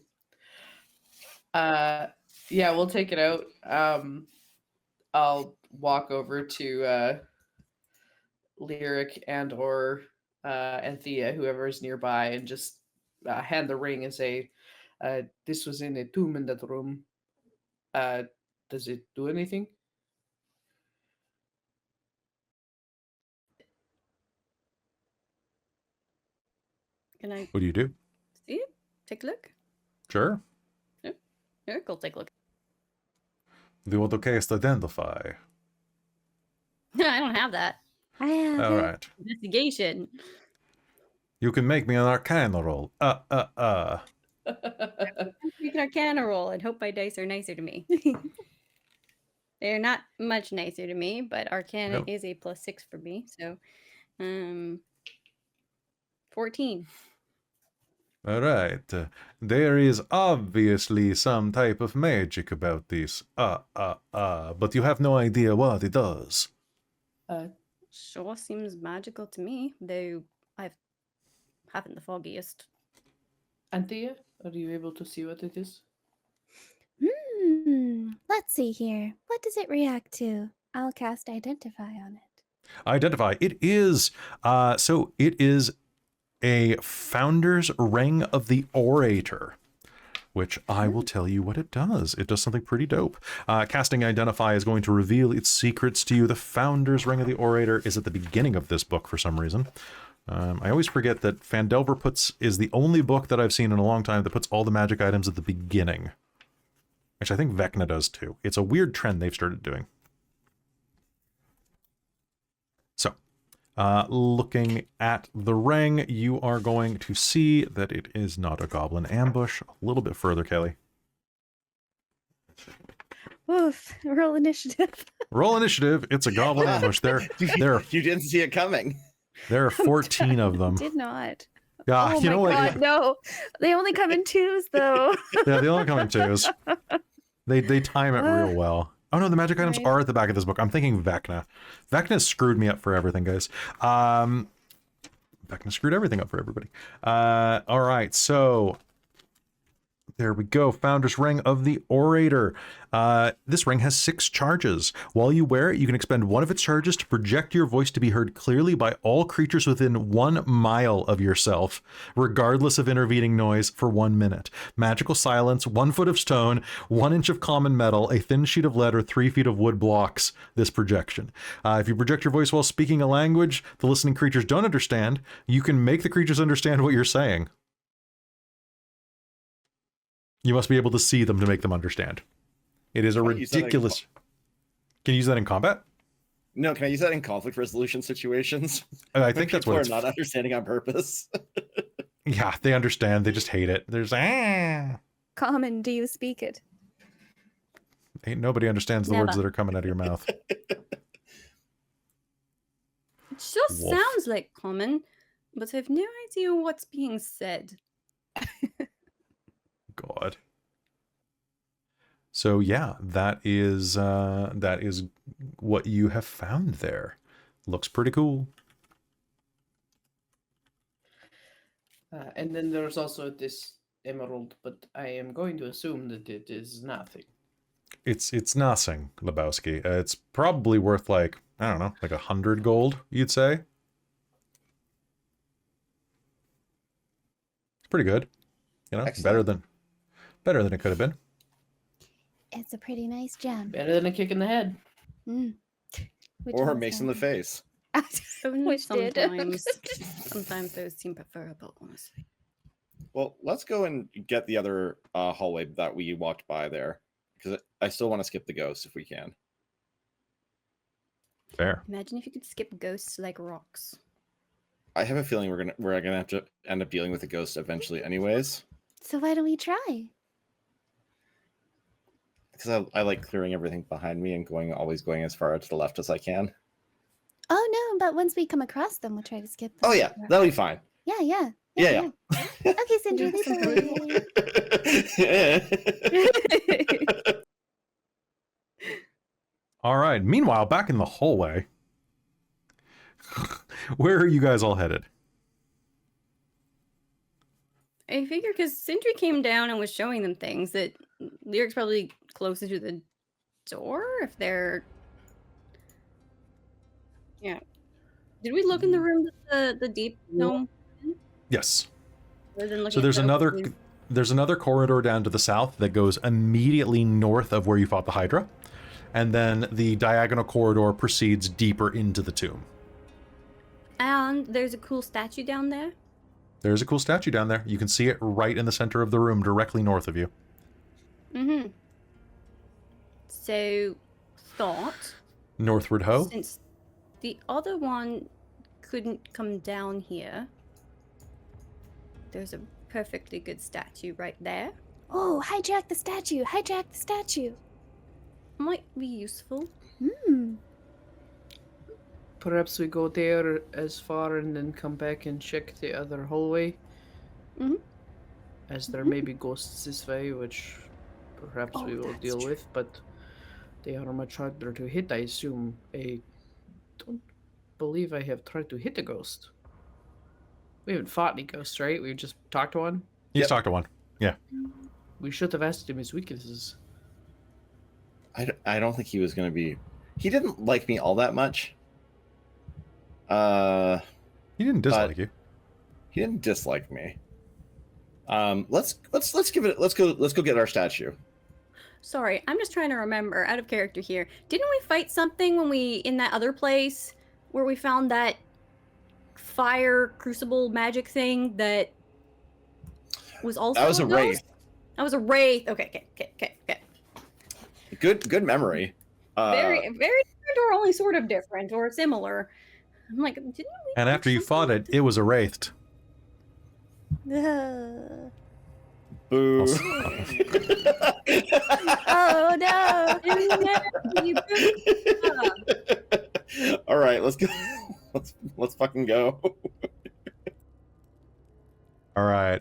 Yeah, we'll take it out. I'll walk over to Lyric and or Anthea, whoever is nearby, and just hand the ring and say, this was in a tomb in that room. Does it do anything? Can I What do you do? see it? Take a look? Sure. Yeah, go take a look. Do what the case to identify. I don't have that. I have All it. right. Investigation. You can make me an arcana roll. Make an arcana roll and hope my dice are nicer to me. They're not much nicer to me, but arcana Nope. is a +6 for me. So 14. All right. There is obviously some type of magic about this. But you have no idea what it does. Sure seems magical to me, though I haven't the foggiest. Anthea, are you able to see what it is? Let's see here. What does it react to? I'll cast Identify on it. Identify. It is, it is a Founder's Ring of the Orator. which I will tell you what it does. It does something pretty dope. Casting Identify is going to reveal its secrets to you. The Founder's Ring of the Orator is at the beginning of this book for some reason. I always forget that Phandelver is the only book that I've seen in a long time that puts all the magic items at the beginning. Actually, I think Vecna does too. It's a weird trend they've started doing. So, looking at the ring, you are going to see that it is not a goblin ambush. A little bit further, Kelly. Oof, roll initiative. Roll initiative. It's a goblin ambush. You didn't see it coming. There are 14 of them. Did not. Yeah, Oh you my know what? god, no. They only come in twos, though. Yeah, they only come in twos. They time it real well. Oh no, the magic items Right. are at the back of this book. I'm thinking Vecna. Vecna screwed me up for everything, guys. Vecna screwed everything up for everybody. All right, so there we go. Founder's Ring of the Orator. This ring has 6 charges. While you wear it, you can expend one of its charges to project your voice to be heard clearly by all creatures within 1 mile of yourself, regardless of intervening noise, for 1 minute. Magical silence, 1 foot of stone, 1 inch of common metal, a thin sheet of lead, or 3 feet of wood blocks this projection. If you project your voice while speaking a language the listening creatures don't understand, you can make the creatures understand what you're saying. You must be able to see them to make them understand. It is a ridiculous... Can you use that in combat? No, can I use that in conflict resolution situations? I think that's what it's... People are not understanding on purpose. Yeah, they understand. They just hate it. There's... Common, do you speak it? Ain't nobody understands the words that are coming out of your mouth. It just Wolf. sounds like common, but I have no idea what's being said. God. So yeah, that is what you have found there. Looks pretty cool. And then there's also this emerald, but I am going to assume that it is nothing. It's nothing, Lebowski. It's probably worth like, I don't know, like 100 gold, you'd say. It's pretty good. You know, Excellent. better than it could have been. It's a pretty nice gem. Better than a kick in the head. Mm. Which Or one's mace in that? the face. Only Which did. sometimes those seem preferable, honestly. Well, let's go and get the other hallway that we walked by there, because I still want to skip the ghost if we can. Fair. Imagine if you could skip ghosts like rocks. I have a feeling we're gonna have to end up dealing with a ghost eventually, anyways. So why don't we try? Because I like clearing everything behind me and always going as far to the left as I can. Oh no, but once we come across them, we'll try to skip them. Oh yeah, that'll be fine. Yeah. Yeah. Okay, Sindri, lead the way. All right. Meanwhile, back in the hallway, where are you guys all headed? I figure because Sindri came down and was showing them things that Lyric's probably closer to the door if they're... Yeah. Did we look in the room that the deep gnome? Yes. Rather than looking So at there's another corridor down to the south that goes immediately north of where you fought the Hydra. And then the diagonal corridor proceeds deeper into the tomb. And there's a cool statue down there. There's a cool statue down there. You can see it right in the center of the room, directly north of you. Mm-hmm. So, thought... Northward ho. Since the other one couldn't come down here, there's a perfectly good statue right there. Oh, hijack the statue! Hijack the statue! Might be useful. Hmm. Perhaps we go there as far and then come back and check the other hallway. Mhm. As there may be ghosts this way, which perhaps we will that's deal true. with, but they are much harder to hit, I assume. I don't believe I have tried to hit a ghost. We haven't fought any ghosts, right? We just talked to one? You Yep. talked to one. Yeah. We should have asked him his weaknesses. I don't think he was going to be... He didn't like me all that much. He didn't dislike you. He didn't dislike me. Let's go get our statue. Sorry, I'm just trying to remember, out of character here. Didn't we fight something when we, in that other place, where we found that fire crucible magic thing that was also That was a wraith. That was a wraith. Okay. Good memory. Very different, or only sort of different, or similar. I'm like, didn't we? And after you fought it, it was erased. Boo. Oh no! All right, let's go. Let's fucking go. All right.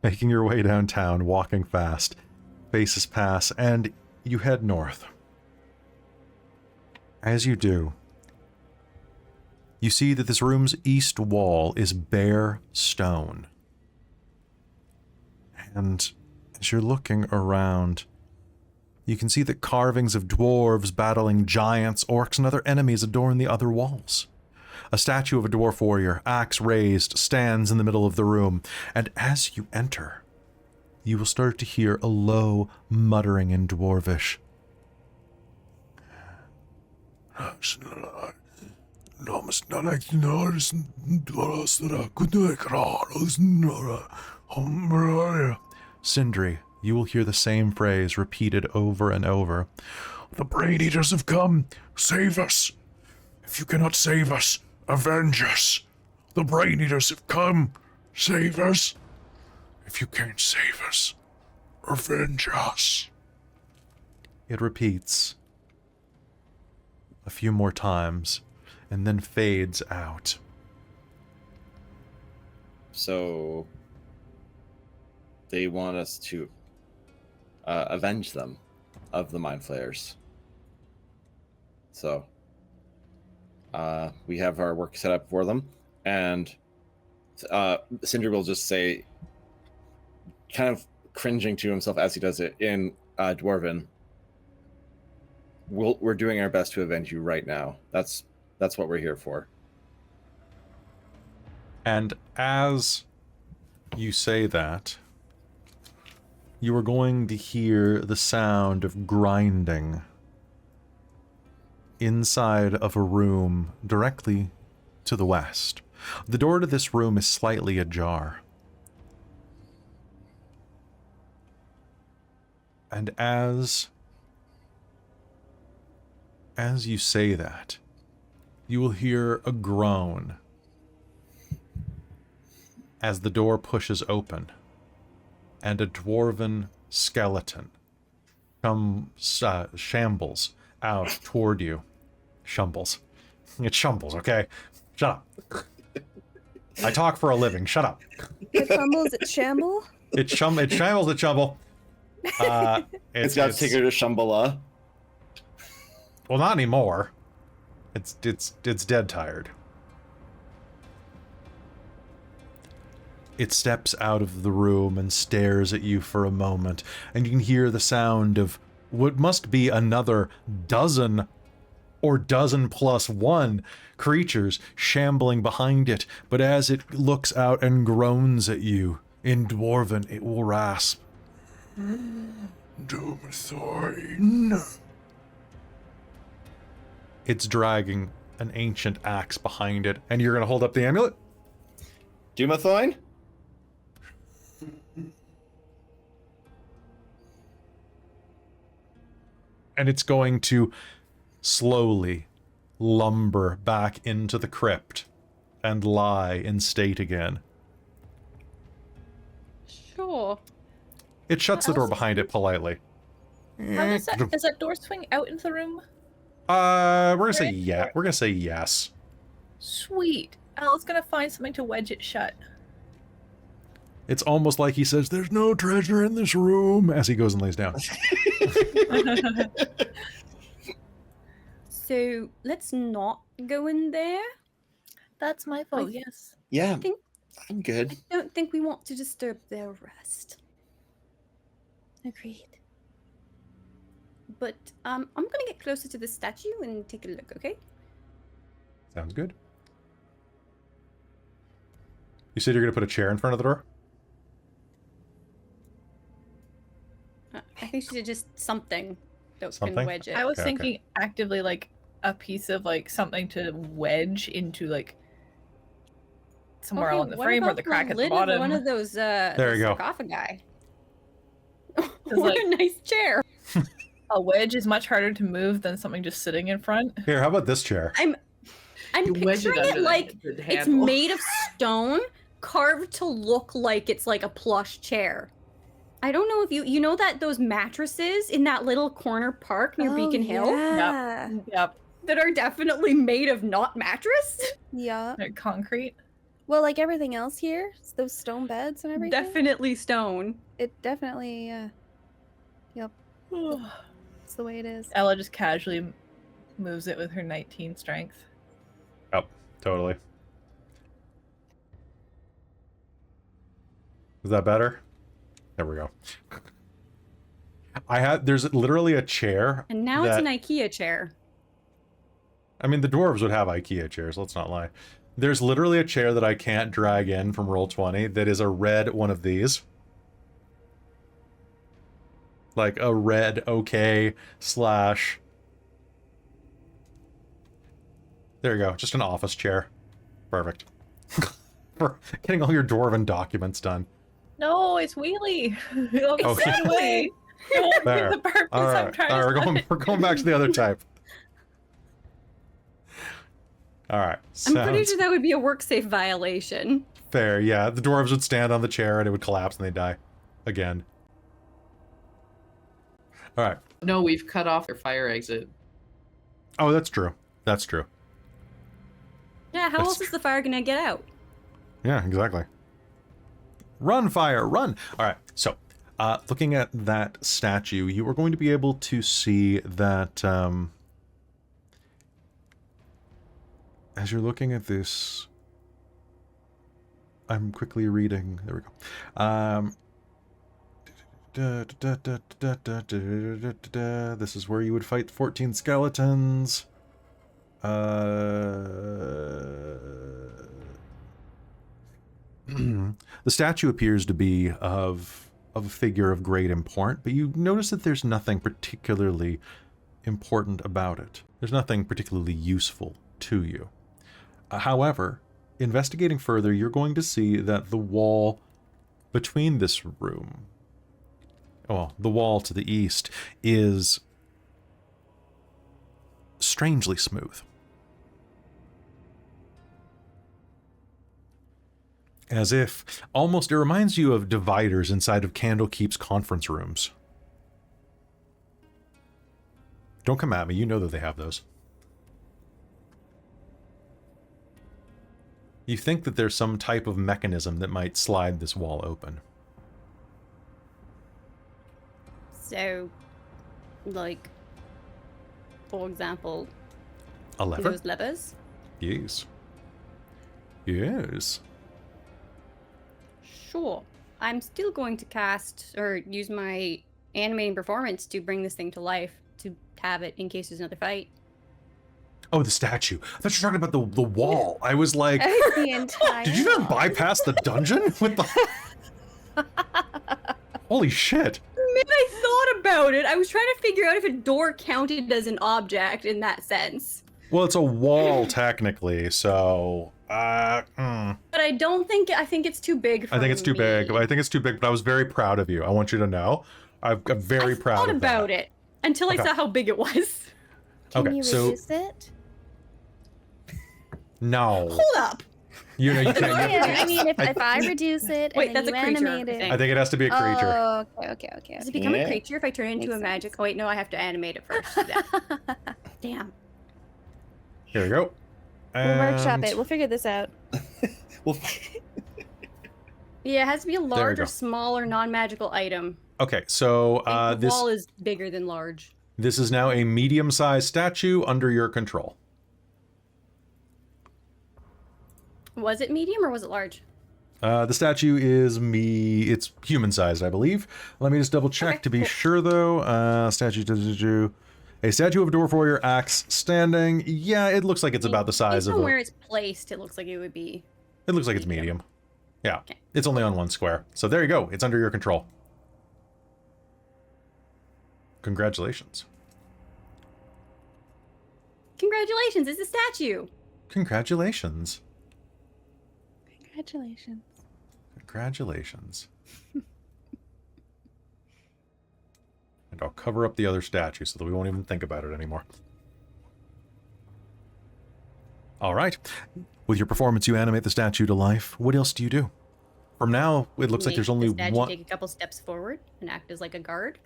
Making your way downtown, walking fast. Faces pass, and you head north. As you do, you see that this room's east wall is bare stone. And as you're looking around, you can see that carvings of dwarves battling giants, orcs, and other enemies adorn the other walls. A statue of a dwarf warrior, axe raised, stands in the middle of the room, and as you enter, you will start to hear a low muttering in Dwarvish. Sindri, you will hear the same phrase repeated over and over. The Brain Eaters have come! Save us! If you cannot save us, avenge us! The Brain Eaters have come! Save us! If you can't save us, avenge us! It repeats a few more times, and then fades out. So they want us to avenge them of the Mind Flayers. So we have our work set up for them, and Sindri will just say, kind of cringing to himself as he does it in Dwarven, we're doing our best to avenge you right now. That's what we're here for. And as you say that, you are going to hear the sound of grinding inside of a room directly to the west. The door to this room is slightly ajar. And as you say that, you will hear a groan as the door pushes open, and a dwarven skeleton shambles out toward you. Shumbles. It shumbles, okay? Shut up. I talk for a living. Shut up. It crumbles, it shamble? It shambles, it shumble. It's got to take her to Shambhala. Well, not anymore. It's dead tired. It steps out of the room and stares at you for a moment, and you can hear the sound of what must be another dozen or dozen plus one creatures shambling behind it. But as it looks out and groans at you, in Dwarven, it will rasp. Doomthoin. It's dragging an ancient axe behind it, and you're going to hold up the amulet? Dumathoin? And it's going to slowly lumber back into the crypt and lie in state again. Sure. It shuts the door behind it politely. How does that door swing out into the room? We're gonna say yeah. We're gonna say yes. Sweet. Al's gonna find something to wedge it shut. It's almost like he says, "There's no treasure in this room," as he goes and lays down. So let's not go in there. That's my fault. Yes. Yeah, think- I'm good. I don't think we want to disturb their rest. Agreed. But I'm gonna get closer to the statue and take a look, okay? Sounds good. You said you're gonna put a chair in front of the door? I think she did just something that Something? can wedge it. I was Okay, okay. thinking actively like a piece of like something to wedge into like somewhere Okay, along the what frame or about the crack at the lid of bottom. one of those There you go. sarcophagi. It's What like- a nice chair. A wedge is much harder to move than something just sitting in front. Here, how about this chair? I'm You wedge picturing under it like the it's handle. made of stone, carved to look like it's like a plush chair. I don't know if you know that those mattresses in that little corner park near Oh, Beacon Hill Yeah. Yep, that are definitely made of not mattress? Yeah. they're concrete. Well, like everything else here, those stone beds and everything. Definitely stone. It definitely, yep, it's the way it is. Ella just casually moves it with her 19 strength. Yep, totally. Is that better? There we go. There's literally a chair. And now it's an IKEA chair. I mean, the dwarves would have IKEA chairs, let's not lie. There's literally a chair that I can't drag in from Roll20 that is a red one of these. Like a red OK slash... There you go, just an office chair. Perfect. For getting all your dwarven documents done. No, it's Wheelie. It'll be Okay. set away. It won't There. be the purpose I'm Alright, trying alright, to we're going back to the other type. Alright, I'm pretty sounds sure that would be a work safe violation. fair. Yeah, the dwarves would stand on the chair and it would collapse and they'd die. Again. Alright. No, we've cut off their fire exit. Oh, that's true. That's true. Yeah, how That's else is the fire gonna get out? Yeah, exactly. Run, fire, run! Alright, so, looking at that statue, you are going to be able to see that, as you're looking at this... I'm quickly reading... There we go. This is where you would fight 14 skeletons. The statue appears to be of a figure of great import, but you notice that there's nothing particularly important about it. There's nothing particularly useful to you. However, investigating further, you're going to see that the wall between this room, well, the wall to the east, is strangely smooth. As if, almost, it reminds you of dividers inside of Candlekeep's conference rooms. Don't come at me, you know that they have those. You think that there's some type of mechanism that might slide this wall open. So, like, for example, A lever? those levers. Yes. Yes. Sure. I'm still going to cast or use my animating performance to bring this thing to life, to have it in case there's another fight. Oh, the statue. I thought you were talking about the wall. I was like, The entire. did you not bypass the dungeon with the... Holy shit. Man, I thought about it. I was trying to figure out if a door counted as an object in that sense. Well, it's a wall technically, so... But I don't think, I think it's too big for I think it's too big. me. I think it's too big, but I was very proud of you. I want you to know. I'm very proud thought of that. about it until I Okay. saw how big it was. Can Okay, you so- reduce it? No. Hold up. You know, you can't. Yeah, I mean, if I reduce it Wait, and then that's you a creature, animate I it. think. I think it has to be a creature. Oh, okay. Does it become a Yeah. creature if I turn it into Makes a magic? sense. Oh wait, no, I have to animate it first. Yeah. Damn. Here we go. We'll workshop And- it. We'll figure this out. Well, Yeah, it has to be a we large go. or small or non-magical item. Okay, so I think the this wall is bigger than large. this is now a medium-sized statue under your control. Was it medium or was it large? The statue is it's human-sized, I believe. Let me just double-check Okay, to be cool. sure, though. A statue of a dwarf warrior, axe standing. Yeah, it looks like it's about the size Based of on a... where it's placed, it looks like it would be. It looks like it's medium. medium. Yeah, Okay. it's only on one square. So there you go. It's under your control. Congratulations. Congratulations, it's a statue. Congratulations. Congratulations. Congratulations. And I'll cover up the other statue so that we won't even think about it anymore. All right. With your performance, you animate the statue to life. What else do you do? From now, it looks like Make there's only the statue one. take a couple steps forward and act as like a guard.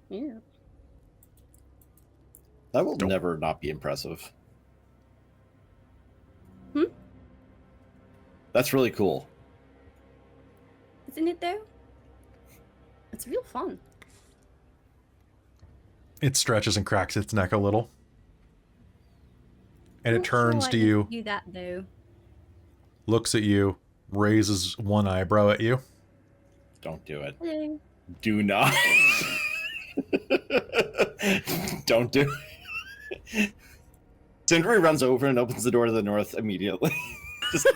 Yeah. That will never not be impressive. Hmm? That's really cool. Isn't it though? It's real fun. It stretches and cracks its neck a little. And it Not sure turns I to can you, Do that though. looks at you, raises one eyebrow at you. Don't do it. Hello. Do not. Don't do it. Sindri runs over and opens the door to the north immediately. Just,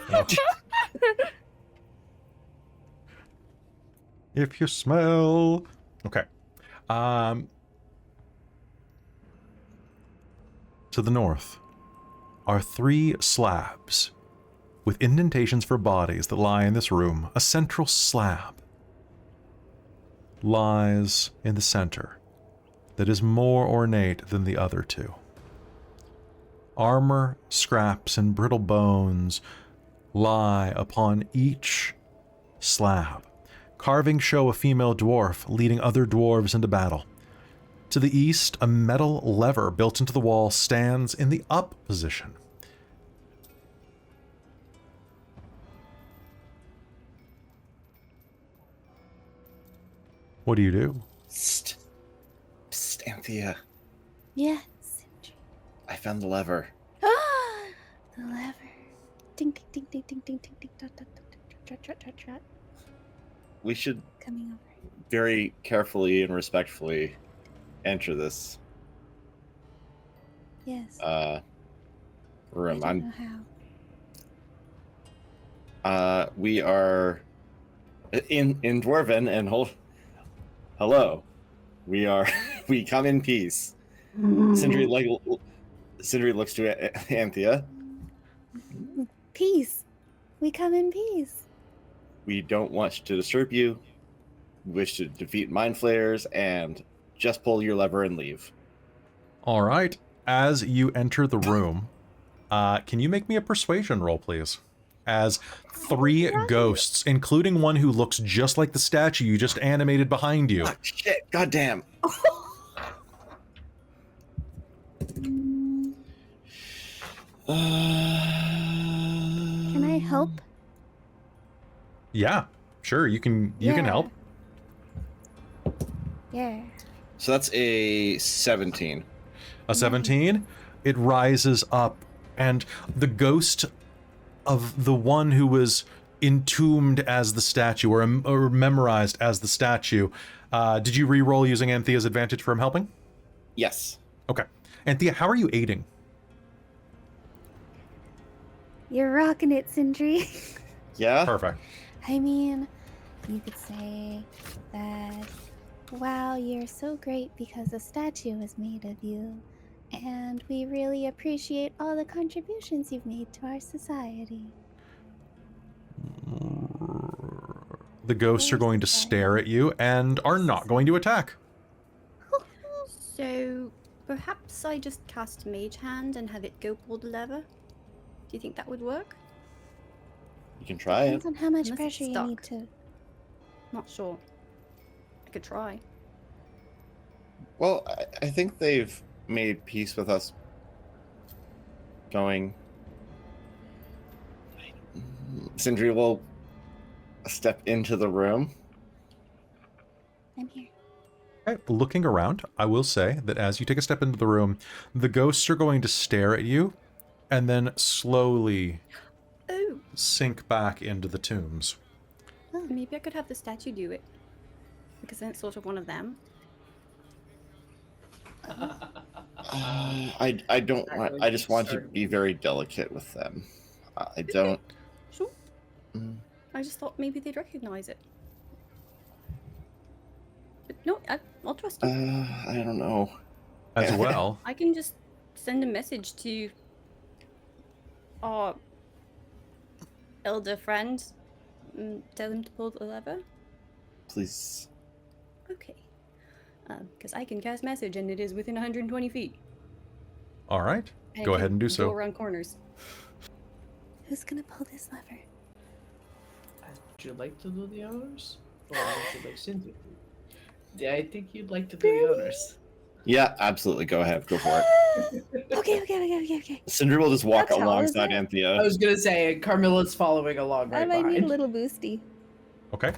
If you smell. Okay. To the north are 3 slabs with indentations for bodies that lie in this room. A central slab lies in the center that is more ornate than the other 2. Armor, scraps, and brittle bones lie upon each slab. Carvings show a female dwarf leading other dwarves into battle. To the east, a metal lever built into the wall stands in the up position. What do you do? Psst. Psst, Anthea. Yes. I found the lever. Ah, the lever. Ding, ding, ding, ding, ding, ding, ding, ding, dot, dot, dot, dot, trot, trot, trot, trot. We should Coming over. very carefully and respectfully enter this Yes. room. I don't know how. We are in Dwarven and hello. We are we come in peace. Sindri looks to Anthea. Peace. We come in peace. We don't want to disturb you. We wish to defeat mind flayers and just pull your lever and leave. All right. As you enter the room, can you make me a persuasion roll, please? As 3 ghosts, including one who looks just like the statue you just animated behind you. Oh, shit, goddamn. Can I help? Yeah, sure. You can help. Yeah. So that's a 17. A 17. It rises up, and the ghost of the one who was entombed as the statue or memorized as the statue. Did you re-roll using Anthea's advantage for him helping? Yes. Okay. Anthea, how are you aiding? You're rocking it, Sindri. Yeah? Perfect. I mean, you could say that, wow, you're so great because a statue was made of you. And we really appreciate all the contributions you've made to our society. The ghosts are going to stare at you and are not going to attack. So perhaps I just cast Mage Hand and have it go pull the lever? Do you think that would work? You can try it. Depends on how much Unless it's pressure you need stuck. to. Not sure. I could try. Well, I think they've made peace with us going. Sindri will step into the room. I'm here. Okay, looking around, I will say that as you take a step into the room, the ghosts are going to stare at you and then slowly sink back into the tombs. Maybe I could have the statue do it. Because then it's sort of one of them. I don't want. I just want to be very delicate with them. I don't. Sure. I just thought maybe they'd recognize it. But No, I'll trust you. I don't know. As well. I can just send a message to our elder friend. Tell him to pull the lever. Please. Okay. Because I can cast message and it is within 120 feet. All right. And Go it ahead can and do Go so. around corners. Who's gonna pull this lever? Would you like to do the honors? Or would you like Sindri? Yeah, I think you'd like to do the honors. Yeah, absolutely. Go ahead. Go for it. Okay. Sindri will just walk How tall is alongside it? Anthea. I was gonna say, Carmilla's following along I right might need a behind. little boosty. Okay.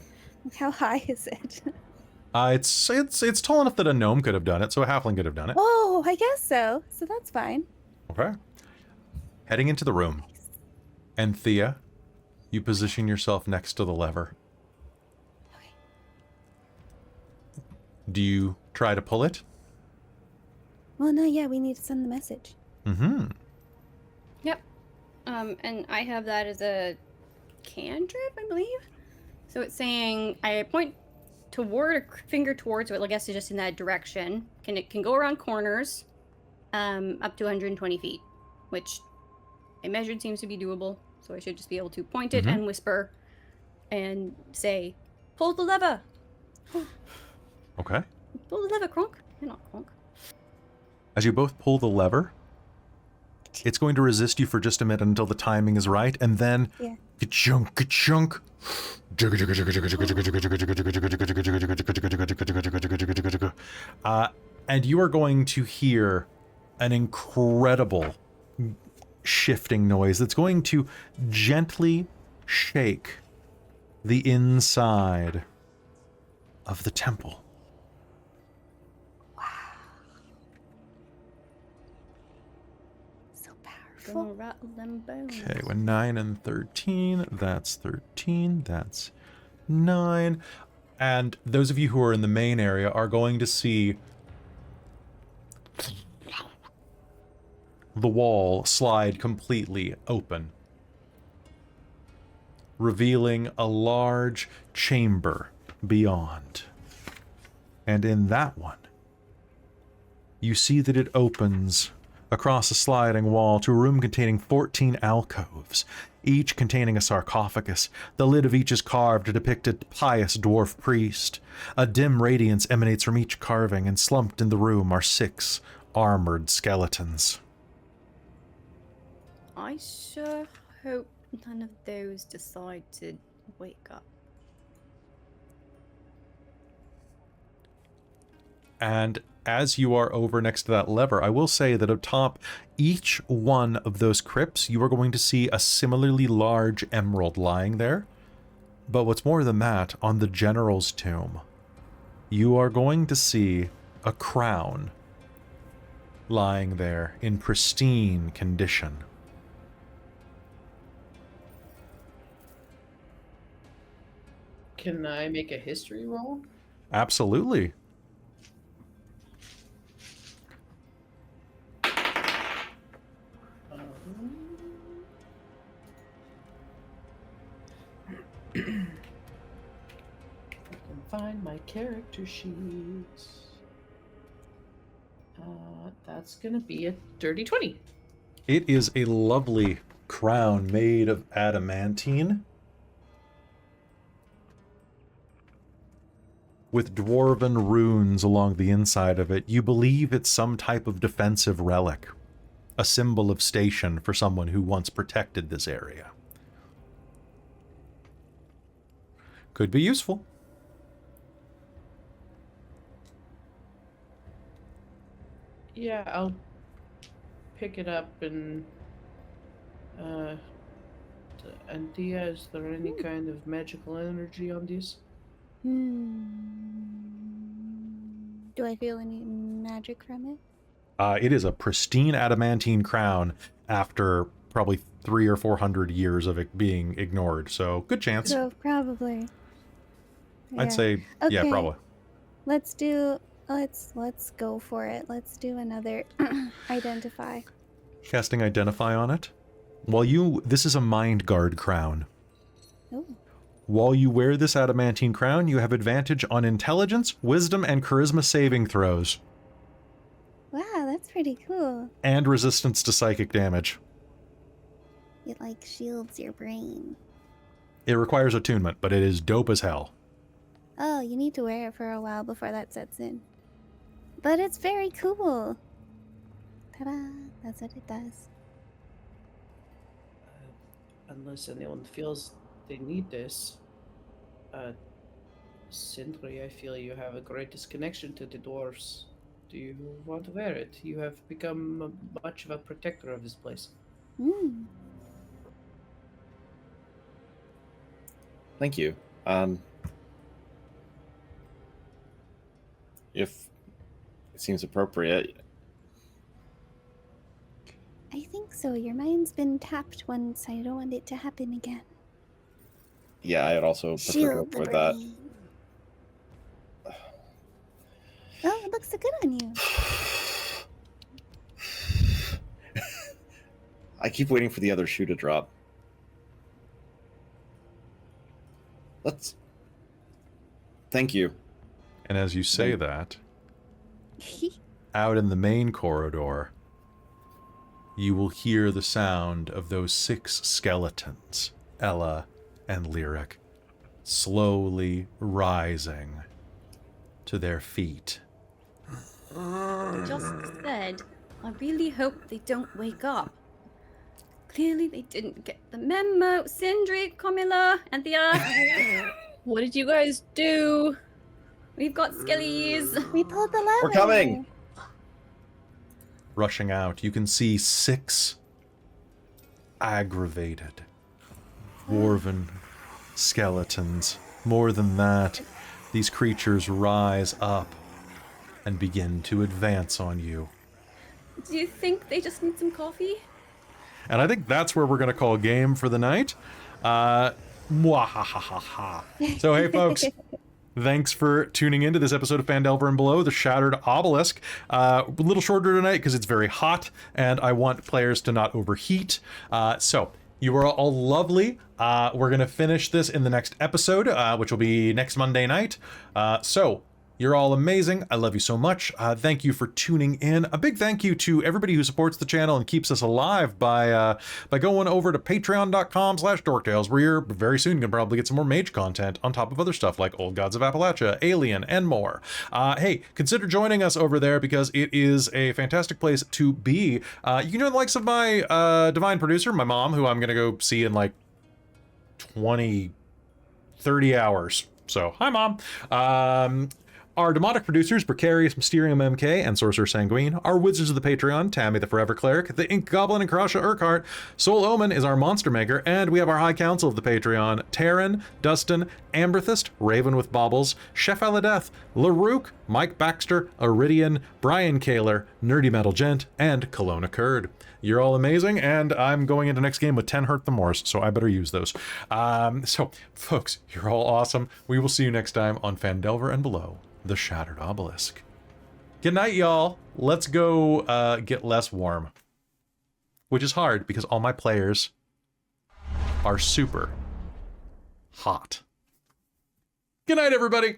How high is it? It's tall enough that a gnome could have done it, so a halfling could have done it. Oh, I guess so. So that's fine. Okay. Heading into the room. Anthea, you position yourself next to the lever. Do you try to pull it? Well, no, yeah, we need to send the message. Mm-hmm. Yep. And I have that as a cantrip, I believe. So it's saying I point toward a finger towards, so I guess it's just in that direction. It can go around corners, up to 120 feet, which I measured seems to be doable. So I should just be able to point it and whisper, and say, "Pull the lever." Okay. Pull the lever, Kronk. You're not Kronk. As you both pull the lever, it's going to resist you for just a minute until the timing is right, and then Yeah. ka-chunk, ka-chunk. And you are going to hear an incredible shifting noise that's going to gently shake the inside of the temple. So powerful. Gonna rattle them bones. Okay, when 9 and 13, that's 13, that's 9. And those of you who are in the main area are going to see the wall slide completely open, revealing a large chamber beyond. And in that one, you see that it opens across a sliding wall to a room containing 14 alcoves, each containing a sarcophagus. The lid of each is carved to depict a pious dwarf priest. A dim radiance emanates from each carving, and slumped in the room are 6 armored skeletons. I sure hope none of those decide to wake up. And as you are over next to that lever, I will say that atop each one of those crypts, you are going to see a similarly large emerald lying there. But what's more than that, on the general's tomb, you are going to see a crown lying there in pristine condition. Can I make a history roll? Absolutely. I can find my character sheets. That's gonna be a dirty 20. It is a lovely crown made of adamantine, with dwarven runes along the inside of it. You believe it's some type of defensive relic, a symbol of station for someone who once protected this area. Could be useful. Yeah, I'll pick it up and Anthea, is there any kind of magical energy on this? Do I feel any magic from it? It is a pristine adamantine crown after probably 300 or 400 years of it being ignored, so good chance. So probably. I'd say, yeah, Okay. probably. Let's go for it. Let's do another identify. Casting Identify on it. This is a Mind Guard crown. Oh. While you wear this adamantine crown, you have advantage on intelligence, wisdom, and charisma saving throws. Wow, that's pretty cool. And resistance to psychic damage. It like shields your brain. It requires attunement, but it is dope as hell. Oh, you need to wear it for a while before that sets in. But it's very cool. Ta-da! That's what it does. Unless anyone feels they need this. Sindri, I feel you have a greatest connection to the dwarves. Do you want to wear it? You have become much of a protector of this place. Thank you. If it seems appropriate. I think so. Your mind's been tapped once. I don't want it to happen again. Yeah, I'd also prefer to Shield the avoid that. brain. Oh, it looks so good on you. I keep waiting for the other shoe to drop. Thank you. And as you say that, out in the main corridor, you will hear the sound of those 6 skeletons, Ella and Lyric, slowly rising to their feet. I just said, I really hope they don't wake up. Clearly they didn't get the memo. Sindri, Carmilla, Anthea. What did you guys do? We've got skellies. We pulled the lever. We're coming. Rushing out, you can see 6 aggravated dwarven skeletons. More than that, these creatures rise up and begin to advance on you. Do you think they just need some coffee? And I think that's where we're going to call game for the night. Mwahahaha. So, hey, folks, thanks for tuning into this episode of Phandelver and Below, the Shattered Obelisk. A little shorter tonight because it's very hot, and I want players to not overheat. So, you are all lovely. We're going to finish this in the next episode, which will be next Monday night. So, you're all amazing. I love you so much. Thank you for tuning in. A big thank you to everybody who supports the channel and keeps us alive by going over to patreon.com/dorktales, where you're very soon going to probably get some more mage content on top of other stuff like Old Gods of Appalachia, Alien, and more. Hey, consider joining us over there because it is a fantastic place to be. You can join the likes of my divine producer, my mom, who I'm going to go see in like 30 hours. So, hi, Mom. Our demonic producers, Precarious Mysterium MK and Sorcerer Sanguine. Our wizards of the Patreon, Tammy the Forever Cleric, the Ink Goblin and Karasha Urquhart. Soul Omen is our monster maker, and we have our High Council of the Patreon, Taryn, Dustin, Amberthist, Raven with Baubles, Chef Aladeth, Larouk, Mike Baxter, Iridian, Brian Kaler, Nerdy Metal Gent, and Kelowna Kurd. You're all amazing, and I'm going into next game with 10 Hurt the Morse, so I better use those. So, folks, you're all awesome. We will see you next time on Phandelver and Below, the Shattered Obelisk. Good night, y'all. Let's go get less warm. Which is hard because all my players are super hot. Good night, everybody.